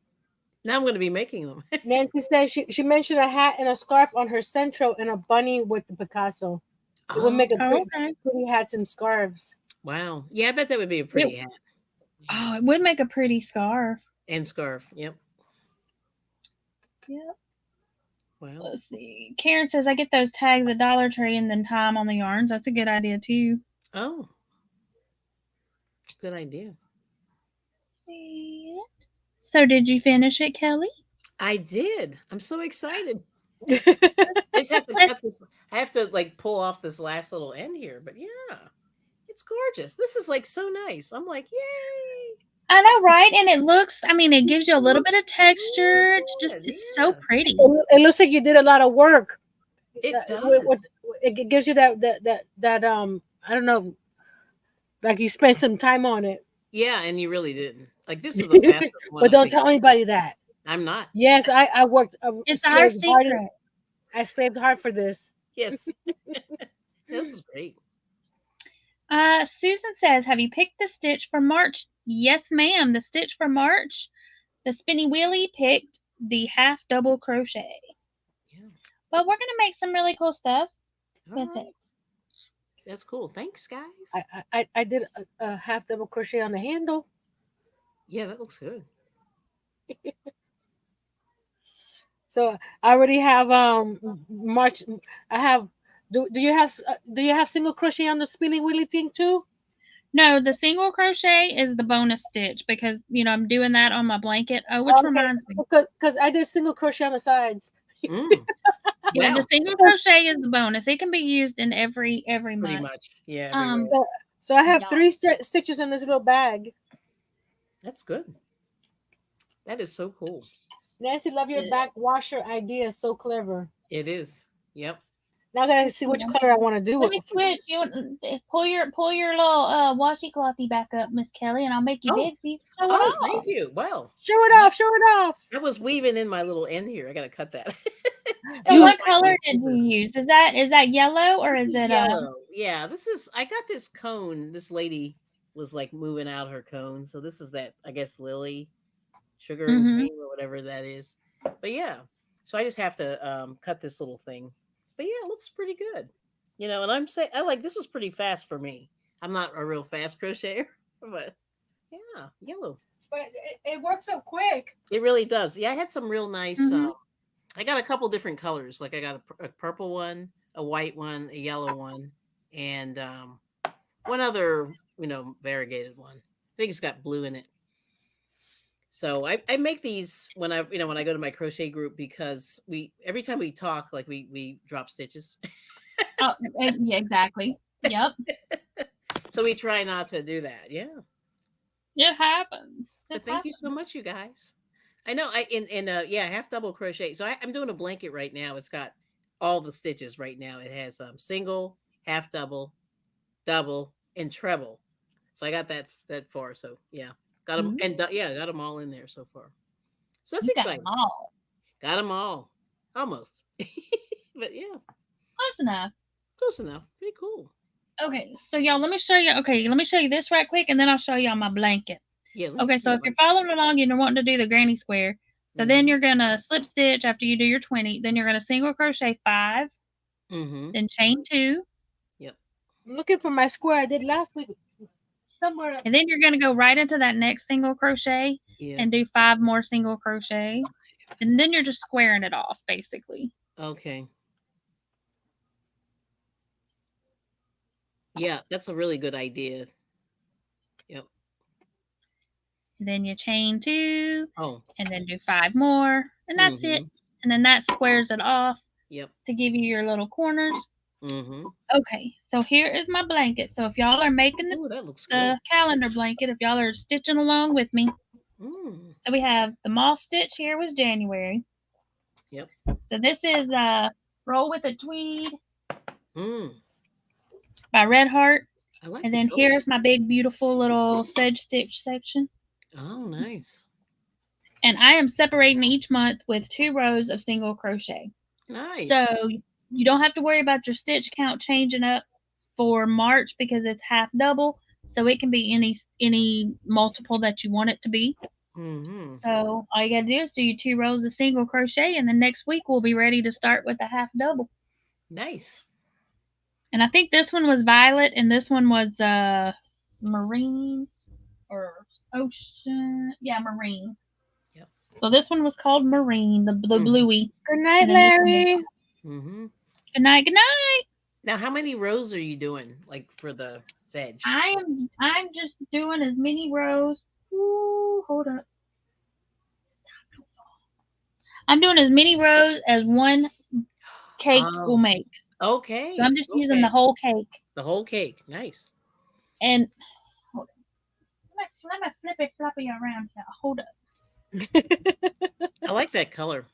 Speaker 3: Now I'm going to be making them.
Speaker 2: Nancy says she mentioned a hat and a scarf on her centro and a bunny with the Picasso. It would make pretty hats and scarves.
Speaker 3: Wow. Yeah, I bet that would be a pretty hat.
Speaker 1: Oh, it would make a pretty scarf.
Speaker 3: And scarf. Yep.
Speaker 1: Yep.
Speaker 3: Well,
Speaker 1: Let's see. Karen says, I get those tags at Dollar Tree and then tie 'em on the yarns. That's a good idea, too.
Speaker 3: oh, good idea.
Speaker 1: So, did you finish it, Kelly?
Speaker 3: I did. I'm so excited.
Speaker 2: I
Speaker 3: I just have to cut this. I have to like pull off this last little end here, but yeah, it's gorgeous. This is like so nice. I'm like, yay!
Speaker 1: I know, right? And it looks, I mean, it gives you a little bit
Speaker 3: Looks
Speaker 1: of texture.
Speaker 3: really
Speaker 1: It's just,
Speaker 3: good.
Speaker 1: it's so
Speaker 3: Yes,
Speaker 1: pretty.
Speaker 2: It looks like you did a lot of work.
Speaker 3: it
Speaker 2: With,
Speaker 3: does.
Speaker 2: it gives you that I don't know, like you spent some time on it.
Speaker 3: Yeah, and you really didn't. Like this is the fastest one
Speaker 2: But
Speaker 3: I
Speaker 2: don't
Speaker 3: think.
Speaker 2: tell anybody that.
Speaker 3: I'm not.
Speaker 2: Yes, I worked.
Speaker 1: It's our secret.
Speaker 2: I slaved hard for this.
Speaker 3: Yes, this is great.
Speaker 1: Susan says, have you picked the stitch for March? Yes, ma'am. The stitch for March, the spinny wheelie picked the half double crochet.
Speaker 3: Yeah.
Speaker 1: But we're going to make some really cool stuff
Speaker 3: All
Speaker 1: with
Speaker 3: right.
Speaker 1: it.
Speaker 3: That's cool. Thanks, guys.
Speaker 2: I did a half double crochet on the handle.
Speaker 3: Yeah, that looks good.
Speaker 2: So I already have March. I have. Do you have single crochet on the spinning wheelie thing too?
Speaker 1: No, the single crochet is the bonus stitch because, I'm doing that on my blanket. Oh, which reminds me.
Speaker 2: Because I did single crochet on the sides.
Speaker 3: Mm.
Speaker 1: Yeah,
Speaker 3: Wow.
Speaker 1: the single crochet is the bonus. It can be used in every
Speaker 3: Pretty
Speaker 1: month.
Speaker 3: much. Yeah. Everywhere.
Speaker 2: So I have
Speaker 1: Yeah.
Speaker 2: 3 stitches in this little bag.
Speaker 3: That's good. That is so cool.
Speaker 2: Nancy, love your back washer idea. So clever.
Speaker 3: It is. Yep.
Speaker 2: Now I gotta see which color I want to do
Speaker 1: Let me
Speaker 2: it.
Speaker 1: switch. You pull your little washy clothy back up, Miss Kelly, and I'll make you big so you can show it
Speaker 3: Oh,
Speaker 1: off.
Speaker 3: thank you. Wow.
Speaker 2: Show it off. Show it off.
Speaker 3: I was weaving in my little end here. I gotta cut that.
Speaker 1: So what color did you use? Is that yellow or
Speaker 3: This
Speaker 1: is
Speaker 3: is
Speaker 1: it
Speaker 3: yellow? Yeah, this is. I got this cone. This lady was like moving out her cone, so this is that. I guess lily, sugar and
Speaker 1: Mhm.
Speaker 3: cream or whatever that is. But yeah, so I just have to cut this little thing. But yeah, it looks pretty good. And I'm saying I like this was pretty fast for me. I'm not a real fast crocheter, but yeah, yellow.
Speaker 4: But it works so quick.
Speaker 3: It really does. Yeah, I had some real nice.
Speaker 1: Mhm.
Speaker 3: I got a couple different colors. Like I got a purple one, a white one, a yellow one, and one other, variegated one. I think it's got blue in it. So I make these when I go to my crochet group because every time we talk, like we drop stitches.
Speaker 1: Oh, yeah, exactly. Yep.
Speaker 3: So we try not to do that. Yeah.
Speaker 1: It happens.
Speaker 3: But thank you so much, you guys. I know I half double crochet. So I'm doing a blanket right now. It's got all the stitches right now. It has single, half double, double, and treble. So I got that far. So yeah, got them got them all in there so far. So that's
Speaker 1: You got
Speaker 3: exciting.
Speaker 1: them all.
Speaker 3: Got them all, almost. But yeah,
Speaker 1: Close enough.
Speaker 3: close enough. Pretty cool.
Speaker 1: Okay, so y'all, let me show you. Okay, let me show you this right quick, and then I'll show y'all my blanket.
Speaker 3: Yeah. Let me
Speaker 1: Okay,
Speaker 3: see
Speaker 1: so if
Speaker 3: what
Speaker 1: you're following along and you're wanting to do the granny square, so then you're gonna slip stitch after you do your 20. Then you're gonna single crochet 5, then chain 2,
Speaker 3: Yep.
Speaker 2: I'm looking for my square I did last week. Somewhere.
Speaker 1: and then you're gonna go right into that next single crochet
Speaker 3: Yeah.
Speaker 1: and do 5 more single crochet, and then you're just squaring it off basically.
Speaker 3: Okay. Yeah, that's a really good idea. Yep.
Speaker 1: And then you chain 2,
Speaker 3: Oh.
Speaker 1: and then do 5 more, and that's it. And then that squares it off.
Speaker 3: Yep.
Speaker 1: To give you your little corners.
Speaker 3: Mm-hmm.
Speaker 1: Okay, so here is my blanket. So if y'all are making
Speaker 3: that looks
Speaker 1: the calendar blanket, if y'all are stitching along with me. So we have the moss stitch here was January.
Speaker 3: Yep.
Speaker 1: So this is Roll with a Tweed by Red Heart.
Speaker 3: I like
Speaker 1: and then here's my big beautiful little sedge stitch section.
Speaker 3: Oh, nice.
Speaker 1: And I am separating each month with 2 rows of single crochet.
Speaker 3: Nice.
Speaker 1: So you don't have to worry about your stitch count changing up for March because it's half double. So it can be any multiple that you want it to be. So all you got to do is do your 2 rows of single crochet, and then next week we'll be ready to start with a half double.
Speaker 3: Nice.
Speaker 1: And I think this one was violet, and this one was marine or ocean. Yeah, marine.
Speaker 3: Yep.
Speaker 1: So this one was called Marine, the bluey.
Speaker 2: Good night,
Speaker 1: And then this one was-
Speaker 2: Larry.
Speaker 3: Mm-hmm.
Speaker 1: Good night, good night.
Speaker 3: Now, how many rows are you doing, like for the sedge?
Speaker 1: I'm just doing as many rows. Ooh, hold up. I'm doing as many rows as one cake will make.
Speaker 3: Okay.
Speaker 1: So I'm just using the whole cake.
Speaker 3: The whole cake. Nice.
Speaker 1: And hold on. Let me flip it floppy around here. Hold up.
Speaker 3: I like that color.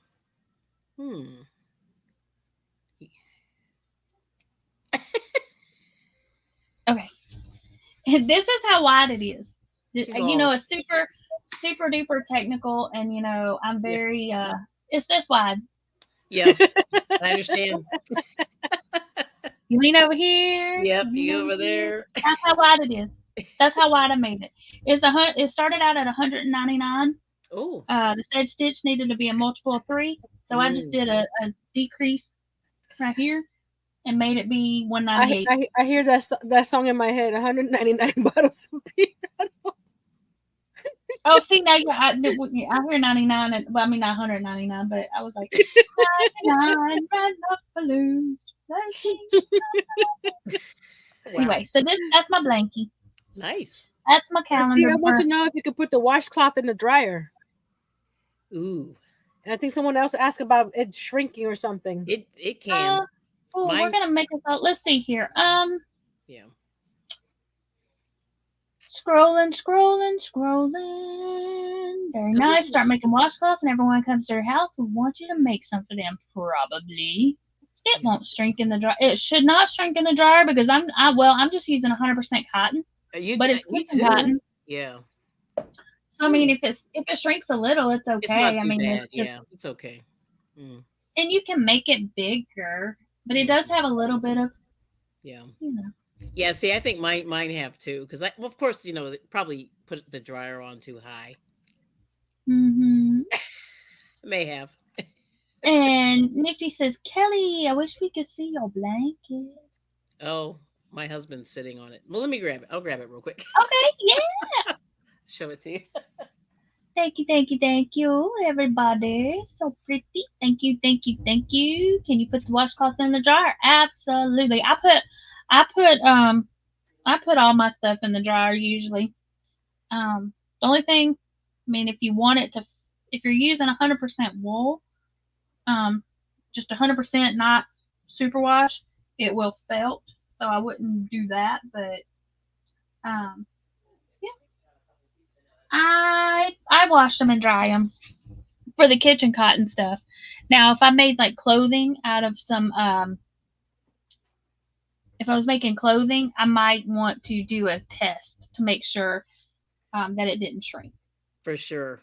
Speaker 1: Okay. And this is how wide it is.
Speaker 3: She's
Speaker 1: It's
Speaker 3: all-
Speaker 1: super duper technical, and I'm very it's this wide.
Speaker 3: Yeah, I understand.
Speaker 1: You lean over here.
Speaker 3: Yep,
Speaker 1: lean
Speaker 3: you over there.
Speaker 1: That's how wide it is. That's how wide I made it. It started out at 199.
Speaker 3: Oh,
Speaker 1: The Sedge stitch needed to be a multiple of 3, so I just did a decrease right here and made it be 198.
Speaker 2: I hear that song in my head. 199 bottles of beer.
Speaker 1: Oh, see, now I hear 99, and well, I mean not 199, but I was like 99 red balloons.
Speaker 3: wow.
Speaker 1: Anyway, so that's my blankie.
Speaker 3: Nice.
Speaker 1: That's my calendar.
Speaker 2: See, I want to know if you could put the washcloth in the dryer.
Speaker 3: Ooh,
Speaker 2: And I think someone else asked about it shrinking or something.
Speaker 3: it can.
Speaker 1: We're gonna make it out. Let's see here.
Speaker 3: Yeah.
Speaker 1: Scrolling. Very nice. Start making washcloths, and everyone comes to your house will want you to make some for them. Probably. It won't shrink in the dryer. It should not shrink in the dryer because I'm just using 100% cotton. But it's cotton.
Speaker 3: Yeah.
Speaker 1: So I mean, if it shrinks a little, it's okay.
Speaker 3: It's not too
Speaker 1: I mean,
Speaker 3: bad. It's okay.
Speaker 1: And you can make it bigger, but it does have a little bit of.
Speaker 3: Yeah.
Speaker 1: Yeah.
Speaker 3: See, I think mine have too, because of course, they probably put the dryer on too high.
Speaker 1: Mm-hmm.
Speaker 3: May have.
Speaker 1: And Nifty says, Kelly, I wish we could see your blanket.
Speaker 3: Oh, my husband's sitting on it. Well, let me grab it. I'll grab it real quick.
Speaker 1: Okay, yeah.
Speaker 3: Show it to you.
Speaker 1: Thank you, everybody. So pretty. Thank you. Can you put the washcloth in the dryer? Absolutely. I put all my stuff in the dryer usually. The only thing, I mean, if you're using 100% wool, just 100%, not superwash, it will felt. So I wouldn't do that, but yeah. I wash them and dry them for the kitchen cotton stuff. Now, if I made like clothing out of some, if I was making clothing, I might want to do a test to make sure that it didn't shrink.
Speaker 3: For sure.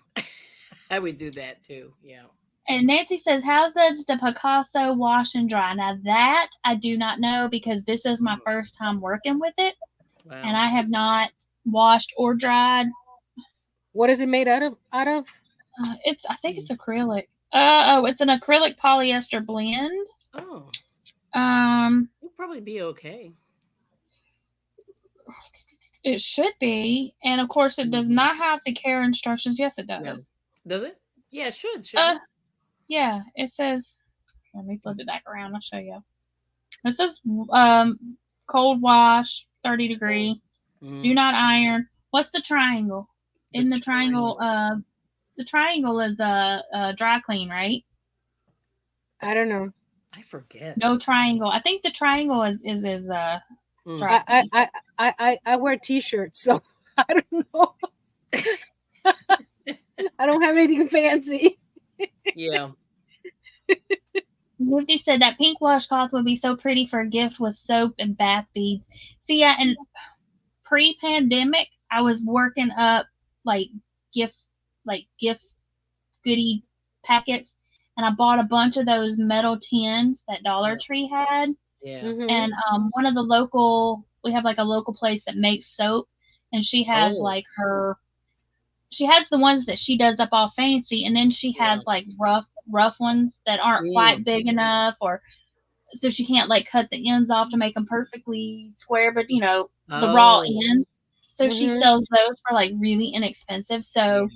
Speaker 3: I would do that too. Yeah.
Speaker 1: And Nancy says, how's the Picasso wash and dry? Now that I do not know because this is my first time working with it. Wow. And I have not washed or dried.
Speaker 2: What is it made out of?
Speaker 1: I think it's acrylic. It's an acrylic polyester blend.
Speaker 3: Oh. It'll probably be okay.
Speaker 1: It should be. And of course it does not have the care instructions. Yes, it does.
Speaker 3: No. Does it? Yeah, it should.
Speaker 1: Yeah, it says, let me flip it back around. I'll show you. It says cold wash, 30 degree. Do not iron. What's the triangle? In the triangle, the triangle is the dry clean, right?
Speaker 2: I don't know.
Speaker 3: I forget.
Speaker 1: No triangle. I think the triangle is dry.
Speaker 2: I wear t-shirts, so I don't know. I don't have anything fancy.
Speaker 3: Yeah.
Speaker 1: Nifty said that pink washcloth would be so pretty for a gift with soap and bath beads. See, yeah, and pre-pandemic, I was working up gift goodie packets, and I bought a bunch of those metal tins that Dollar Tree had.
Speaker 3: Yeah.
Speaker 2: Mm-hmm.
Speaker 1: And we have a local place that makes soap, and she has she has the ones that she does up all fancy, and then she has rough ones that aren't quite big enough, or so she can't cut the ends off to make them perfectly square, but the raw ends. So she sells those for really inexpensive. So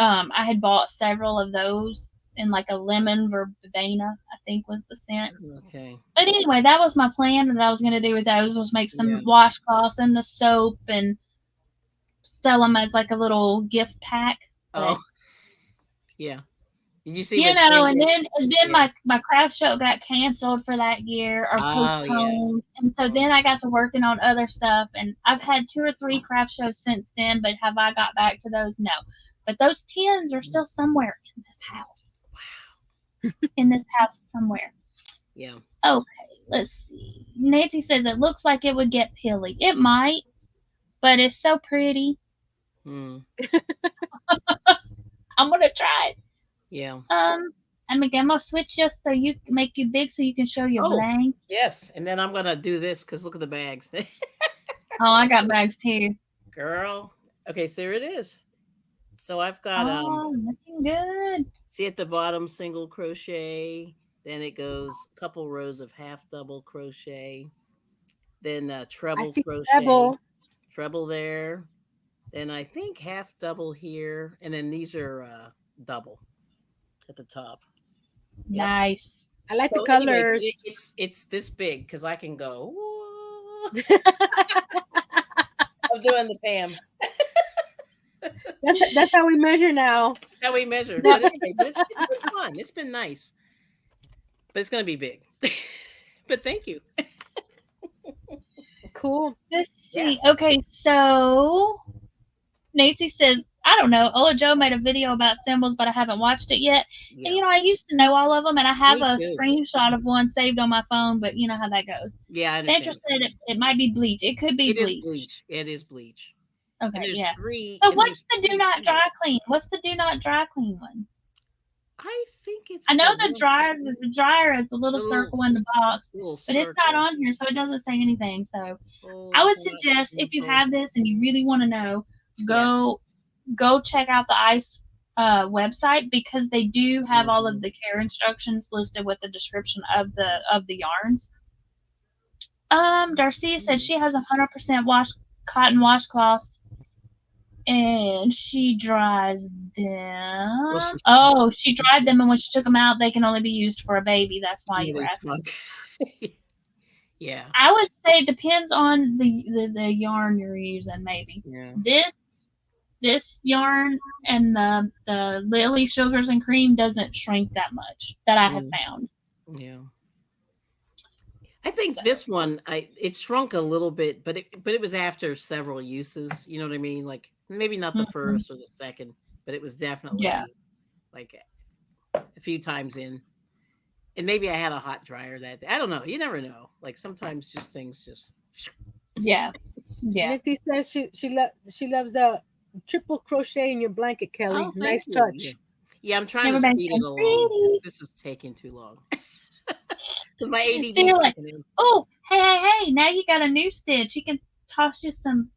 Speaker 1: I had bought several of those in like a lemon verbena, I think was the scent.
Speaker 3: Okay.
Speaker 1: But anyway, that was my plan. What I was going to do with those was make some
Speaker 3: Yeah.
Speaker 1: washcloths and the soap and sell them as like a little gift pack. But,
Speaker 3: Oh, yeah. Did you see
Speaker 1: you
Speaker 3: what
Speaker 1: know,
Speaker 3: Sandy?
Speaker 1: and then
Speaker 3: Yeah.
Speaker 1: my craft show got canceled for that year or
Speaker 3: Oh, yeah.
Speaker 1: postponed, and so then I got to working on other stuff, and I've had 2 or 3 craft shows since then. But have I got back to those? No. But those tins are still somewhere in this house.
Speaker 3: Wow.
Speaker 1: In this house somewhere.
Speaker 3: Yeah.
Speaker 1: Okay, let's see. Nancy says it looks like it would get pilly. It might, but it's so pretty.
Speaker 3: Mm.
Speaker 1: I'm gonna try it.
Speaker 3: Yeah.
Speaker 1: I'm gonna switch just so you make you big so you can show your
Speaker 3: Oh,
Speaker 1: blank.
Speaker 3: yes. And then I'm gonna do this because look at the bags.
Speaker 1: Oh, I got bags too.
Speaker 3: Girl. Okay, so here it is. So I've got
Speaker 1: Oh, looking good.
Speaker 3: see at the bottom single crochet, then it goes a couple rows of half double crochet, then
Speaker 2: I
Speaker 3: treble
Speaker 2: see
Speaker 3: crochet,
Speaker 2: treble.
Speaker 3: treble there, then I think half double here, and then these are double at the top. Yep.
Speaker 1: Nice.
Speaker 2: I like the
Speaker 3: So anyway,
Speaker 2: colors.
Speaker 3: it's this big because I can go. "Whoa." I'm doing the Pam.
Speaker 2: That's how we measure now.
Speaker 3: How we measure.
Speaker 1: Yep.
Speaker 3: But anyway, but it's been fun. It's been nice. But it's gonna be big. But thank you.
Speaker 2: Cool.
Speaker 1: Let's
Speaker 3: Yeah.
Speaker 1: see. Okay, so Nancy says, I don't know. Ola Joe made a video about symbols, but I haven't watched it yet.
Speaker 3: Yeah.
Speaker 1: And I used to know all of them, and I have
Speaker 3: Me
Speaker 1: a
Speaker 3: too.
Speaker 1: screenshot of one saved on my phone, but you know how that goes.
Speaker 3: Yeah, I
Speaker 1: Sandra
Speaker 3: understand.
Speaker 1: said it might be bleach. It could be
Speaker 3: It is
Speaker 1: bleach.
Speaker 3: bleach. It is bleach.
Speaker 1: Okay,
Speaker 3: And there's
Speaker 1: yeah.
Speaker 3: three.
Speaker 1: So
Speaker 3: And
Speaker 1: what's
Speaker 3: there's
Speaker 1: the do
Speaker 3: three
Speaker 1: not
Speaker 3: symbols.
Speaker 1: dry clean? What's the do not dry clean one?
Speaker 3: I think it's.
Speaker 1: I know
Speaker 3: the
Speaker 1: the dryer. The dryer is the little
Speaker 3: little
Speaker 1: circle in the box,
Speaker 3: little
Speaker 1: but it's not
Speaker 3: circle.
Speaker 1: on here, so it doesn't say anything. So
Speaker 3: Oh,
Speaker 1: I would
Speaker 3: hot
Speaker 1: suggest if you
Speaker 3: simple.
Speaker 1: have this and you really want to know,
Speaker 3: Yes.
Speaker 1: go check out the ICE website because they do have all of
Speaker 3: Mhm.
Speaker 1: the care instructions listed with the description of the yarns. Darcia said
Speaker 3: Mhm.
Speaker 1: she has 100% cotton washcloths and she dries
Speaker 3: Well,
Speaker 1: them.
Speaker 3: she
Speaker 1: Oh, she dried them, and when she took them out, they can only be used for a baby. That's why you
Speaker 3: they
Speaker 1: were asking.
Speaker 3: shrunk. Yeah.
Speaker 1: I would say it depends on the yarn you're using. Maybe
Speaker 3: Yeah.
Speaker 1: this yarn and the Lily Sugars and Cream doesn't shrink that much that I have
Speaker 3: Mm.
Speaker 1: found.
Speaker 3: Yeah. I think
Speaker 1: So
Speaker 3: this one, it shrunk a little bit, but it was after several uses. You know what I mean? Like maybe not the
Speaker 1: mhm.
Speaker 3: first or the second, but it was
Speaker 1: Yeah,
Speaker 3: definitely like a few times in. And maybe I had a hot dryer that day. I don't know. You never know. Like sometimes just things just.
Speaker 1: yeah.
Speaker 2: Nifty says she loves the triple crochet in your blanket, Kelly.
Speaker 3: Oh, thank
Speaker 2: Nice
Speaker 3: you. Yeah.
Speaker 2: touch.
Speaker 3: Yeah, I'm trying to
Speaker 1: Everybody's
Speaker 3: speed it
Speaker 1: saying
Speaker 3: along.
Speaker 1: pretty.
Speaker 3: This is taking too long. Because my
Speaker 1: So
Speaker 3: ADD
Speaker 1: you're
Speaker 3: is
Speaker 1: like,
Speaker 3: kicking in.
Speaker 1: oh, hey! Now you got a new stitch. You can toss you some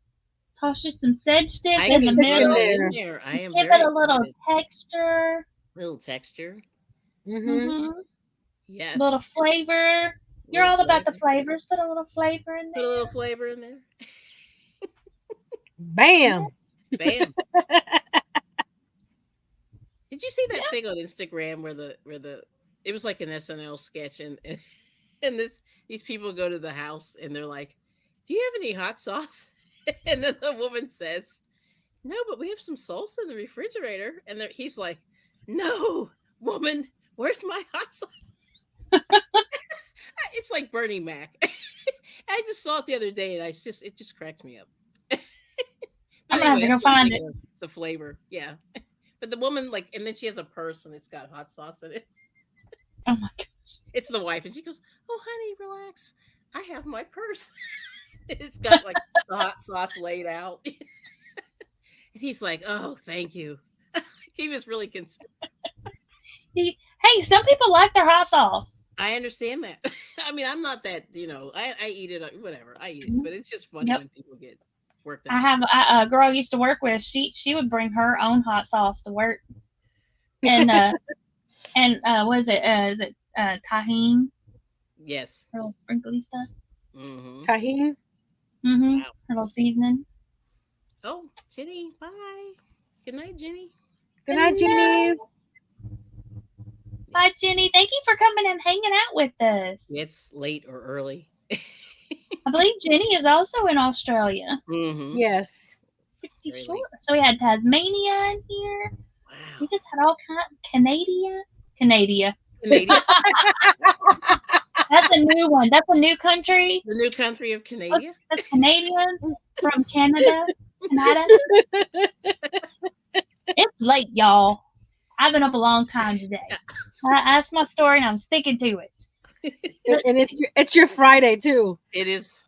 Speaker 1: sedge stitch
Speaker 3: I
Speaker 1: in
Speaker 2: Let's
Speaker 1: the
Speaker 3: can
Speaker 2: stick
Speaker 3: put
Speaker 2: in
Speaker 3: it
Speaker 1: middle.
Speaker 3: in
Speaker 2: there.
Speaker 3: there. I am
Speaker 1: Give
Speaker 3: very
Speaker 1: it a little
Speaker 3: excited.
Speaker 1: texture.
Speaker 3: Little texture.
Speaker 2: Mm-hmm.
Speaker 1: Little
Speaker 3: Yes.
Speaker 1: flavor. You're
Speaker 3: Little
Speaker 1: all about the
Speaker 3: flavor.
Speaker 1: flavors. Put a little flavor in
Speaker 3: Put a little
Speaker 1: there.
Speaker 3: flavor in there.
Speaker 2: Bam.
Speaker 3: Bam. Did you see that
Speaker 1: Yeah.
Speaker 3: thing on Instagram where the it was like an SNL sketch and these people go to the house and they're like, "Do you have any hot sauce?" And then the woman says, "No, but we have some salsa in the refrigerator." And he's like, "No, woman, where's my hot sauce?" It's like Bernie Mac. I just saw it the other day and it just cracked me up. But
Speaker 1: I'm gonna have
Speaker 3: anyway,
Speaker 1: to
Speaker 3: that's
Speaker 1: go
Speaker 3: what I'm
Speaker 1: find it.
Speaker 3: thinking of, the flavor. Yeah. But the woman and then she has a purse and it's got hot sauce in it.
Speaker 1: Oh my gosh.
Speaker 3: It's the wife and she goes, "Oh, honey, relax. I have my purse." It's got like the hot sauce laid out. And he's like, "Oh, thank you." He was really concerned.
Speaker 1: Hey, some people like their hot sauce.
Speaker 3: I understand that. I mean, I'm not that, I eat it, whatever. I eat it, but it's just funny
Speaker 1: Yep.
Speaker 3: when people get worked
Speaker 1: I
Speaker 3: up.
Speaker 1: have a girl I used to work with. She would bring her own hot sauce to work, and was it is it tahine,
Speaker 3: Yes.
Speaker 1: her little sprinkly stuff.
Speaker 3: Mm-hmm.
Speaker 2: Tahini.
Speaker 1: Mm-hmm.
Speaker 3: Wow.
Speaker 1: Her little seasoning.
Speaker 3: Oh, Jenny, bye. Good night, Jenny.
Speaker 2: Good night, Jeannie.
Speaker 1: Bye, Jenny. Thank you for coming and hanging out with us.
Speaker 3: It's late or early.
Speaker 1: I believe Jenny is also in Australia.
Speaker 3: Mm-hmm.
Speaker 2: Yes.
Speaker 1: Pretty
Speaker 3: Very
Speaker 1: sure.
Speaker 3: late.
Speaker 1: So we had Tasmania in here. We
Speaker 3: Wow.
Speaker 1: just had all kinds. Canada.
Speaker 3: Canadian.
Speaker 1: That's a new one. That's a new country.
Speaker 3: The new country of Canada.
Speaker 1: That's Canadian from Canada. Canada. It's late, y'all. I've been up a long time today. That's my story, and I'm sticking to it.
Speaker 2: And it's your Friday too.
Speaker 3: It is.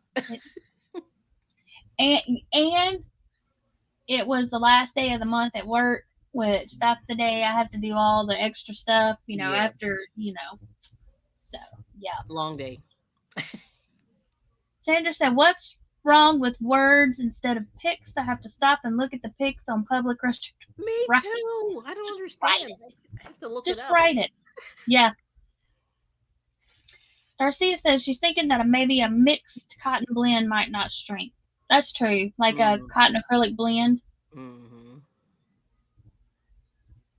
Speaker 1: And it was the last day of the month at work, which that's the day I have to do all the extra stuff,
Speaker 3: Yeah.
Speaker 1: after, So, yeah.
Speaker 3: Long day.
Speaker 1: Sandra said, what's wrong with words instead of pics? I have to stop and look at the pics on public restrooms.
Speaker 3: Me
Speaker 1: Right.
Speaker 3: too. I don't
Speaker 1: Write
Speaker 3: understand.
Speaker 1: it.
Speaker 3: I have to look
Speaker 1: Just
Speaker 3: it up.
Speaker 1: write it. Yeah. Darcia says she's thinking that maybe a mixed cotton blend might not shrink. That's true. Like a cotton acrylic blend.
Speaker 3: Mm-hmm.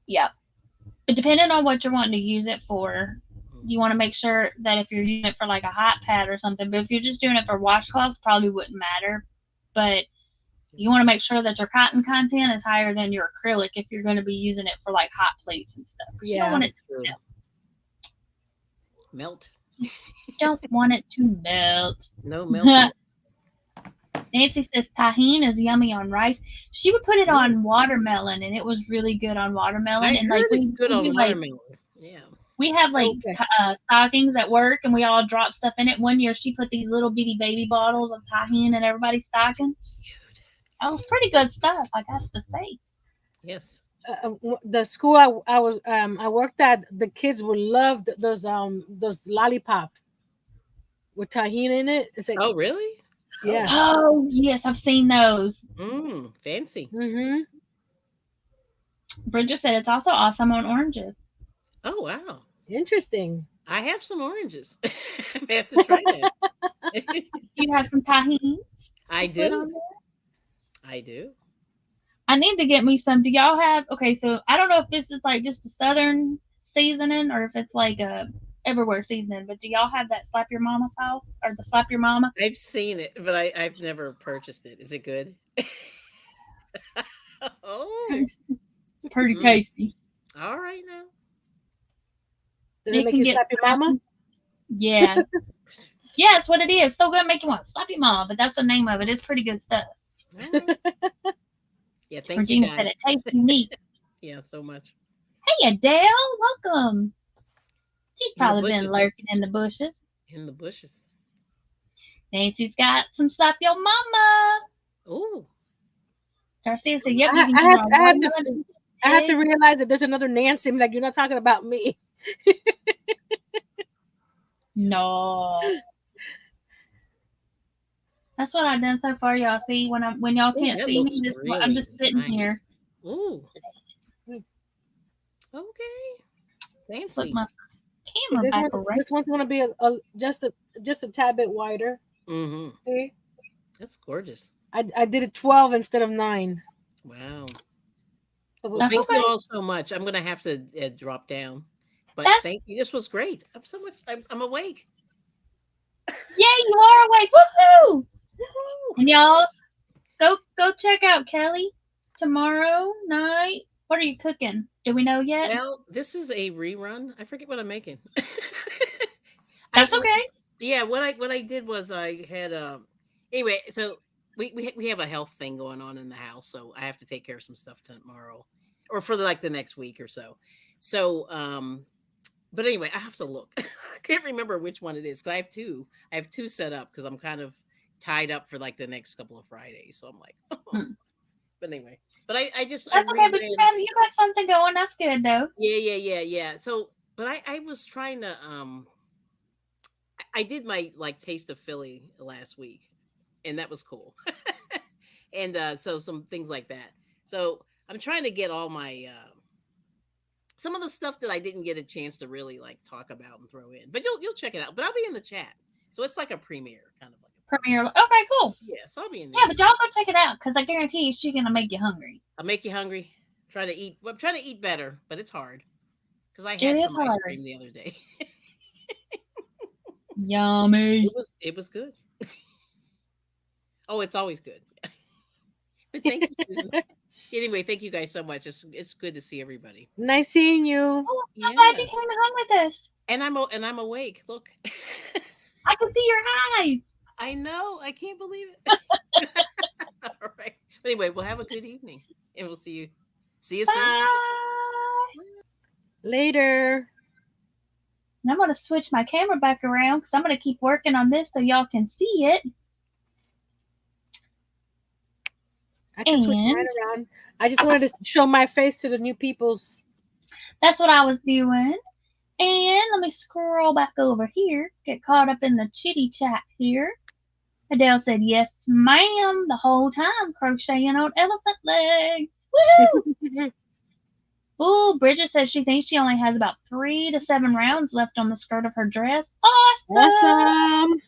Speaker 1: Yeah. But depending on what you're wanting to use it for, you want to make sure that if you're using it for like a hot pad or something, but if you're just doing it for washcloths, probably wouldn't matter. But you want to make sure that your cotton content is higher than your acrylic if you're going to be using it for like hot plates and stuff. You don't want it to
Speaker 3: melt.
Speaker 1: Don't want it to melt.
Speaker 3: No melt.
Speaker 1: Nancy says tahine is yummy on rice. She would put it on watermelon, and it was really good on watermelon.
Speaker 3: I
Speaker 1: And
Speaker 3: heard
Speaker 1: like
Speaker 3: it's good on
Speaker 1: like,
Speaker 3: watermelon. Yeah.
Speaker 1: we have like stockings at work, and we all drop stuff in it. One year, she put these little bitty baby bottles of tahine in everybody's stocking. That was pretty good stuff, I got to say.
Speaker 3: Yes.
Speaker 2: The school I worked at, the kids would love those lollipops with tahini in it. It's like,
Speaker 3: oh, really?
Speaker 2: Yes.
Speaker 1: Oh, yes, I've seen those.
Speaker 3: Fancy.
Speaker 2: Mm-hmm.
Speaker 1: Bridget said it's also awesome on oranges.
Speaker 3: Oh, wow.
Speaker 2: Interesting.
Speaker 3: I have some oranges. I may have to try that.
Speaker 1: Do you have some tahini?
Speaker 3: I do. I do.
Speaker 1: I need to get me some. Do y'all have? Okay, so I don't know if this is like just a southern seasoning or if it's like a everywhere seasoning, but do y'all have that slap your mama sauce or the slap your mama?
Speaker 3: I've seen it, but I've never purchased it. Is it good? Oh,
Speaker 1: It's pretty tasty.
Speaker 3: All right now.
Speaker 2: Does it make you slap your mama?
Speaker 1: Yeah. Yeah, that's what it is. So good, make you want to slap your mama, but that's the name of it. It's pretty good stuff.
Speaker 3: Right. Yeah, thank
Speaker 1: Regina
Speaker 3: you guys.
Speaker 1: said it tastes unique.
Speaker 3: Yeah, so much.
Speaker 1: Hey, Adele, welcome. She's
Speaker 3: In the
Speaker 1: probably been
Speaker 3: bushes.
Speaker 1: lurking in the bushes.
Speaker 3: In the bushes.
Speaker 1: Nancy's got some slap your mama.
Speaker 3: Oh,
Speaker 1: Garcia said, "Yep,
Speaker 2: I
Speaker 1: you can use our
Speaker 2: have
Speaker 1: watermelon."
Speaker 2: I have to realize that there's another Nancy. I'm like, you're not talking about me.
Speaker 1: No. That's what I've done so far, y'all. See, when y'all can't
Speaker 3: that
Speaker 1: see me,
Speaker 3: looks
Speaker 1: this,
Speaker 3: really
Speaker 1: I'm just sitting
Speaker 3: nice.
Speaker 1: here.
Speaker 3: Ooh. Okay.
Speaker 1: Flip
Speaker 3: Fancy.
Speaker 1: my camera back around.
Speaker 2: This one's gonna be just a tad bit wider.
Speaker 3: Mm-hmm.
Speaker 2: Okay.
Speaker 3: That's gorgeous.
Speaker 2: I did it 12 instead of 9.
Speaker 3: Wow.
Speaker 2: So
Speaker 1: That's
Speaker 3: Thank
Speaker 1: okay.
Speaker 3: you all so much. I'm gonna have to drop down, but
Speaker 1: That's-
Speaker 3: thank you. This was great. I'm so much. I'm awake.
Speaker 1: Yay, you are awake! Woohoo! And y'all, go check out Kelli tomorrow night. What are you cooking? Do we know yet?
Speaker 3: Well, this is a rerun. I forget what I'm making.
Speaker 1: That's okay.
Speaker 3: Yeah, what I did was I had anyway, so we have a health thing going on in the house, so I have to take care of some stuff tomorrow or for like the next week or so. So but anyway, I have to look. I can't remember which one it is because I have two. I have two set up because I'm kind of tied up for like the next couple of Fridays. So I'm like, but anyway, but I just
Speaker 1: That's okay, but you got something going. That's good though.
Speaker 3: Yeah. So, but I was trying to I did my like taste of Philly last week, and that was cool. And so some things like that. So I'm trying to get all my some of the stuff that I didn't get a chance to really like talk about and throw in. But you'll check it out. But I'll be in the chat. So it's like a premiere, kind of like a
Speaker 1: Premiere. Okay, cool.
Speaker 3: Yeah, so I'll be in there.
Speaker 1: Yeah, but y'all go check it out because I guarantee you she's gonna make you hungry.
Speaker 3: I'll make you hungry. I'm trying to eat better, but it's hard because I
Speaker 1: It
Speaker 3: had
Speaker 1: is
Speaker 3: some ice
Speaker 1: hard.
Speaker 3: cream the other day.
Speaker 1: Yummy.
Speaker 3: It was good. Oh, it's always good. But thank you, Susan. Anyway, thank you guys so much. It's good to see everybody.
Speaker 2: Nice seeing you.
Speaker 1: Oh, I'm so glad you
Speaker 3: Yeah,
Speaker 1: came home with us.
Speaker 3: and I'm awake. Look,
Speaker 1: I can see your eyes.
Speaker 3: I know. I can't believe it. All right. Anyway, we'll have a good evening, and we'll see you. See you soon.
Speaker 1: Bye.
Speaker 2: Later.
Speaker 1: And I'm going to switch my camera back around because I'm going to keep working on this so y'all can see it.
Speaker 2: I can switch mine
Speaker 1: And
Speaker 2: around. I just wanted to show my face to the new people's.
Speaker 1: that's what I was doing. And let me scroll back over here. Get caught up in the chitty chat here. Adele said, yes, ma'am, the whole time crocheting on elephant legs. Woohoo! Ooh, Bridget says she thinks she only has about 3 to 7 rounds left on the skirt of her dress. Awesome!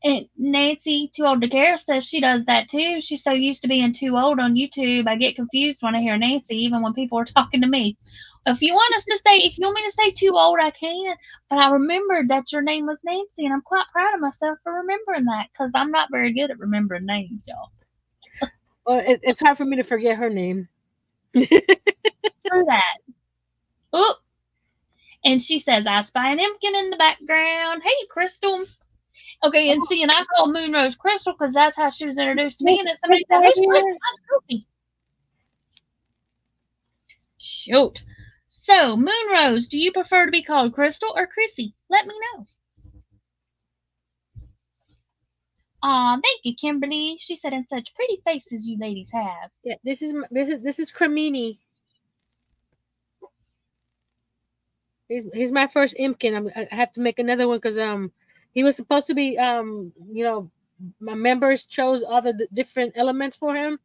Speaker 1: And Nancy, Too Old to Care, says she does that too. She's so used to being too old on YouTube. I get confused when I hear Nancy, even when people are talking to me. If you want me to say too old, I can. But I remembered that your name was Nancy, and I'm quite proud of myself for remembering that because I'm not very good at remembering names, y'all.
Speaker 2: Well, it's hard for me to forget her name.
Speaker 1: True that. Oop. And she says, I spy an Impkin in the background. Hey, Crystal. Okay, and see, and I call Moonrose Crystal because that's how she was introduced to me. And then somebody said, who's Crystal? That's Kofi. Shoot. So, Moonrose, do you prefer to be called Crystal or Chrissy? Let me know. Aw, thank you, Kimberly. She said, and such pretty faces you ladies have.
Speaker 2: Yeah, this is Cremini. He's my first Impkin. I have to make another one because he was supposed to be my members chose all the different elements for him,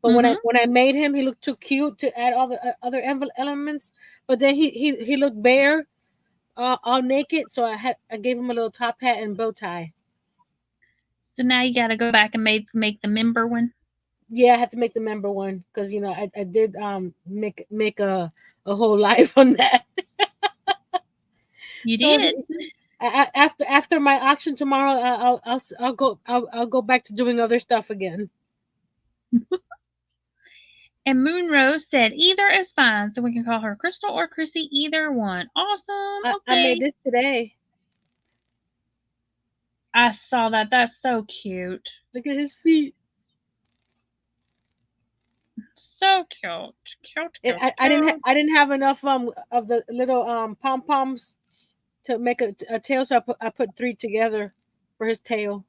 Speaker 2: but when I made him, he looked too cute to add all the other elements. But then he looked bare, all naked, so I gave him a little top hat and bow tie.
Speaker 1: So now you got to go back and make the member one.
Speaker 2: Yeah, I had to make the member one because I did make a whole life on that.
Speaker 1: You did.
Speaker 2: After my auction tomorrow, I'll go back to doing other stuff again.
Speaker 1: And Moonrose said either is fine, so we can call her Crystal or Chrissy, either one. Awesome. Okay.
Speaker 2: I made this today.
Speaker 1: I saw that. That's so cute.
Speaker 2: Look at his feet.
Speaker 1: So cute.
Speaker 2: I didn't have enough of the little pom poms to make a tail, so I put 3 together for his tail.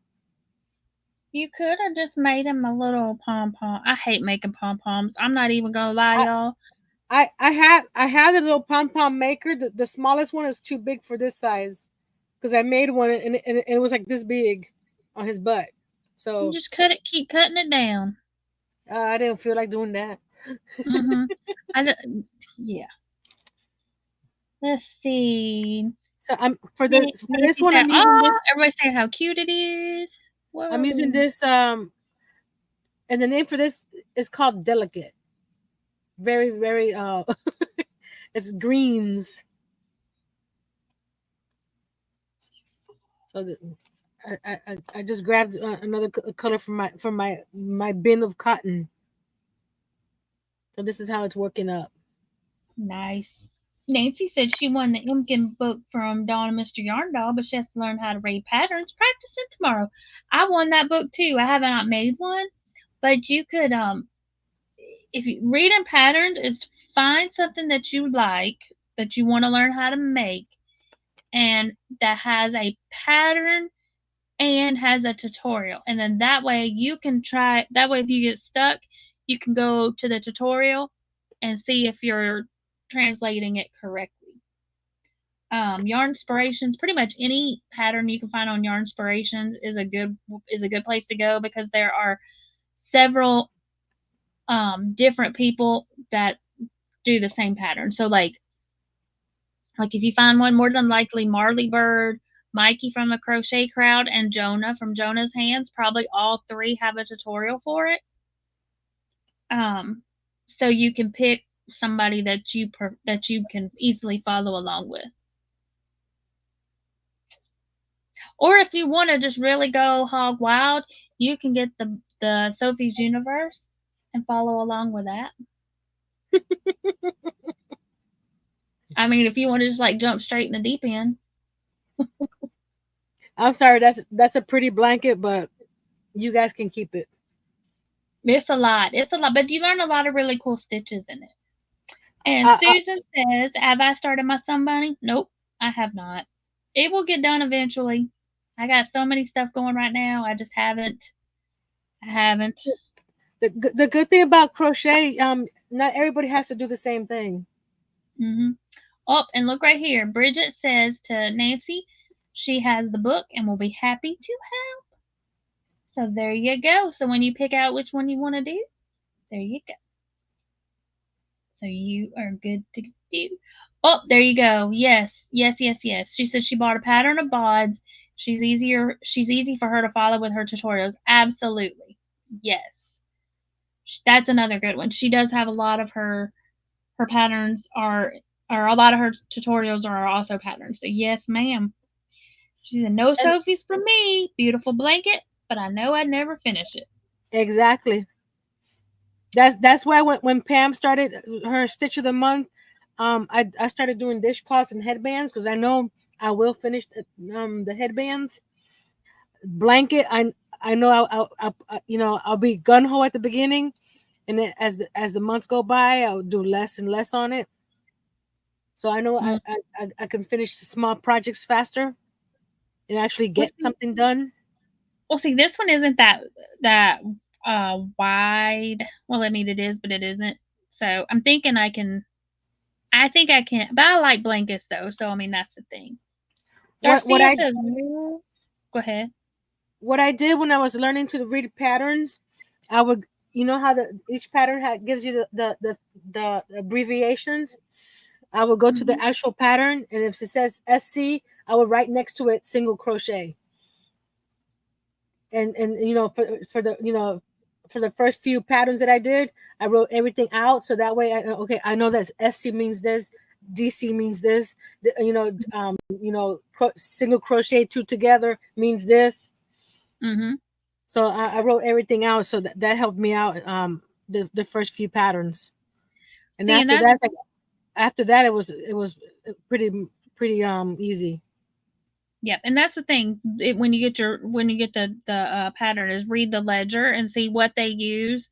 Speaker 1: You could have just made him a little pom pom. I hate making pom poms. I'm not even gonna lie, y'all.
Speaker 2: I had a little pom pom maker. The smallest one is too big for this size because I made one and it was like this big on his butt. So
Speaker 1: you just keep cutting it down.
Speaker 2: I didn't feel like doing that.
Speaker 1: Yeah. Let's see.
Speaker 2: So for this one. I'm using this.
Speaker 1: Everybody's saying how cute it is. Whoa.
Speaker 2: I'm using this. And the name for this is called Delicate. Very, very. It's greens. So I just grabbed another color from my bin of cotton. So this is how it's working up.
Speaker 1: Nice. Nancy said she won the Impkin book from Dawn and Mr. Yarn Doll, but she has to learn how to read patterns. Practice it tomorrow. I won that book too. I haven't not made one, but you could if you read in patterns, is find something that you like that you want to learn how to make, and that has a pattern and has a tutorial, and then that way you can try. That way, if you get stuck, you can go to the tutorial and see if you're translating it correctly. Yarn Inspirations, pretty much any pattern you can find on Yarn Inspirations is a good place to go because there are several different people that do the same pattern. So like if you find one, more than likely Marley Bird, Mikey from the Crochet Crowd, and Jonah from Jonah's Hands, probably all 3 have a tutorial for it. so you can pick somebody that you can easily follow along with. Or if you want to just really go hog wild, you can get the Sophie's Universe and follow along with that. I mean, if you want to just like jump straight in the deep end.
Speaker 2: I'm sorry, that's a pretty blanket, but you guys can keep it.
Speaker 1: It's a lot. It's a lot, but you learn a lot of really cool stitches in it. And Susan says, "Have I started my sun bunny?" Nope, I have not. It will get done eventually. I got so many stuff going right now. I just haven't. I haven't.
Speaker 2: The good thing about crochet, not everybody has to do the same thing.
Speaker 1: Mm-hmm. Oh, and look right here. Bridget says to Nancy, she has the book and will be happy to help. So there you go. So when you pick out which one you want to do, there you go. So you are good to do. Oh, there you go. Yes, yes, yes, yes. She said she bought a pattern of bods. She's easy for her to follow with her tutorials. Absolutely. Yes. That's another good one. She does have a lot of her patterns are a lot of her tutorials are also patterns. So yes, ma'am. She said, "No Sophies for me. Beautiful blanket, but I know I'd never finish it."
Speaker 2: Exactly. That's why when Pam started her Stitch of the Month, I started doing dishcloths and headbands because I know I will finish the headbands. Blanket, I know I'll be gun ho at the beginning, and then as the months go by, I'll do less and less on it. So I know I can finish small projects faster and actually get something done.
Speaker 1: Well, see, this one isn't that wide. Well, I mean, it is, but it isn't. So I'm thinking I think I can, but I like blankets though. So I mean, that's the thing. Darcia says, "Go ahead."
Speaker 2: What I did when I was learning to read patterns, I would, how each pattern gives you the abbreviations. I would go to the actual pattern, and if it says SC, I would write next to it single crochet. And for the first few patterns that I did, I wrote everything out so that way I know that SC means this, DC means this, single crochet two together means this.
Speaker 1: Mm-hmm.
Speaker 2: So I wrote everything out, so that helped me out the first few patterns. And after that it was pretty easy.
Speaker 1: Yep, and that's the thing. When you get the pattern, is read the ledger and see what they use.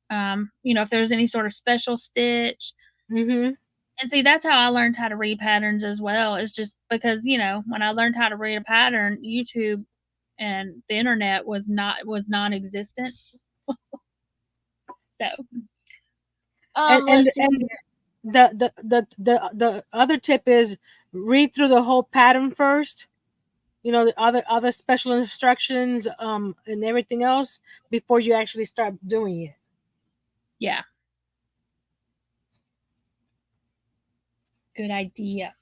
Speaker 1: If there's any sort of special stitch.
Speaker 2: Mm-hmm.
Speaker 1: And see, that's how I learned how to read patterns as well. It's just because when I learned how to read a pattern, YouTube and the internet was non-existent. So,
Speaker 2: and the other tip is read through the whole pattern first. The other special instructions and everything else before you actually start doing it.
Speaker 1: Yeah. Good idea.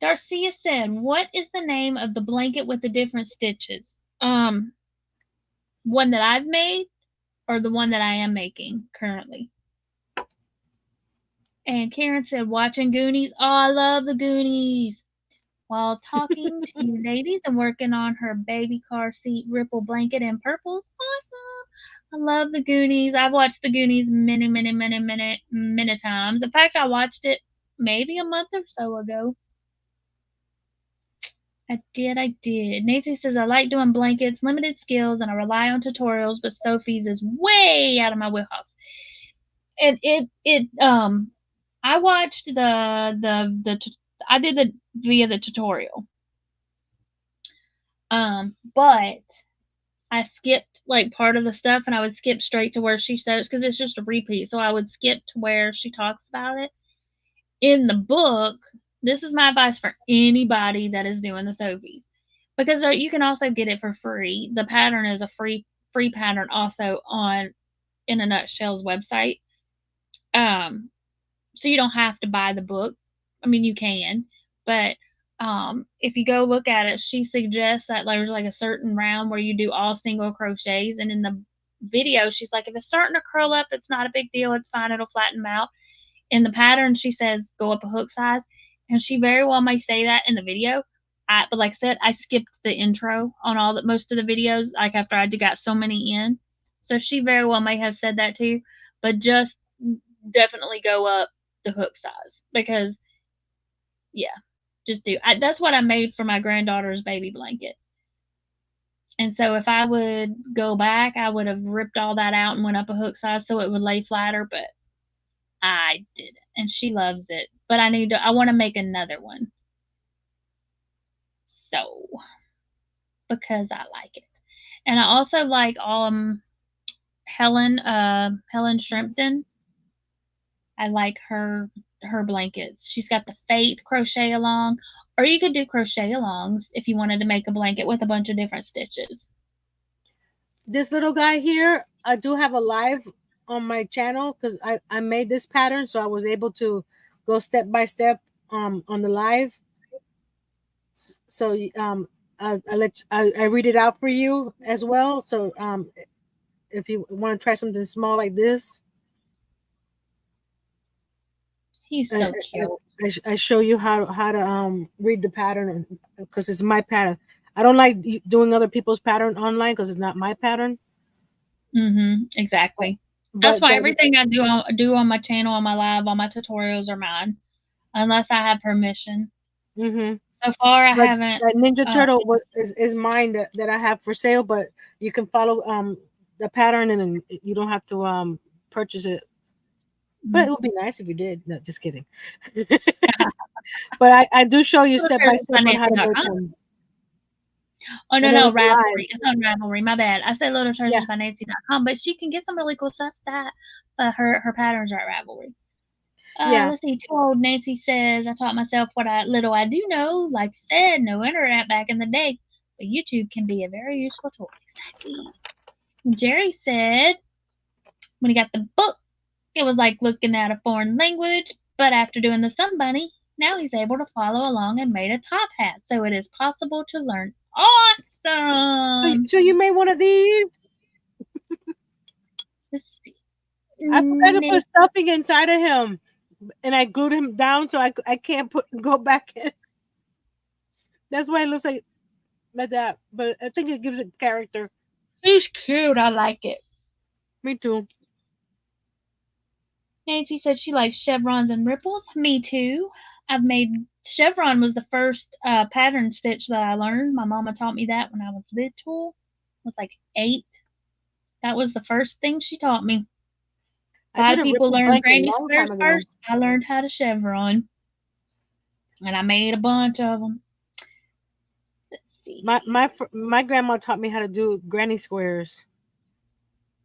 Speaker 1: Darcia said, "What is the name of the blanket with the different stitches? One that I've made or the one that I am making currently?" And Karen said, "Watching Goonies. Oh, I love the Goonies." While talking to you ladies and working on her baby car seat ripple blanket in purples. Awesome. I love the Goonies. I've watched the Goonies many, many, many, many, many times. In fact, I watched it maybe a month or so ago. I did. Nancy says, "I like doing blankets, limited skills, and I rely on tutorials, but Sophie's is way out of my wheelhouse." And I watched I did the via the tutorial. But I skipped like part of the stuff and I would skip straight to where she says, because it's just a repeat. So I would skip to where she talks about it. In the book, this is my advice for anybody that is doing the Sophies, because you can also get it for free. The pattern is a free pattern also on In a Nutshell's website. So you don't have to buy the book. I mean, you can, but if you go look at it, she suggests that there's like a certain round where you do all single crochets, and in video, she's like, if it's starting to curl up, it's not a big deal. It's fine. It'll flatten them out. In the pattern, she says go up a hook size, and she very well may say that in the video. But like I said, I skipped the intro on most of the videos, like after I got so many in. So she very well may have said that too, but just definitely go up the hook size because, yeah, just do. That's what I made for my granddaughter's baby blanket. And so if I would go back, I would have ripped all that out and went up a hook size so it would lay flatter, but I didn't. And she loves it. But I want to make another one. So, because I like it. And I also like Helen Shrimpton. I like her blankets. She's got the Faith crochet along, or you could do crochet alongs if you wanted to make a blanket with a bunch of different stitches.
Speaker 2: This little guy here, I do have a live on my channel because I made this pattern, so I was able to go step by step on the live. So I read it out for you as well. So if you want to try something small like this,
Speaker 1: he's so cute.
Speaker 2: I show you how to read the pattern because it's my pattern. I don't like doing other people's pattern online because it's not my pattern.
Speaker 1: Exactly. That's why everything I do on my channel, on my live, on my tutorials are mine, unless I have permission. So far, I haven't.
Speaker 2: That Ninja Turtle is mine that I have for sale, but you can follow the pattern and you don't have to purchase it. But it would be nice if you did. No, just kidding. But I do show you step by step on how to make them.
Speaker 1: Oh, no, Ravelry. It's on Ravelry. My bad. I said littletreasuresbynancy.com, but she can get some really cool stuff that her patterns are at Ravelry. Let's see. 2-year-old Nancy says, I taught myself what little I do know. Like said, no internet back in the day, but YouTube can be a very useful tool. Exactly. And Jerry said, when he got the book, it was like looking at a foreign language, but after doing the Sun Bunny, now he's able to follow along and made a top hat. So it is possible to learn. Awesome!
Speaker 2: So you made one of these?
Speaker 1: Let's see.
Speaker 2: I forgot to put stuffing inside of him, and I glued him down so I can't go back in. That's why it looks like that, but I think it gives it character.
Speaker 1: He's cute. I like it.
Speaker 2: Me too.
Speaker 1: Nancy said she likes chevrons and ripples. Me too. I've made chevron was the first pattern stitch that I learned. My mama taught me that when I was little. I was like 8. That was the first thing she taught me. A lot of people learn granny squares first. I learned how to chevron, and I made a bunch of them. Let's see.
Speaker 2: My grandma taught me how to do granny squares,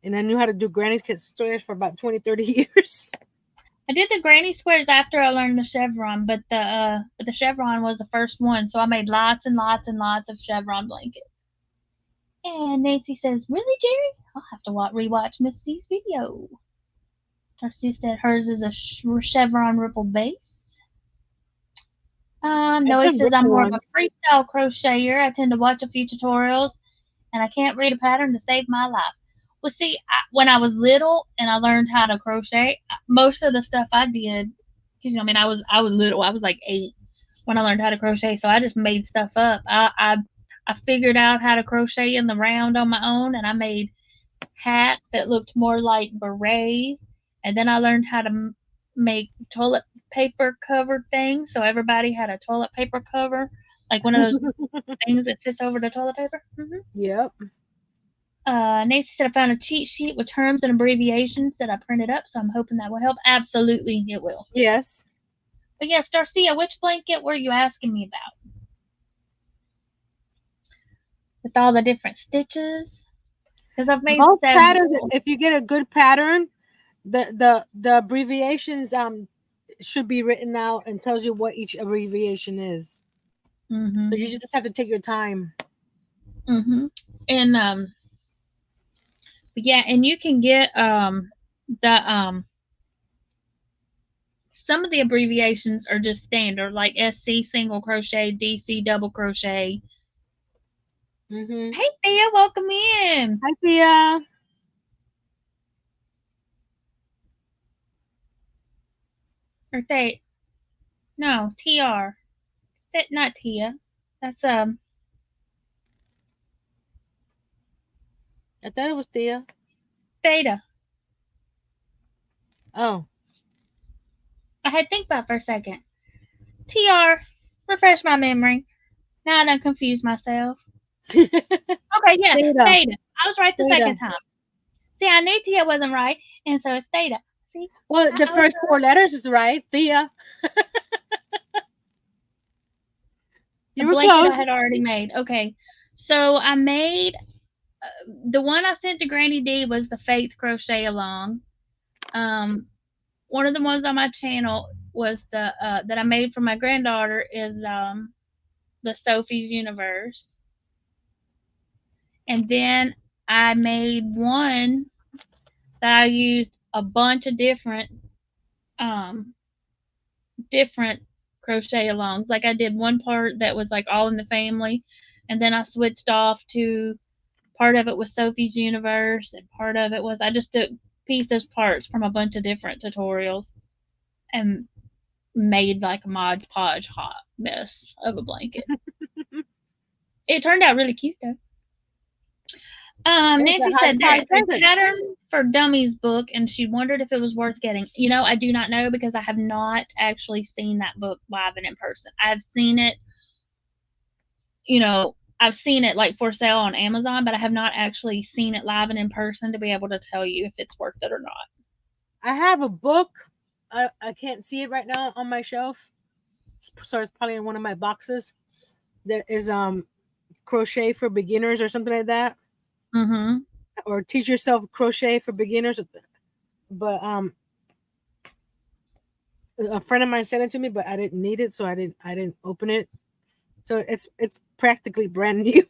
Speaker 2: and I knew how to do granny squares for about 20-30 years.
Speaker 1: I did the granny squares after I learned the chevron, but the chevron was the first one, so I made lots and lots and lots of chevron blankets. And Nancy says, "Really, Jerry? I'll have to rewatch Missy's video." Darcy said hers is a chevron ripple base. Noe says I'm more of a freestyle crocheter. I tend to watch a few tutorials, and I can't read a pattern to save my life. Well, see, when I was little and I learned how to crochet, most of the stuff I did, because I was little. I was like 8 when I learned how to crochet, so I just made stuff up. I figured out how to crochet in the round on my own, and I made hats that looked more like berets. And then I learned how to make toilet paper covered things, so everybody had a toilet paper cover, like one of those things that sits over the toilet paper.
Speaker 2: Yep.
Speaker 1: Nancy said I found a cheat sheet with terms and abbreviations that I printed up, so I'm hoping that will help. Absolutely, it will.
Speaker 2: Yes.
Speaker 1: But yes, Darcia, which blanket were you asking me about? With all the different stitches? Because I've made
Speaker 2: most patterns. If you get a good pattern, the abbreviations should be written out and tells you what each abbreviation is. So you just have to take your time.
Speaker 1: And but yeah, and you can get some of the abbreviations are just standard, like SC single crochet, DC double crochet. Hey Thea, welcome in.
Speaker 2: Hi Thea.
Speaker 1: Or no, TR. Not Tia. That's
Speaker 2: I thought it was Thea.
Speaker 1: Theta.
Speaker 2: Oh.
Speaker 1: I had to think about it for a second. TR. Refresh my memory. Now I done confused myself. Okay, yeah, Theta. I was right the second time. See, I knew Tia wasn't right, and so it's Theta. See?
Speaker 2: Well, the first 4 letters is right. Thea.
Speaker 1: The blanket I had already made. Okay. So I made the one I sent to Granny D was the Faith Crochet Along. One of the ones on my channel was the that I made for my granddaughter is the Sophie's Universe. And then I made one that I used a bunch of different crochet alongs. Like I did one part that was like all in the family, and then I switched off to part of it was Sophie's Universe, and part of it was I just took pieces parts from a bunch of different tutorials and made like a Mod Podge hot mess of a blanket. It turned out really cute though. Nancy said there's a pattern for dummies book, and she wondered if it was worth getting. You know, I do not know because I have not actually seen that book live and in person. I've seen it, you know, I've seen it like for sale on Amazon, but I have not actually seen it live and in person to be able to tell you if it's worth it or not.
Speaker 2: I have a book. I can't see it right now on my shelf, so it's probably in one of my boxes. There is crochet for beginners or something like that.
Speaker 1: Mm-hmm.
Speaker 2: Or teach yourself crochet for beginners. But a friend of mine sent it to me, but I didn't need it, so I didn't open it. So it's practically brand new.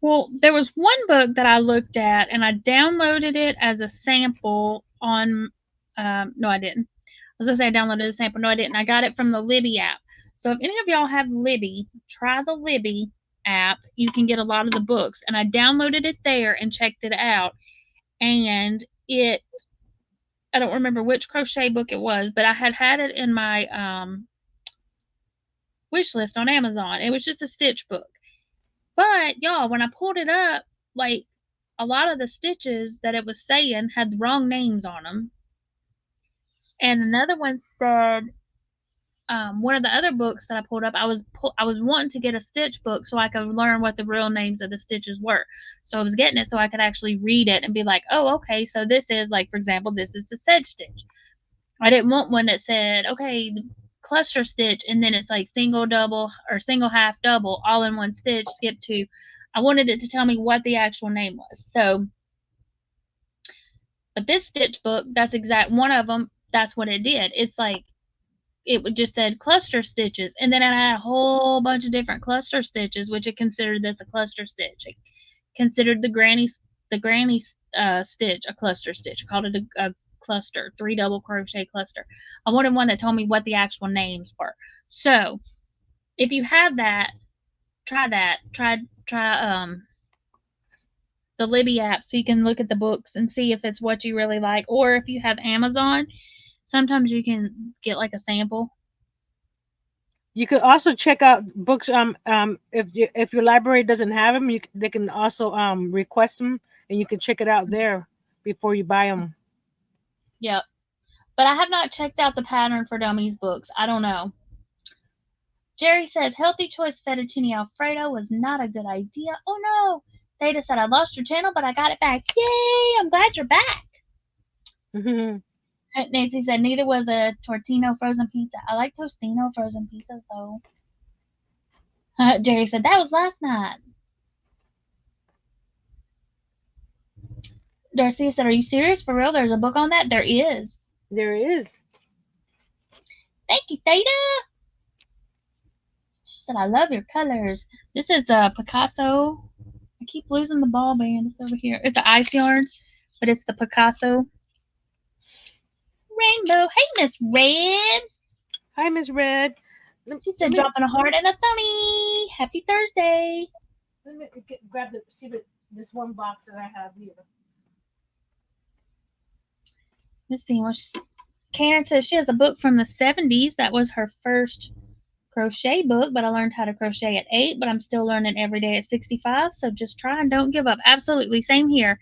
Speaker 1: Well, there was one book that I looked at, and I downloaded it as a sample on. No, I didn't. I was gonna say I downloaded a sample. No, I didn't. I got it from the Libby app. So if any of y'all have Libby, try the Libby app. You can get a lot of the books, and I downloaded it there and checked it out. And I don't remember which crochet book it was, but I had it in my wish list on Amazon. It was just a stitch book. But y'all, when I pulled it up, like a lot of the stitches that it was saying had the wrong names on them. And another one said, one of the other books that I pulled up, I was wanting to get a stitch book so I could learn what the real names of the stitches were. So I was getting it so I could actually read it and be like, oh, okay, so this is like, for example, this is the Sedge stitch. I didn't want one that said, okay, cluster stitch, and then it's like single, double, or single, half, double, all in one stitch, skip 2. I wanted it to tell me what the actual name was. So, but this stitch book, that's exact one of them. That's what it did. It's like it would just said cluster stitches, and then it had a whole bunch of different cluster stitches, which it considered this a cluster stitch. It considered the granny stitch a cluster stitch. It called it a cluster, 3 double crochet cluster. I wanted one that told me what the actual names were. So if you have that, try that. Try the Libby app so you can look at the books and see if it's what you really like. Or if you have Amazon, sometimes you can get like a sample.
Speaker 2: You could also check out books. If your library doesn't have them, they can also request them, and you can check it out there before you buy them.
Speaker 1: Yep. But I have not checked out the pattern for dummies books. I don't know. Jerry says healthy choice fettuccine alfredo was not a good idea. Oh no. Theta said I lost your channel, but I got it back. Yay! I'm glad you're back. Nancy said neither was a Tortino frozen pizza. I like Tostino frozen pizza though. Jerry said that was last night. Darcy said, are you serious? For real? There's a book on that? There is.
Speaker 2: There is.
Speaker 1: Thank you, Theta. She said, I love your colors. This is the Picasso. I keep losing the ball band. It's over here. It's the ice yarns, but it's the Picasso rainbow. Hey, Miss Red.
Speaker 2: Hi, Miss Red.
Speaker 1: She said, dropping a heart and a thummy. Happy Thursday.
Speaker 2: Let me grab this one box that I have here.
Speaker 1: Let's see. Karen says she has a book from the 70s. That was her first crochet book, but I learned how to crochet at 8, but I'm still learning every day at 65. So just try and don't give up. Absolutely. Same here.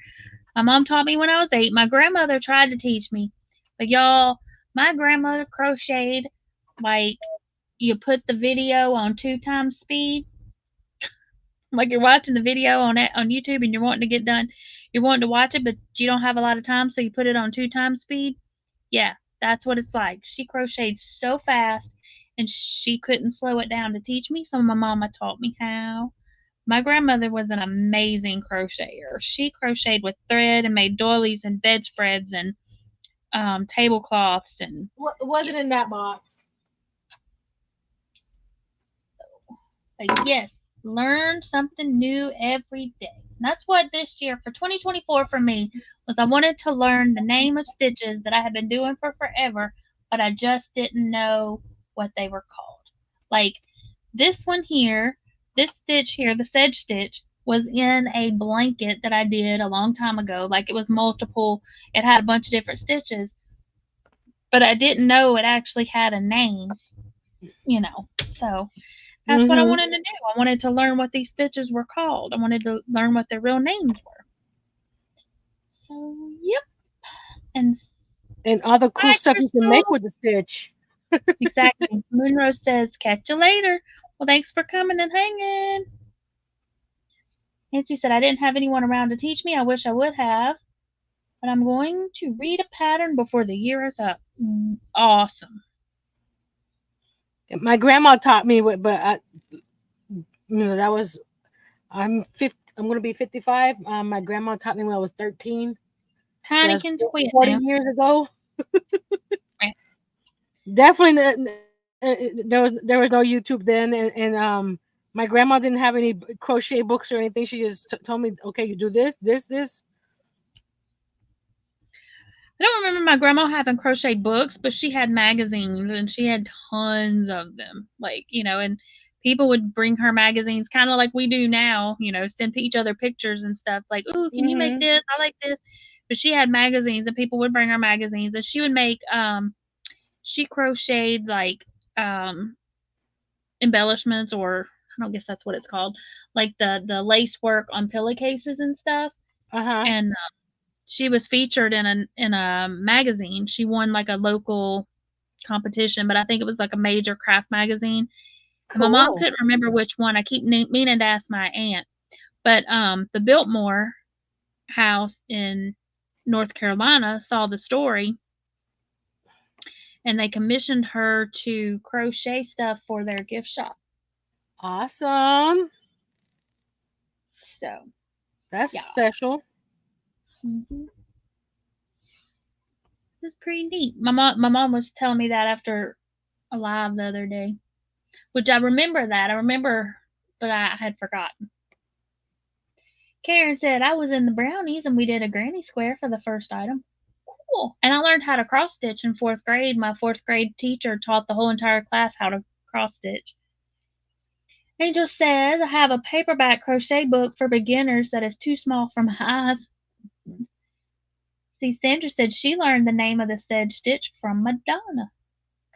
Speaker 1: My mom taught me when I was 8. My grandmother tried to teach me. But y'all, my grandmother crocheted like you put the video on 2 times speed. Like you're watching the video on YouTube and you're wanting to get done. You're wanting to watch it, but you don't have a lot of time, so you put it on 2 times speed. Yeah, that's what it's like. She crocheted so fast and she couldn't slow it down to teach me, so my mama taught me how. My grandmother was an amazing crocheter. She crocheted with thread and made doilies and bedspreads and tablecloths and
Speaker 2: What was it in that box?
Speaker 1: yes, learn something new every day. And that's what this year for 2024 for me was. I wanted to learn the name of stitches that I had been doing for forever, but I just didn't know what they were called. Like this one here, this stitch here, the sedge stitch, was in a blanket that I did a long time ago. Like it was multiple, it had a bunch of different stitches, but I didn't know it actually had a name, So that's what I wanted to do. I wanted to learn what these stitches were called. I wanted to learn what their real names were. So, yep.
Speaker 2: And all the cool stuff you can make with the stitch.
Speaker 1: Exactly. Moonrose says, catch you later. Well, thanks for coming and hanging. Nancy said, I didn't have anyone around to teach me. I wish I would have. But I'm going to read a pattern before the year is up. Awesome.
Speaker 2: My grandma taught me, but that was I'm going to be 55. My grandma taught me when I was 13.
Speaker 1: Tinykin's quit
Speaker 2: 40
Speaker 1: now.
Speaker 2: years ago. Definitely, there was no YouTube then, and my grandma didn't have any crochet books or anything. She just told me, okay, you do this.
Speaker 1: I don't remember my grandma having crochet books, but she had magazines and she had tons of them. And people would bring her magazines kind of like we do now, send each other pictures and stuff like, ooh, can you make this? I like this. But she had magazines and people would bring her magazines and she would make, she crocheted like embellishments, or I don't guess that's what it's called, like the lace work on pillowcases and stuff. And she was featured in a magazine. She won like a local competition, but I think it was like a major craft magazine. Cool. And my mom couldn't remember which one. I keep meaning to ask my aunt. But the Biltmore house in North Carolina saw the story, and they commissioned her to crochet stuff for their gift shop.
Speaker 2: Awesome.
Speaker 1: So
Speaker 2: that's special.
Speaker 1: Mm-hmm. It's pretty neat. My mom was telling me that after a live the other day, which I remember that. I remember, but I had forgotten. Karen said, I was in the brownies and we did a granny square for the first item. Cool. And I learned how to cross stitch in 4th grade. My 4th grade teacher taught the whole entire class how to cross stitch. Angel says, I have a paperback crochet book for beginners that is too small for my eyes. See, Sandra said she learned the name of the sedge stitch from Madonna.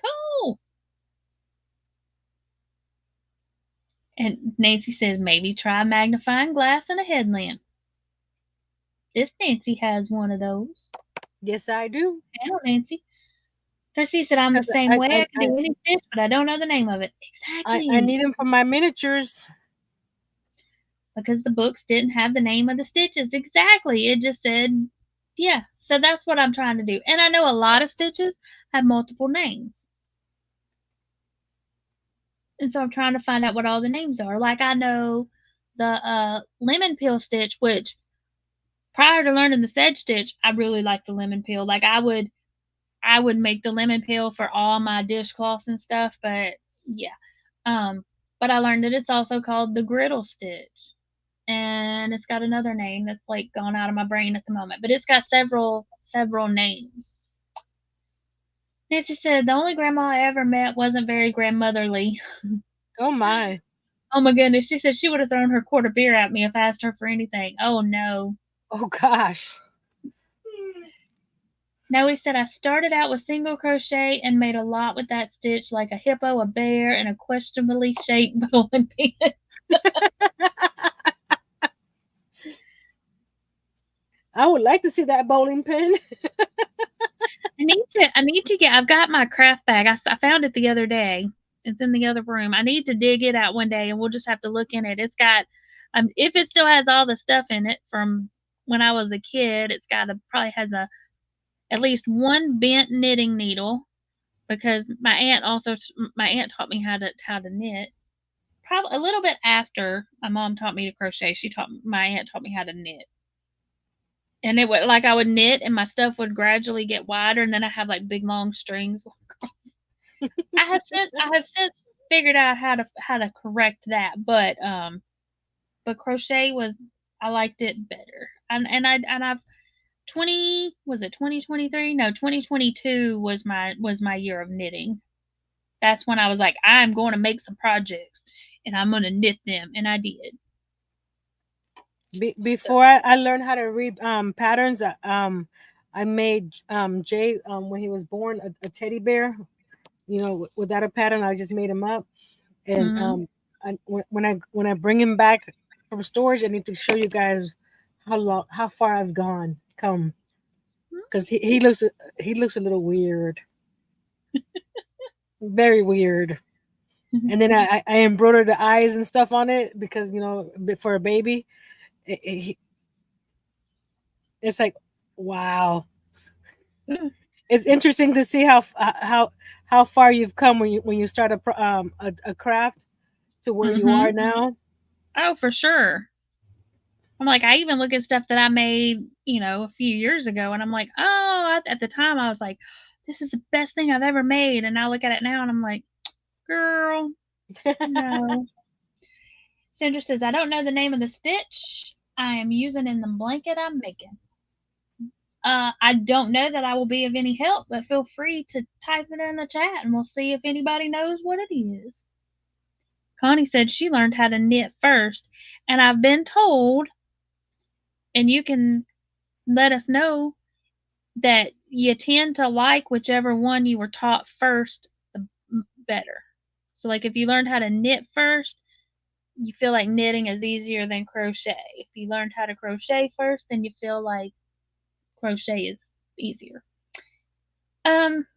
Speaker 1: Cool. And Nancy says, maybe try a magnifying glass and a headlamp. This Nancy has one of those.
Speaker 2: Yes, I do.
Speaker 1: Hello, Nancy. Darcy said, I'm the same way. I can do any stitch, but I don't know the name of it. Exactly.
Speaker 2: I need them for my miniatures.
Speaker 1: Because the books didn't have the name of the stitches. Exactly. It just said, yeah. So that's what I'm trying to do. And I know a lot of stitches have multiple names. And so I'm trying to find out what all the names are. Like I know the lemon peel stitch, which prior to learning the sedge stitch, I really liked the lemon peel. Like I would make the lemon peel for all my dishcloths and stuff, but yeah. But I learned that it's also called the griddle stitch. And it's got another name that's like gone out of my brain at the moment. But it's got several names. Nancy said the only grandma I ever met wasn't very grandmotherly.
Speaker 2: Oh my.
Speaker 1: Oh my goodness. She said she would have thrown her quart of beer at me if I asked her for anything. Oh no.
Speaker 2: Oh gosh.
Speaker 1: Noe said, I started out with single crochet and made a lot with that stitch, like a hippo, a bear, and a questionably shaped bowling pin.
Speaker 2: I would like to see that bowling pin.
Speaker 1: I need to get, I've got my craft bag. I found it the other day. It's in the other room. I need to dig it out one day and we'll just have to look in it. It's got, if it still has all the stuff in it from when I was a kid, it's got probably has at least one bent knitting needle because my aunt taught me how to knit. Probably a little bit after my mom taught me to crochet, my aunt taught me how to knit. And it would like I would knit and my stuff would gradually get wider and then I have like big long strings. I have since figured out how to correct that, but crochet I liked it better. And I've 2023? No, 2022 was my year of knitting. That's when I was like, I'm going to make some projects and I'm going to knit them, and I did.
Speaker 2: Before I learned how to read patterns, I made Jay when he was born a teddy bear. You know, without a pattern, I just made him up. And when I bring him back from storage, I need to show you guys how far I've come, because he looks a little weird, very weird. And then I embroidered the eyes and stuff on it because for a baby. It's like, wow. It's interesting to see how far you've come when you start a craft to where you are now.
Speaker 1: Oh, for sure. I'm like, I even look at stuff that I made, a few years ago, and I'm like, oh, at the time I was like, this is the best thing I've ever made, and I look at it now and I'm like, girl, no. Sandra says, I don't know the name of the stitch I am using in the blanket I'm making. I don't know that I will be of any help, but feel free to type it in the chat and we'll see if anybody knows what it is. Connie said she learned how to knit first, and I've been told, and you can let us know, that you tend to like whichever one you were taught first the better. So like if you learned how to knit first, you feel like knitting is easier than crochet. If you learned how to crochet first, then you feel like crochet is easier.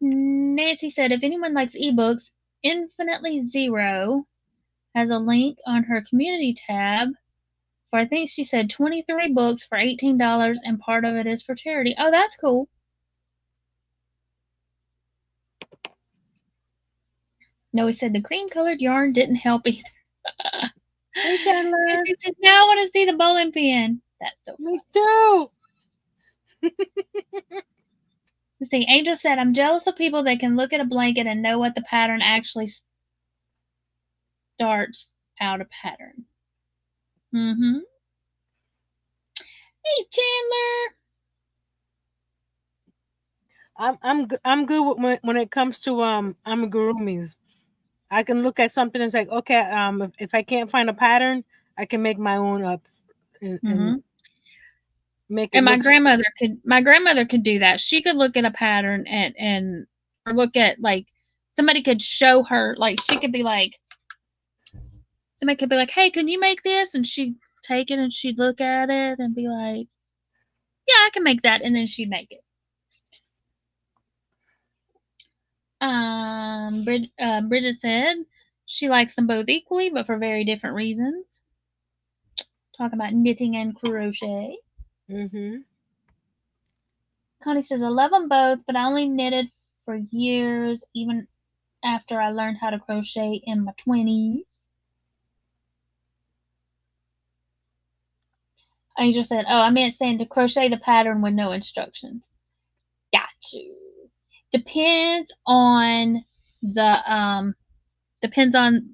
Speaker 1: Nancy said, if anyone likes ebooks, Infinitely Zero has a link on her community tab for, I think she said 23 books for $18, and part of it is for charity. Oh, that's cool. No, he said the cream colored yarn didn't help either.
Speaker 2: Hey, Chandler.
Speaker 1: He said, now I want to see the bowling pin. That's so funny.
Speaker 2: Me too.
Speaker 1: Let's see. Angel said, I'm jealous of people that can look at a blanket and know what the pattern actually starts out a pattern. Hey,
Speaker 2: Chandler. I'm good when it comes to amigurumis. I can look at something and say, okay, if I can't find a pattern, I can make my own up and make it.
Speaker 1: And my grandmother could do that. She could look at a pattern and or look at, like, somebody could show her, like, somebody could be like, hey, can you make this? And she'd take it and she'd look at it and be like, yeah, I can make that. And then she'd make it. Bridget said she likes them both equally, but for very different reasons. Talk about knitting and crochet. Connie says, I love them both, but I only knitted for years, even after I learned how to crochet in my 20s. Angel said, oh, I meant saying to crochet the pattern with no instructions. Got you. Depends on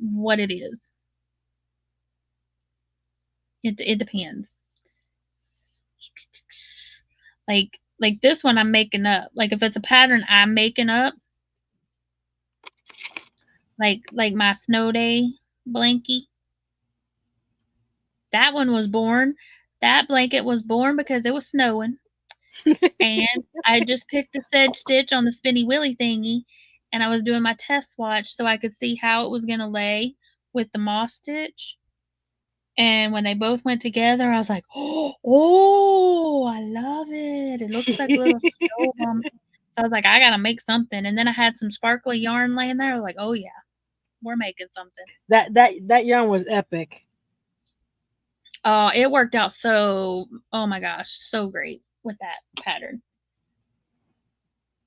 Speaker 1: what it is. It depends. Like this one I'm making up. Like if it's a pattern I'm making up, like my snow day blankie. That one was born. That blanket was born because it was snowing. And I just picked the Sedge stitch on the spinny willy thingy, and I was doing my test swatch so I could see how it was going to lay with the moss stitch. And when they both went together, I was like, oh, I love it. It looks like a little snow bum. So I was like, I got to make something. And then I had some sparkly yarn laying there. I was like, oh, yeah, we're making something.
Speaker 2: That yarn was epic.
Speaker 1: It worked out so, oh my gosh, so great with that pattern.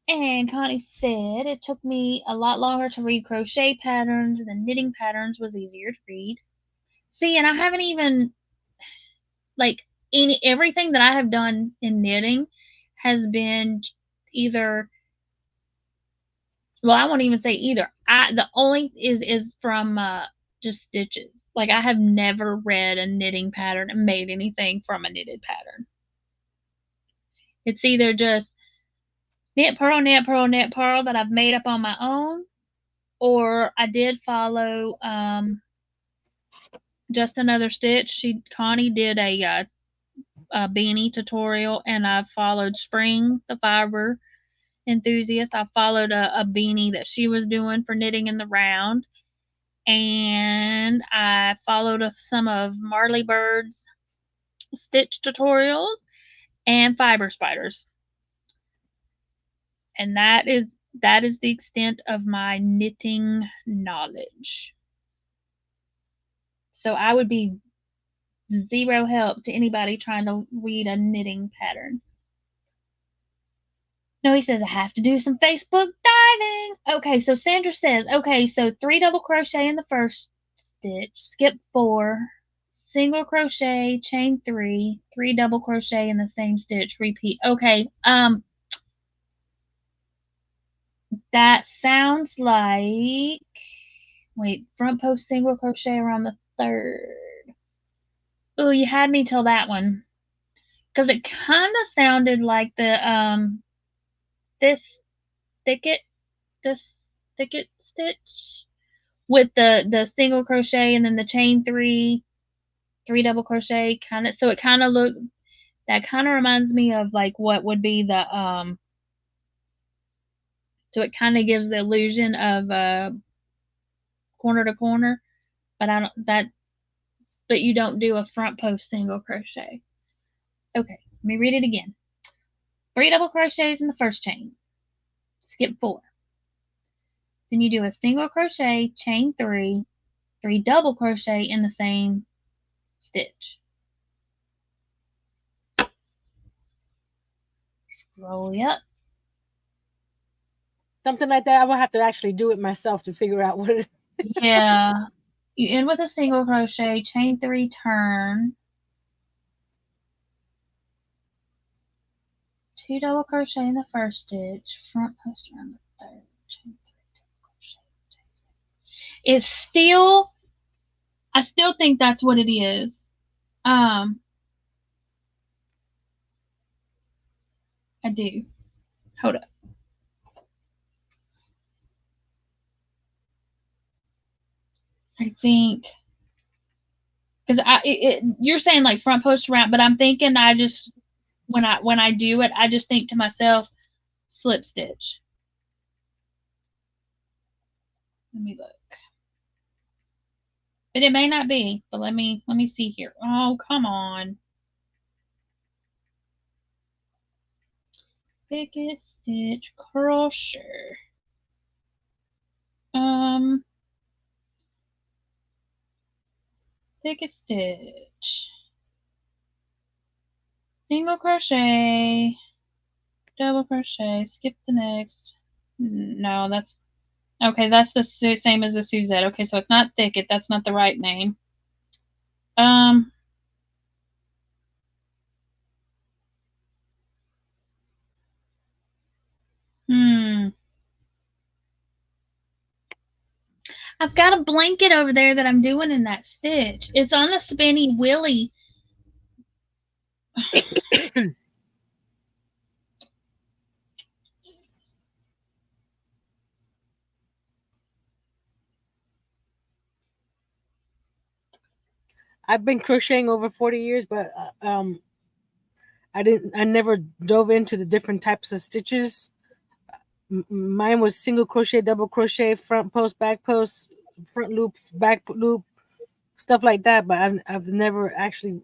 Speaker 1: And Connie said it took me a lot longer to read crochet patterns than knitting patterns was easier to read. See, and I haven't even, like, everything that I have done in knitting has been either, well, I won't even say either. The only is from just stitches. Like, I have never read a knitting pattern and made anything from a knitted pattern. It's either just knit, purl, knit, purl, knit, purl that I've made up on my own, or I did follow Just Another Stitch. Connie did a beanie tutorial, and I followed Spring, the fiber enthusiast. I followed a beanie that she was doing for knitting in the round, and I followed some of Marley Bird's stitch tutorials and Fiber Spiders. And that is the extent of my knitting knowledge. So I would be zero help to anybody trying to read a knitting pattern. No, he says I have to do some Facebook diving. Okay, so Sandra says, okay, so 3 double crochet in the first stitch, skip 4, single crochet, chain 3, 3 double crochet in the same stitch, repeat. Okay, that sounds like, wait, front post single crochet around the 3rd. Oh, you had me till that one. Because it kind of sounded like the, this thicket stitch with the single crochet and then the chain 3 double crochet kind of, so it kind of looked, that kind of reminds me of like what would be the so it kind of gives the illusion of corner to corner, but but you don't do a front post single crochet. Okay, let me read it again. 3 double crochets in the first chain, skip 4, then you do a single crochet, chain 3, 3 double crochet in the same stitch. Scroll up.
Speaker 2: Something like that. I will have to actually do it myself to figure out what it is.
Speaker 1: Yeah. You end with a single crochet, chain 3, turn, 2 double crochet in the first stitch, front post around the 3rd, chain 3, double crochet, chain 3. It's still, I still think that's what it is. I do. Hold up. I think, because you're saying like front post around, but I'm thinking I just, when I do it, I just think to myself, slip stitch. Let me look. But it may not be. But let me see here. Oh, come on. Thicket stitch crochet. Thicket stitch. Single crochet. Double crochet. Skip the next. No, that's okay. That's the same as the Suzette. Okay, so it's not thicket. That's not the right name. I've got a blanket over there that I'm doing in that stitch. It's on the spinny willy.
Speaker 2: I've been crocheting over 40 years, but I never dove into the different types of stitches. Mine was single crochet, double crochet, front post, back post, front loop, back loop, stuff like that. But I've never actually,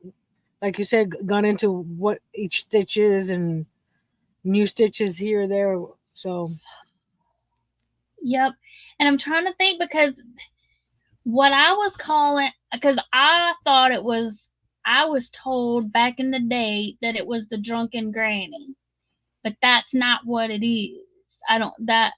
Speaker 2: like you said, gone into what each stitch is and new stitches here or there. So
Speaker 1: Yep. And I'm trying to think because what I was calling, because I thought it was, I was told back in the day that it was the drunken granny, but that's not what it is. I don't, that,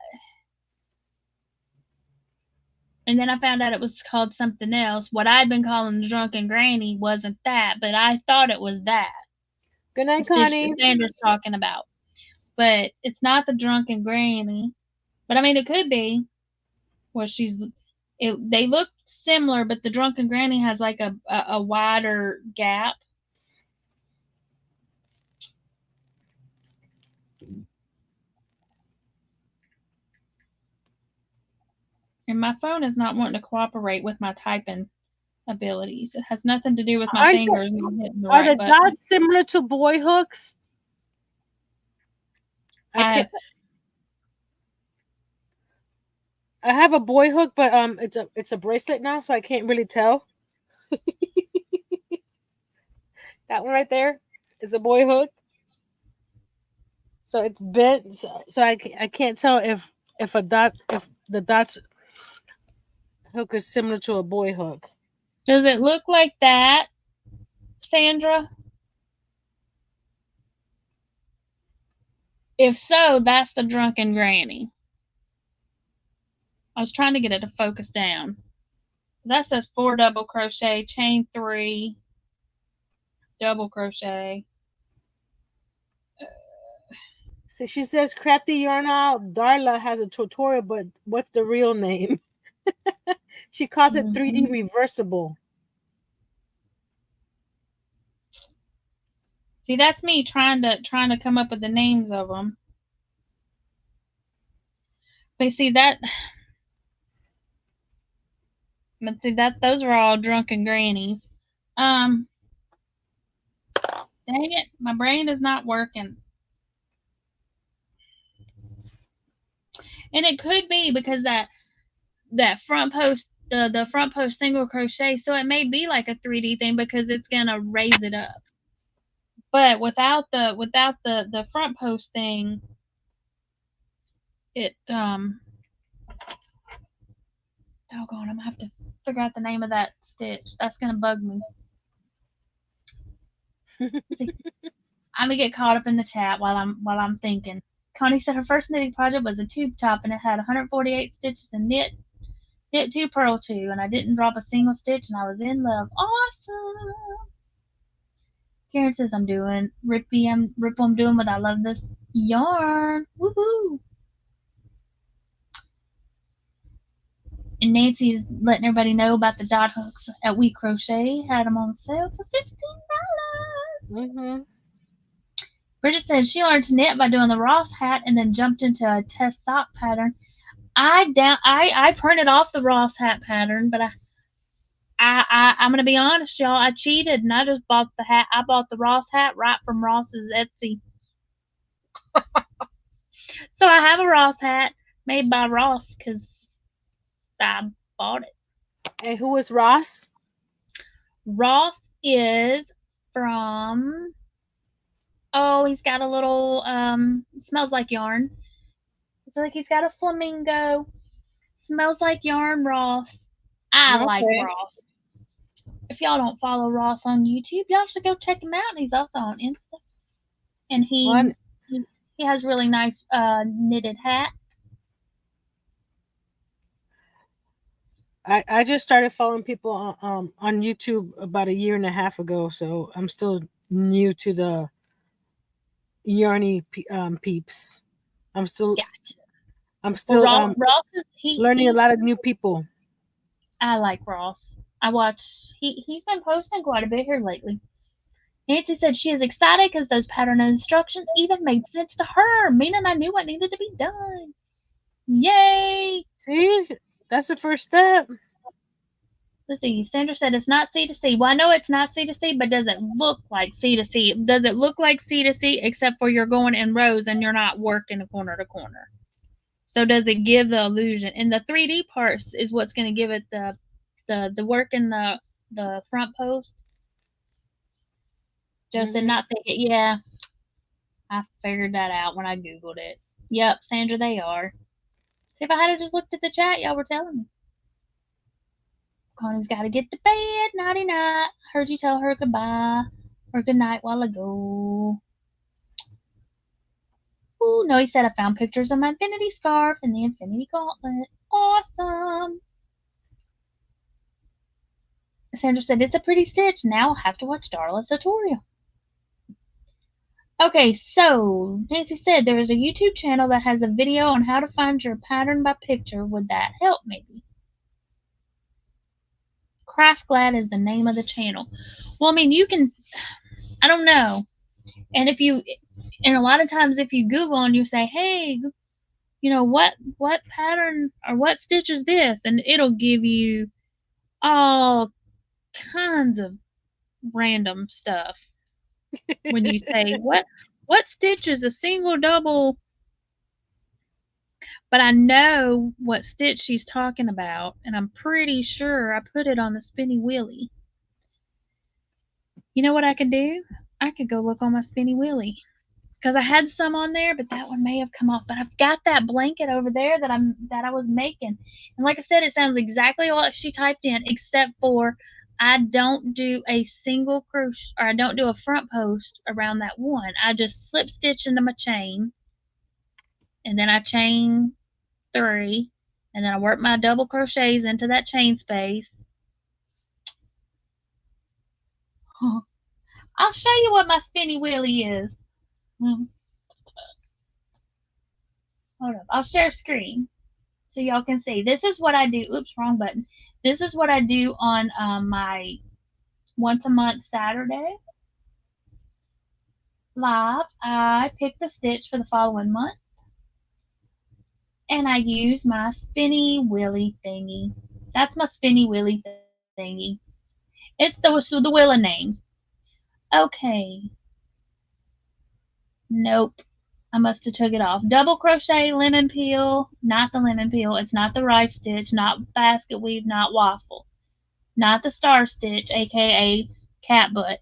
Speaker 1: and then I found out it was called something else. What I'd been calling the drunken granny wasn't that, but I thought it was that.
Speaker 2: good night,
Speaker 1: The stitch
Speaker 2: Connie.
Speaker 1: that Sandra's talking about. But it's not the drunken granny. But I mean, it could be. Where they look similar, but the drunken granny has like a wider gap. And my phone is not wanting to cooperate with my typing abilities. It has nothing to do with my fingers not hitting the
Speaker 2: Are
Speaker 1: right
Speaker 2: the
Speaker 1: button.
Speaker 2: dots similar to boy hooks? I have a boy hook, but it's a bracelet now, so I can't really tell. That one right there is a boy hook. So it's bent, so I can't tell if the dots hook is similar to a boy hook.
Speaker 1: Does it look like that, Sandra? If so, that's the drunken granny. I was trying to get it to focus down. That says 4 double crochet, chain 3, double crochet.
Speaker 2: So she says Crafty Yarn Out Darla has a tutorial, but what's the real name? She calls it 3D reversible.
Speaker 1: See, that's me trying to come up with the names of them. But see that. But see that those are all drunken grannies. Dang it, my brain is not working. And it could be because that front post, the front post single crochet, so it may be like a 3D thing because it's gonna raise it up. But without the front post thing, it doggone, I'm gonna have to figure out the name of that stitch. That's gonna bug me. See, I'm gonna get caught up in the chat while I'm thinking. Connie said her first knitting project was a tube top and it had 148 stitches and knit 2, purl 2, and I didn't drop a single stitch and I was in love. Awesome. Karen says I'm doing Ripple I'm doing what I love this yarn. Woohoo. And Nancy's letting everybody know about the dot hooks at We Crochet. Had them on sale for $15. Bridget says she learned to knit by doing the Ross hat and then jumped into a test sock pattern. I printed off the Ross hat pattern, but I'm gonna be honest, y'all. I cheated and I just bought the hat. I bought the Ross hat right from Ross's Etsy. So I have a Ross hat made by Ross because I bought it.
Speaker 2: And who is Ross?
Speaker 1: Ross is from. Oh, he's got a little. Smells like yarn. It's like he's got a flamingo. Smells like yarn, Ross. I like Ross. If y'all don't follow Ross on YouTube, y'all should go check him out. He's also on Insta. And he has really nice knitted hats.
Speaker 2: I just started following people on YouTube about a year and a half ago, so I'm still new to the yarny peeps. I'm still
Speaker 1: Ross is,
Speaker 2: learning a lot of new people.
Speaker 1: I like Ross. I watch. He's been posting quite a bit here lately. Nancy said she is excited because those pattern instructions even made sense to her, meaning I knew what needed to be done. Yay!
Speaker 2: See, that's the first step.
Speaker 1: Let's see. Sandra said it's not C to C. Well, I know it's not C to C, but does it look like C to C? Does it look like C to C except for you're going in rows and you're not working corner to corner? So does it give the illusion? And the 3D parts is what's going to give it the work in the front post. Just did not think it. Yeah, I figured that out when I googled it. Yep, Sandra, they are. See, if I had just looked at the chat, y'all were telling me. Connie's got to get to bed. Nighty night. Heard you tell her goodbye or good night while ago. Ooh, no, he said I found pictures of my infinity scarf and the infinity gauntlet. Awesome. Sandra said it's a pretty stitch. Now I'll have to watch Darla's tutorial. Okay, so Nancy said there is a YouTube channel that has a video on how to find your pattern by picture. Would that help maybe? Craft Glad is the name of the channel. Well, I mean, you can, I don't know. And and a lot of times if you Google and you say, hey, you know, what pattern or what stitch is this? And it'll give you all kinds of random stuff. When you say, what stitch is a single, double? But I know what stitch she's talking about, and I'm pretty sure I put it on the spinny wheelie. You know what I could do? I could go look on my spinny wheelie. Because I had some on there, but that one may have come off. But I've got that blanket over there that I was making. And like I said, it sounds exactly like she typed in, except for I don't do a single crochet, or I don't do a front post around that one. I just slip stitch into my chain, and then I chain 3, and then I work my double crochets into that chain space. I'll show you what my spinny wheelie is. Hold up, I'll share screen so y'all can see. This is what I do. Oops, wrong button. This is what I do on my once a month Saturday live. I pick the stitch for the following month, and I use my spinny wheelie thingy. That's my spinny wheelie thingy. It's the wheel of names. Okay. Nope. I must have took it off. Double crochet lemon peel, not the lemon peel. It's not the rice stitch, not basket weave, not waffle. Not the star stitch, aka cat butt.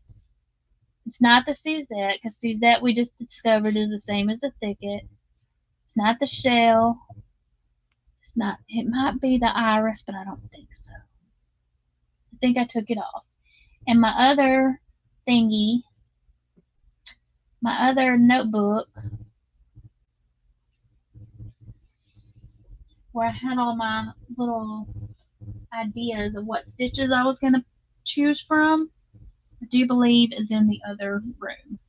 Speaker 1: It's not the Suzette, because Suzette we just discovered is the same as the thicket. It's not the shell. It's not. It might be the iris, but I don't think so. I think I took it off. And my other thingy, my other notebook, where I had all my little ideas of what stitches I was going to choose from, I do believe is in the other room.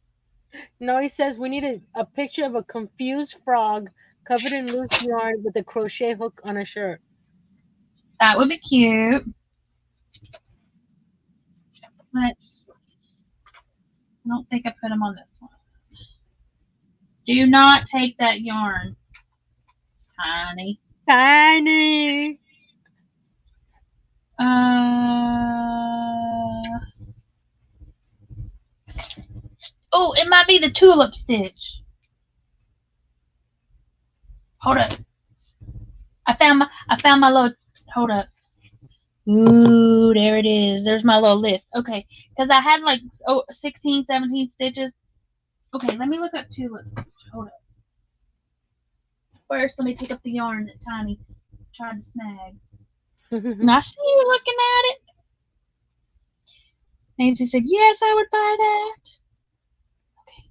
Speaker 2: No, he says we need a picture of a confused frog covered in loose yarn with a crochet hook on a shirt.
Speaker 1: That would be cute. Let's. I don't think I put them on this one. Do not take that yarn, Tiny.
Speaker 2: Tiny.
Speaker 1: Oh, it might be the tulip stitch. Hold up. I found my little. Hold up. Ooh, there it is. There's my little list. Okay, because I had like 16, 17 stitches. Okay, let me look up tulip stitch. Hold up. First, let me pick up the yarn that Tiny tried to snag. And I see you looking at it. Nancy said, yes, I would buy that. Okay.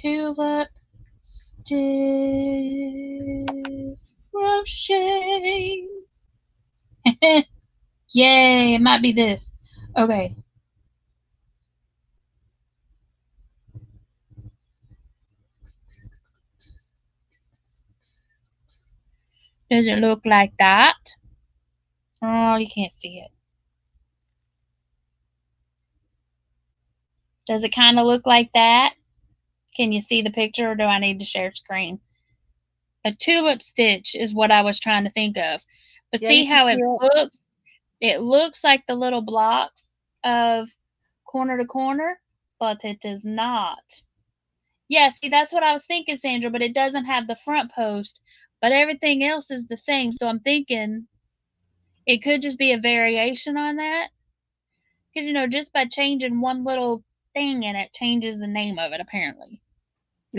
Speaker 1: Tulip stitch crochet. Yay, it might be this. Okay. Does it look like that? Oh, you can't see it. Does it kind of look like that? Can you see the picture, or do I need to share screen? A tulip stitch is what I was trying to think of. But
Speaker 2: Yeah,
Speaker 1: see
Speaker 2: you can
Speaker 1: how it
Speaker 2: see it.
Speaker 1: looks? It looks like the little blocks of corner to corner, but it is not. Yeah, see, that's what I was thinking, Sandra, but it doesn't have the front post, but everything else is the same. So I'm thinking it could just be a variation on that. Because, just by changing one little thing in it changes the name of it, apparently.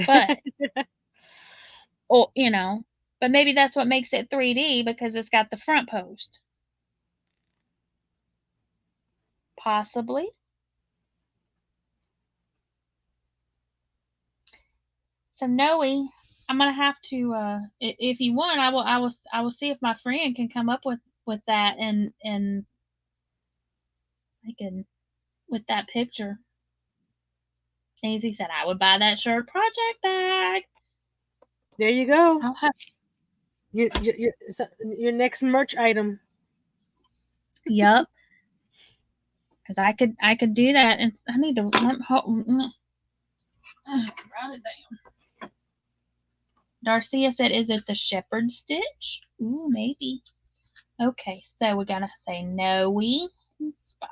Speaker 1: But, or, but maybe that's what makes it 3D because it's got the front post. Possibly. So Noe, I'm gonna have to. If you want, I will see if my friend can come up with that and I can with that picture. Daisy said I would buy that shirt project bag.
Speaker 2: There you go.
Speaker 1: I'll have.
Speaker 2: Your next merch item.
Speaker 1: Yep. Because I could do that, and I need to write it down. Darcia said, "Is it the shepherd stitch?" Ooh, maybe. Okay, so we're gonna say Noe inspired.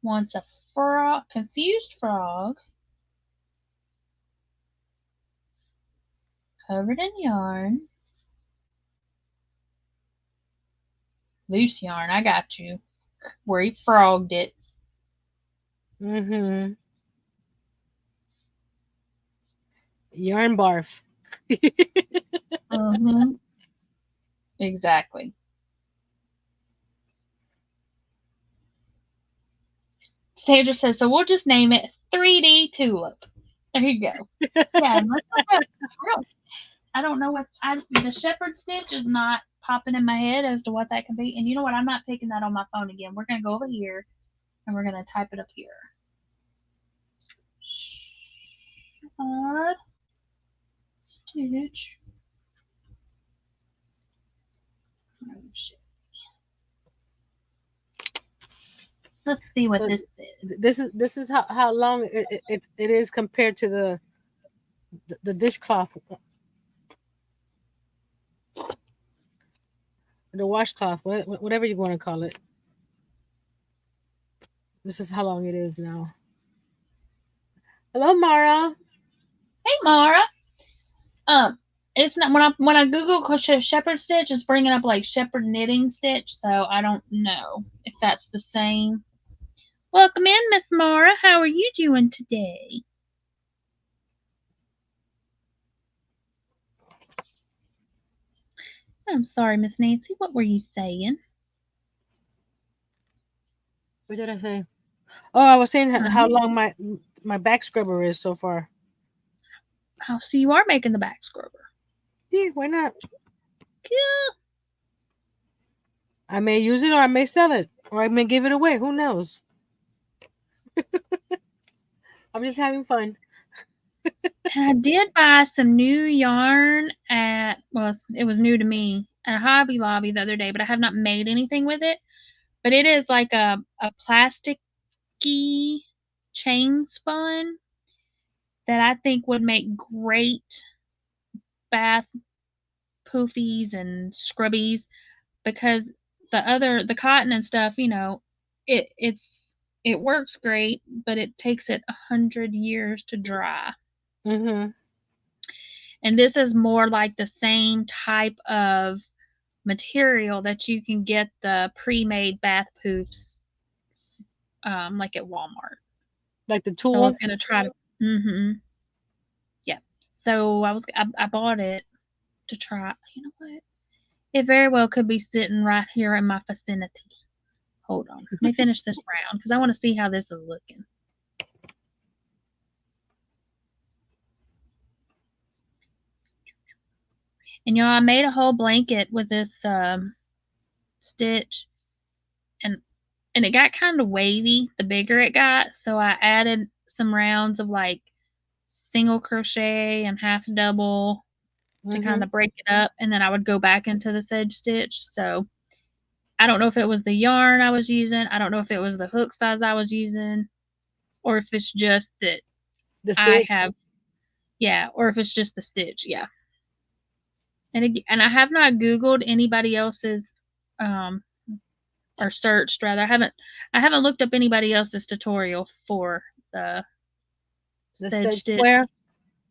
Speaker 1: Wants a confused frog covered in yarn. Loose yarn, I got you. Where he frogged it.
Speaker 2: Mm-hmm. Yarn barf.
Speaker 1: Mm-hmm. Exactly. Sandra says, so we'll just name it 3D Tulip. There you go. Yeah, I don't know what the shepherd stitch is not popping in my head as to what that could be. And you know what? I'm not picking that on my phone again. We're gonna go over here and we're gonna type it up here. Shepherd stitch. Oh, shit. Let's see what this is.
Speaker 2: This is how long it is compared to the dishcloth, the washcloth, whatever you want to call it. This is how long it is now. Hello, Mara.
Speaker 1: Hey, Mara. It's not when I Google shepherd stitch, it's bringing up like shepherd knitting stitch. So I don't know if that's the same. Welcome in, Miss Mara. How are you doing today? I'm sorry, Miss Nancy. What were you saying?
Speaker 2: What did I say? Oh, I was saying how long my back scrubber is so far.
Speaker 1: Oh, so you are making the back scrubber?
Speaker 2: Yeah, why not?
Speaker 1: Cool.
Speaker 2: I may use it, or I may sell it, or I may give it away. Who knows? I'm just having fun.
Speaker 1: I did buy some new yarn it was new to me at Hobby Lobby the other day, but I have not made anything with it. But it is like a plasticky chain spun that I think would make great bath poofies and scrubbies because the cotton and stuff, it works great, but it takes it 100 years to dry.
Speaker 2: Mm-hmm.
Speaker 1: And this is more like the same type of material that you can get the pre-made bath poofs, like at Walmart.
Speaker 2: Like the tool.
Speaker 1: So I was gonna try to. Mm-hmm. Yeah. So I bought it to try. You know what? It very well could be sitting right here in my vicinity. Hold on. Let me finish this round because I want to see how this is looking. And I made a whole blanket with this stitch, and it got kind of wavy the bigger it got. So I added some rounds of like single crochet and half double to kind of break it up, and then I would go back into the sedge stitch. So I don't know if it was the yarn I was using. I don't know if it was the hook size I was using, or if it's just that I have Yeah, or if it's just the stitch, yeah. And I have not Googled anybody else's, or searched rather. I haven't looked up anybody else's tutorial for the Sedge stitch.
Speaker 2: Square.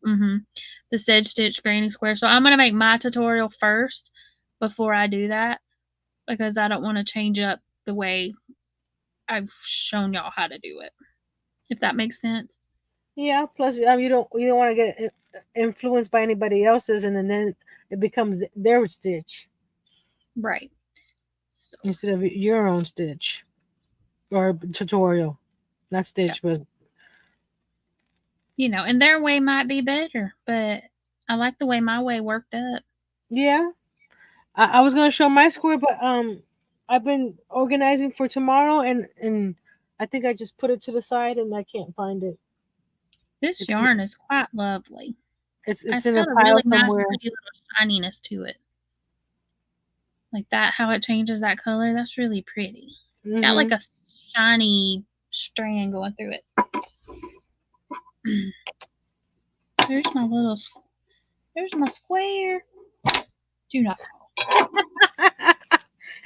Speaker 1: The Sedge stitch granny square. So I'm gonna make my tutorial first before I do that, because I don't want to change up the way I've shown y'all how to do it. If that makes sense.
Speaker 2: Yeah. Plus, you don't want to get influenced by anybody else's, and then it becomes their stitch,
Speaker 1: Right.
Speaker 2: instead of your own stitch or tutorial. Not stitch, but
Speaker 1: And their way might be better, but I like the way my way worked up.
Speaker 2: yeah. I was gonna show my square, but I've been organizing for tomorrow, and I think I just put it to the side, and I can't find it.
Speaker 1: This yarn is quite lovely.
Speaker 2: It's
Speaker 1: It's
Speaker 2: in a
Speaker 1: got a
Speaker 2: pile
Speaker 1: really nice,
Speaker 2: somewhere.
Speaker 1: pretty little shininess to it. Like that, how it changes that color, that's really pretty. It's got like a shiny strand going through it. There's my little, there's my square. Do not fall.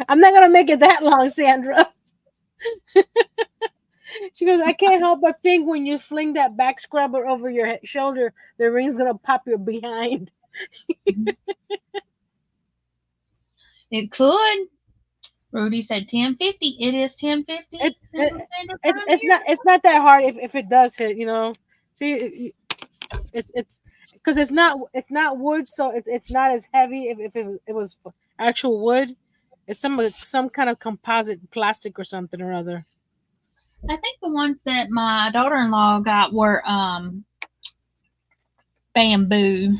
Speaker 2: I'm not gonna make it that long, Sandra. She goes, I can't help but think when you fling that back scrubber over your shoulder, the ring's gonna pop your behind.
Speaker 1: It could. Rudy said 1050. It is 1050.
Speaker 2: It's not that hard if it does hit. See, it's because it's not wood, so it's not as heavy. If it was actual wood, it's some kind of composite plastic or something or other.
Speaker 1: I think the ones that my daughter-in-law got were bamboo.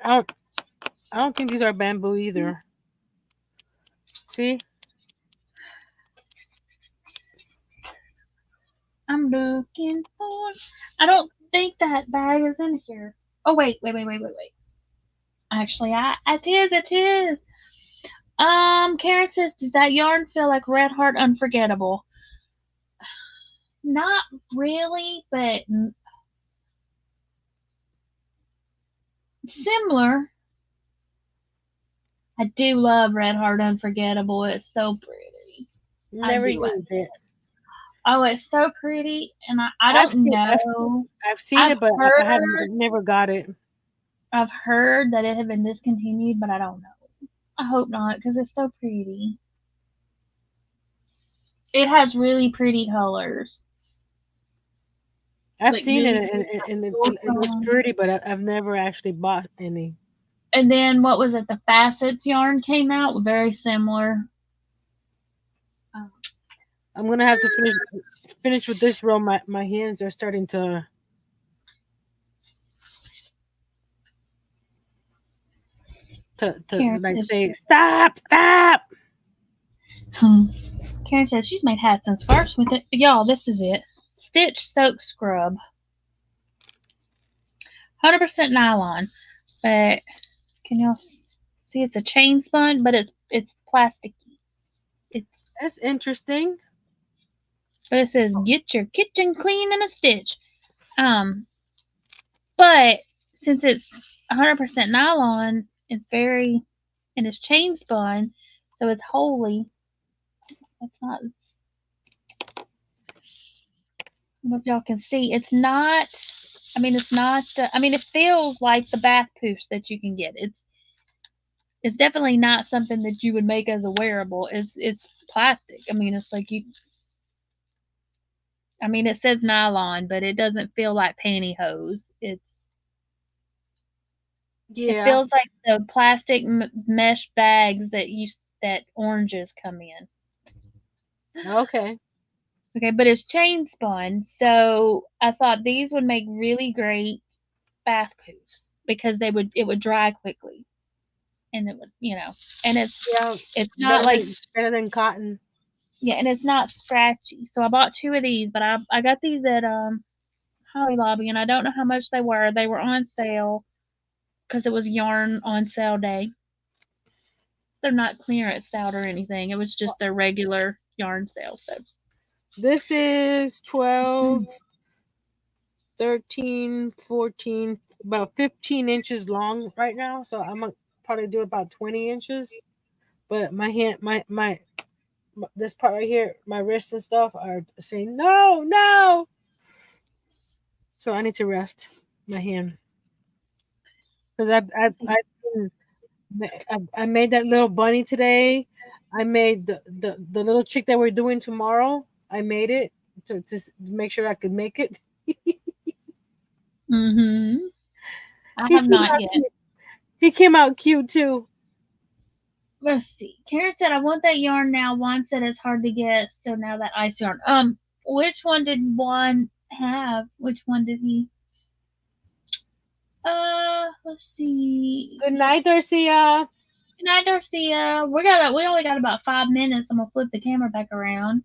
Speaker 2: I don't think these are bamboo either. See?
Speaker 1: I'm looking for. I don't think that bag is in here. Oh wait. Actually, it is. Karen says, does that yarn feel like Red Heart Unforgettable? Not really, but similar. I do love Red Heart Unforgettable. It's so pretty.
Speaker 2: Never used it.
Speaker 1: Oh, it's so pretty, and I don't know.
Speaker 2: I've seen it, but I have never got it.
Speaker 1: I've heard that it had been discontinued, but I don't know. I hope not, because it's so pretty. It has really pretty colors.
Speaker 2: I've seen it, and it was pretty, but I've never actually bought any.
Speaker 1: And then what was it? The Facets yarn came out, very similar.
Speaker 2: I'm gonna have to finish with this row. My hands are starting to. Like say stop.
Speaker 1: Karen says she's made hats and scarves with it. Y'all, this is it. Stitch Soak Scrub. 100% nylon. But can y'all see it's a chain spun, but it's plasticky.
Speaker 2: That's interesting.
Speaker 1: But it says get your kitchen clean in a stitch. But since it's 100% nylon, it's and it's chain spun, so it's wholly. It's not. I don't know if y'all can see. It's not. It's not. It feels like the bath poofs that you can get. It's definitely not something that you would make as a wearable. It's plastic. It's like you. It says nylon, but it doesn't feel like pantyhose. It feels like the plastic mesh bags that oranges come in.
Speaker 2: Okay,
Speaker 1: but it's chain spun, so I thought these would make really great bath poofs because it would dry quickly, and it would and it's not like
Speaker 2: better than cotton.
Speaker 1: Yeah, and it's not scratchy. So I bought 2 of these, but I got these at Hobby Lobby, and I don't know how much they were. They were on sale because it was yarn on sale day. They're not clearance sale or anything. It was just their regular yarn sale. So
Speaker 2: this is $12.39 13, 14, about 15 inches long right now. So I'm gonna probably do about 20 inches. But my hand, my this part right here, my wrists and stuff are saying no, no. So I need to rest my hand because I made that little bunny today. I made the little chick that we're doing tomorrow. I made it to make sure I could make it.
Speaker 1: I have not yet.
Speaker 2: He came out cute too.
Speaker 1: Let's see. Karen said, I want that yarn now. Juan said it's hard to get, so now that ice yarn. Which one did Juan have? Which one did he? Let's see.
Speaker 2: Good night, Darcia.
Speaker 1: Good night, Darcia. We only got about 5 minutes. I'm gonna flip the camera back around.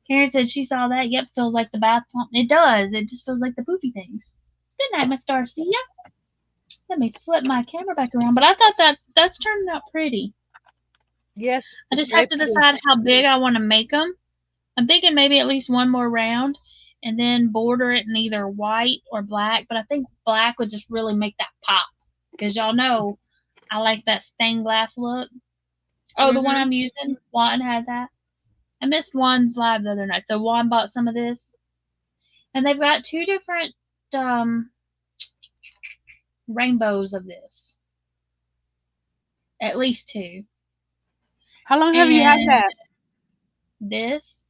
Speaker 1: Karen said she saw that. Yep, feels like the bath pump. It does. It just feels like the poofy things. Good night, Miss Darcia. Let me flip my camera back around. But I thought that's turning out pretty.
Speaker 2: Yes.
Speaker 1: I just have to decide how big I want to make them. I'm thinking maybe at least one more round and then border it in either white or black. But I think black would just really make that pop. Because y'all know I like that stained glass look. Oh, the one I'm using, Juan had that. I missed Juan's live the other night. So Juan bought some of this. And they've got 2 different rainbows of this. At least 2.
Speaker 2: How long have you had that?
Speaker 1: This.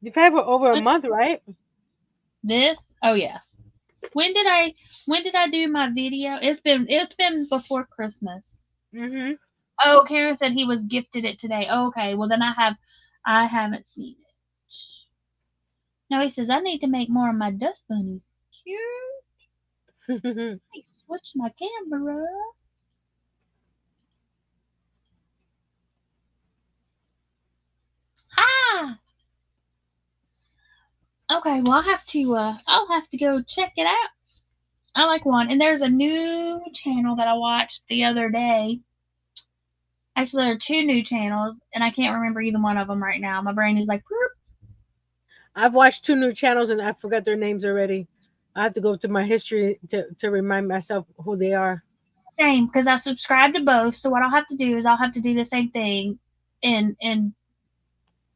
Speaker 2: You've had it for over a month, right?
Speaker 1: This? Oh yeah. When did I do my video? It's been before Christmas. Oh, Karen said he was gifted it today. Okay, well then I haven't seen it. No, he says I need to make more of my dust bunnies. Cute. Let me switch my camera. Ah. Okay, well I'll have to go check it out. I like one, and there's a new channel that I watched the other day. Actually, there are 2 new channels, and I can't remember either one of them right now. My brain is like, Poop.
Speaker 2: I've watched 2 new channels, and I forgot their names already. I have to go through my history to remind myself who they are.
Speaker 1: Same, because I subscribe to both. So what I'll have to do is I'll have to do the same thing. And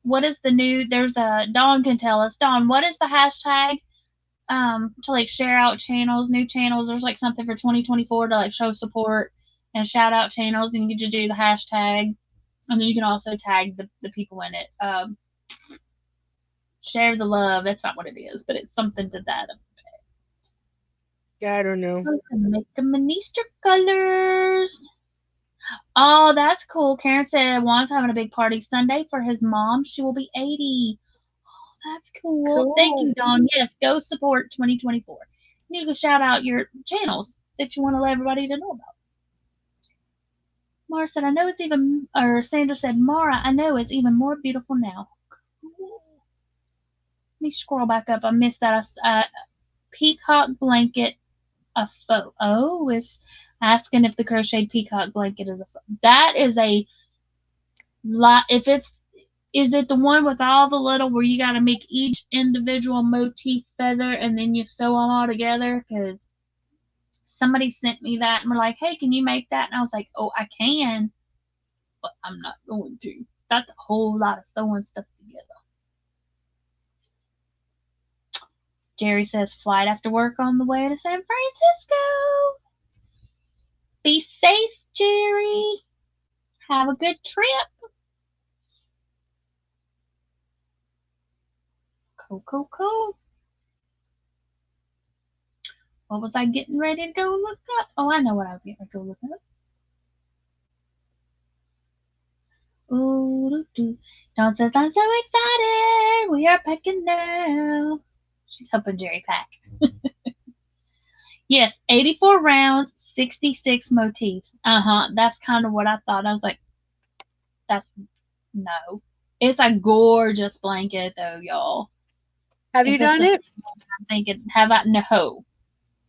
Speaker 1: what is the new? There's a Dawn can tell us. Dawn, what is the hashtag? To like share out channels, new channels. There's like something for 2024 to like show support and shout out channels, and you can just do the hashtag, and then you can also tag the people in it. Share the love. That's not what it is, but it's something to that effect.
Speaker 2: Yeah, I don't know.
Speaker 1: Make them in Easter colors. Oh, that's cool. Karen said Juan's having a big party Sunday for his mom. She will be 80. Oh, that's cool. Thank you, Dawn. Yes, go support 2024. You can shout out your channels that you want to let everybody to know about. Mara said, I know it's even, or Sandra said, Mara, I know it's even more beautiful now. Cool. Let me scroll back up. I missed that. Peacock blanket, a faux. Oh, it's asking if the crocheted peacock blanket is a faux. That is a lot. Is it the one with all the little where you got to make each individual motif feather and then you sew them all together? Because somebody sent me that and were like, hey, can you make that? And I was like, oh, I can, but I'm not going to. That's a whole lot of sewing stuff together. Jerry says, flight after work on the way to San Francisco. Be safe, Jerry. Have a good trip. Cool. What was I getting ready to go look up? Oh, I know what I was getting ready to go look up. Ooh, Dawn says, I'm so excited. We are packing now. She's helping Jerry pack. Yes, 84 rounds, 66 motifs. That's kind of what I thought. I was like, no. It's a gorgeous blanket, though, y'all.
Speaker 2: Have you done it?
Speaker 1: I'm thinking, have I? No.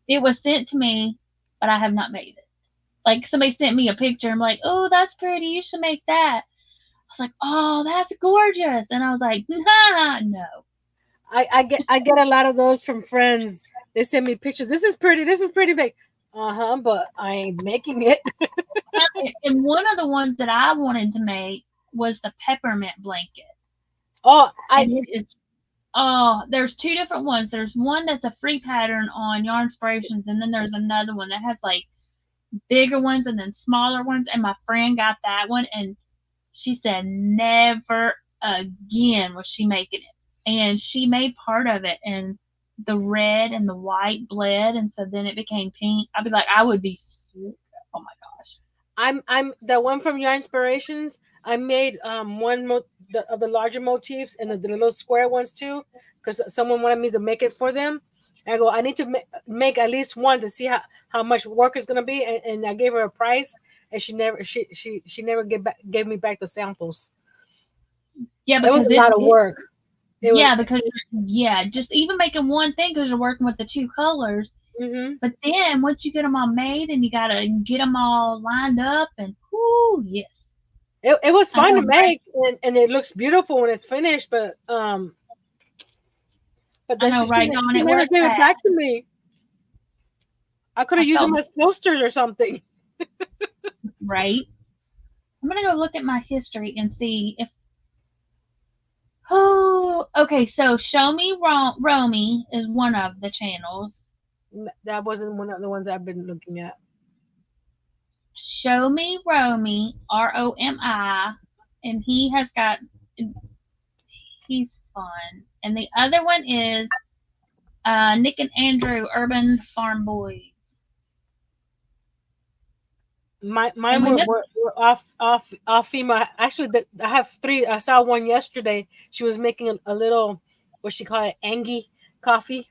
Speaker 1: It was sent to me, but I have not made it. Like, somebody sent me a picture. I'm like, oh, that's pretty. You should make that. I was like, oh, that's gorgeous. And I was like, no.
Speaker 2: I get a lot of those from friends They send me pictures. This is pretty big. But I ain't making it.
Speaker 1: And one of the ones that I wanted to make was the peppermint blanket.
Speaker 2: Oh,
Speaker 1: And it is. Oh, there's two different ones. There's one that's a free pattern on Yarnspirations, and then there's another one that has like bigger ones and then smaller ones. And my friend got that one, and she said never again was she making it. And she made part of it, and the red and the white bled, and so then it became pink. I'd be like, I would be sick. Oh my gosh.
Speaker 2: I'm the one from Yarnspirations. I made one of the larger motifs and the little square ones too, because someone wanted me to make it for them. And I go, I need to make at least one to see how much work it's gonna be, and I gave her a price, and she never gave me back the samples.
Speaker 1: Yeah,
Speaker 2: because it was a lot of work.
Speaker 1: Just even making one thing because you're working with the two colors.
Speaker 2: Mm-hmm.
Speaker 1: But then once you get them all made and you gotta get them all lined up, and whoo, yes.
Speaker 2: It was fun to make, and it looks beautiful when it's finished. But then
Speaker 1: I know, right?
Speaker 2: She never gave it back to me. I could have used them as posters or something.
Speaker 1: Right. I'm gonna go look at my history and see if. Oh, okay. So Show Me Romy is one of the channels.
Speaker 2: That wasn't one of the ones I've been looking at.
Speaker 1: Show Me Romy, ROMI, and he's fun. And the other one is Nick and Andrew, Urban Farm Boys.
Speaker 2: Mine were off FEMA. Actually, I have 3. I saw one yesterday. She was making a little, what she called it, Angie coffee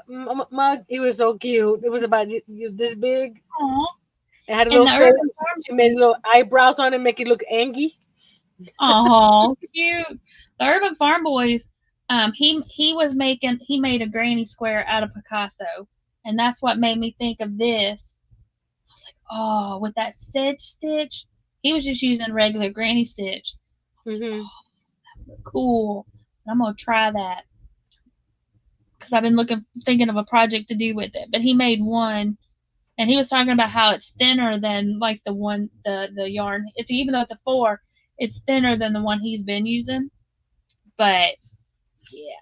Speaker 2: mug. It was so cute. It was about this big.
Speaker 1: Aww.
Speaker 2: It had a little face. She made little eyebrows on it, make it look Angie.
Speaker 1: Oh, cute. The Urban Farm Boys. He made a granny square out of Picasso, and that's what made me think of this. I was like, oh, with that Sedge stitch, he was just using regular granny stitch.
Speaker 2: Mm-hmm.
Speaker 1: Oh, that looked cool. I'm gonna try that because I've been thinking of a project to do with it. But he made one, and he was talking about how it's thinner than like the yarn. It's even though it's a 4, it's thinner than the one he's been using. But yeah.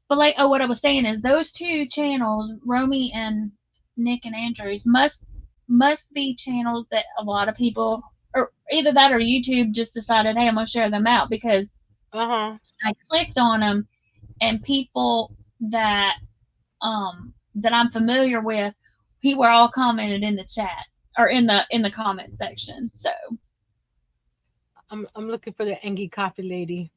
Speaker 1: But like, what I was saying is those two channels, Romy and Nick and Andrews, must be channels that a lot of people, or either that or YouTube just decided, hey, I'm gonna share them out because I clicked on them, and people that I'm familiar with, were all commented in the chat or in the comment section. So
Speaker 2: I'm looking for the Angie coffee lady.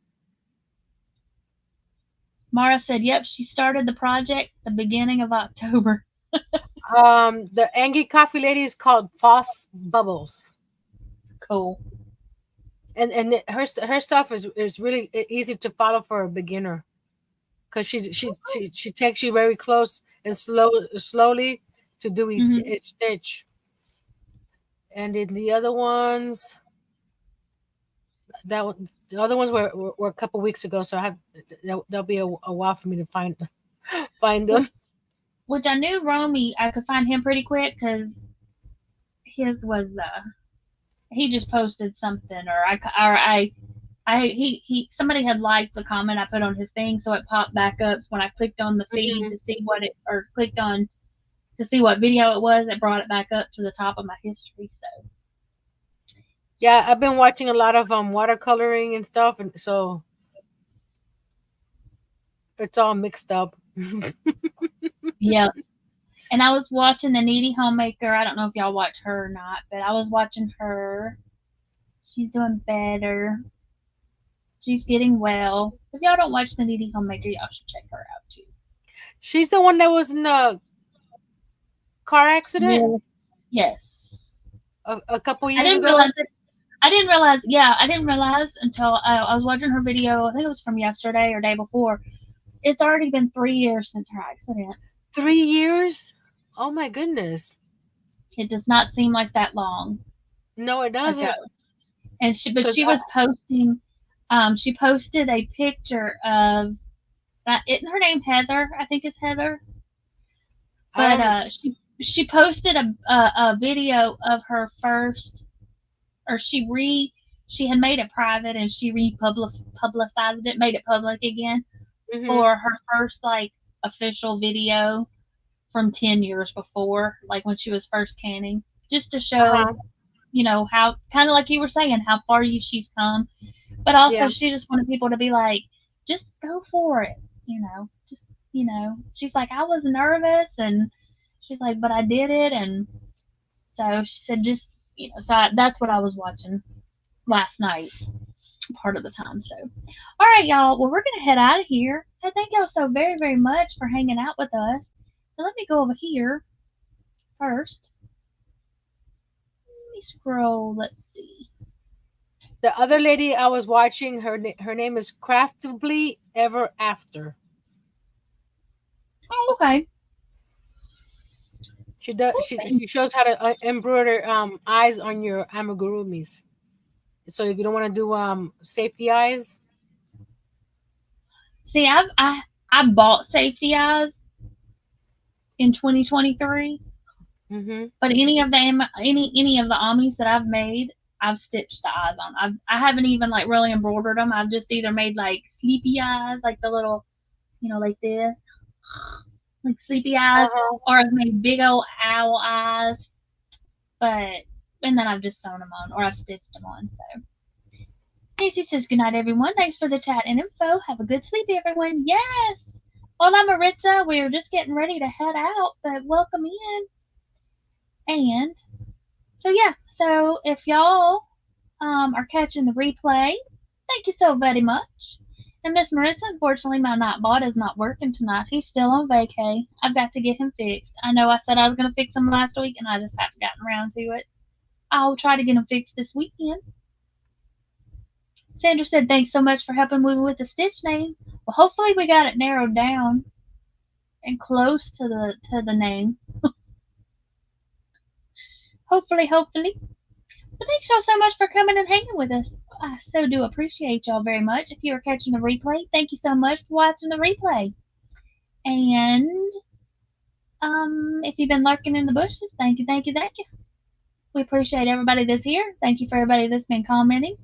Speaker 1: Mara said, yep, she started the project the beginning of October.
Speaker 2: The Angie coffee lady is called Foss Bubbles.
Speaker 1: Cool.
Speaker 2: And her stuff is really easy to follow for a beginner, because she takes you very close and slowly to do each stitch. And in the other ones, the other ones were a couple weeks ago, so there'll be a while for me to find them.
Speaker 1: Which I knew Romy, I could find him pretty quick because his was he just posted something, or somebody had liked the comment I put on his thing, so it popped back up. So when I clicked on the feed to see clicked on to see what video it was, it brought it back up to the top of my history. So
Speaker 2: yeah, I've been watching a lot of watercoloring and stuff, and so it's all mixed up.
Speaker 1: Yep. And I was watching the Needy Homemaker. I don't know if y'all watch her or not, but I was watching her. She's doing better. She's getting well. If y'all don't watch the Needy Homemaker, y'all should check her out too.
Speaker 2: She's the one that was in a car accident?
Speaker 1: Yes.
Speaker 2: A couple years ago?
Speaker 1: I didn't realize until I was watching her video. I think it was from yesterday or day before. It's already been 3 years since her accident. 3
Speaker 2: years? Oh my goodness.
Speaker 1: It does not seem like that long.
Speaker 2: No, it doesn't.
Speaker 1: Ago. And she was posting, she posted a picture of Isn't her name Heather? I think it's Heather. But she posted a video of her first, or she had made it private and she publicized it, made it public again for her first like official video from 10 years before, like when she was first canning, just to show, how, kind of like you were saying, how far she's come. But also, she just wanted people to be like, just go for it, just, she's like, I was nervous, and she's like, but I did it, and so she said, just, that's what I was watching last night, part of the time. So, all right, y'all, well, we're going to head out of here. I thank y'all so very, very much for hanging out with us. So let me go over here first. Let me scroll. Let's see.
Speaker 2: The other lady I was watching, her name is Craftably Ever After.
Speaker 1: Oh, okay.
Speaker 2: She does. She shows how to embroider eyes on your amigurumis. So if you don't want to do safety eyes.
Speaker 1: See, I bought safety eyes in 2023. But any of the amis that I've made, I've stitched the eyes on. I haven't even like really embroidered them. I've just either made like sleepy eyes, like the little, like this, like sleepy eyes, or I've made big old owl eyes. And then I've just sewn them on, or I've stitched them on. So Nancy says, good night, everyone. Thanks for the chat and info. Have a good sleep, everyone. Yes. Hola, Maritza. We're just getting ready to head out, but welcome in. And so, yeah. So if y'all are catching the replay, thank you so very much. And Miss Maritza, unfortunately, my Nightbot is not working tonight. He's still on vacay. I've got to get him fixed. I know I said I was going to fix him last week, and I just haven't gotten around to it. I'll try to get him fixed this weekend. Sandra said, thanks so much for helping me with the stitch name. Well, hopefully we got it narrowed down and close to the name. Hopefully. But thanks y'all so much for coming and hanging with us. I so do appreciate y'all very much. If you are catching the replay, thank you so much for watching the replay. And if you've been lurking in the bushes, thank you. We appreciate everybody that's here. Thank you for everybody that's been commenting.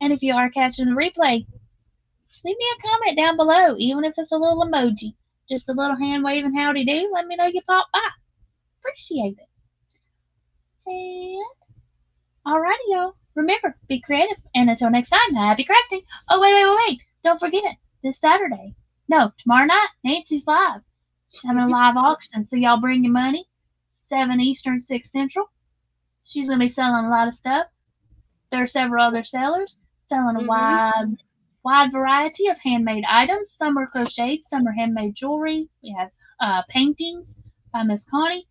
Speaker 1: And if you are catching the replay, leave me a comment down below, even if it's a little emoji. Just a little hand waving howdy do. Let me know you popped by. Appreciate it. And alrighty, y'all. Remember, be creative. And until next time, happy crafting. Oh, wait. Don't forget, this Saturday. No, tomorrow night, Nancy's live. She's having a live auction. So y'all bring your money. 7 Eastern, 6 Central. She's going to be selling a lot of stuff. There are several other sellers selling a wide variety of handmade items. Some are crocheted, some are handmade jewelry. We have paintings by Miss Connie.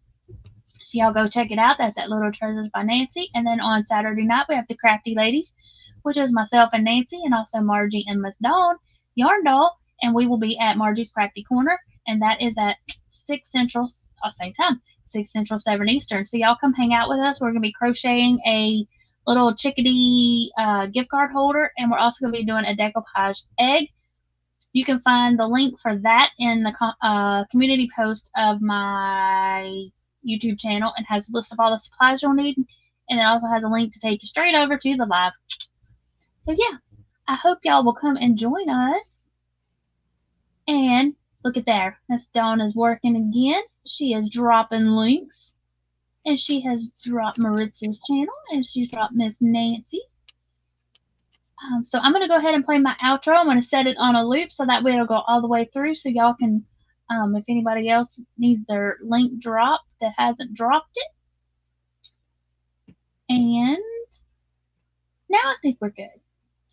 Speaker 1: So y'all go check it out. That's at Little Treasures by Nancy. And then on Saturday night, we have the Crafty Ladies, which is myself and Nancy, and also Margie and Miss Dawn, Yarn Doll. And we will be at Margie's Crafty Corner, and that is at 6 Central, same time, 6 Central, 7 Eastern. So y'all come hang out with us. We're going to be crocheting a little chickadee gift card holder, and we're also going to be doing a decoupage egg. You can find the link for that in the community post of my YouTube channel. It has a list of all the supplies you'll need, and it also has a link to take you straight over to the live. So yeah, I hope y'all will come and join us. And look at there, Miss Dawn is working again. She is dropping links, and she has dropped Maritza's channel, and she's dropped Miss Nancy. So I'm going to go ahead and play my outro. I'm going to set it on a loop so that way it'll go all the way through, so y'all can, if anybody else needs their link dropped that hasn't dropped it. And now I think we're good.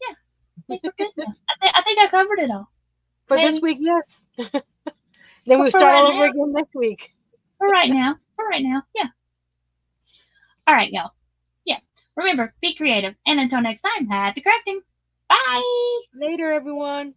Speaker 1: Yeah, I think we're good now. I think I covered it all.
Speaker 2: For this week, yes. Then we'll start all over again next week.
Speaker 1: For right now, yeah. All right, y'all. Yeah. Remember, be creative. And until next time, happy crafting. Bye.
Speaker 2: Later, everyone.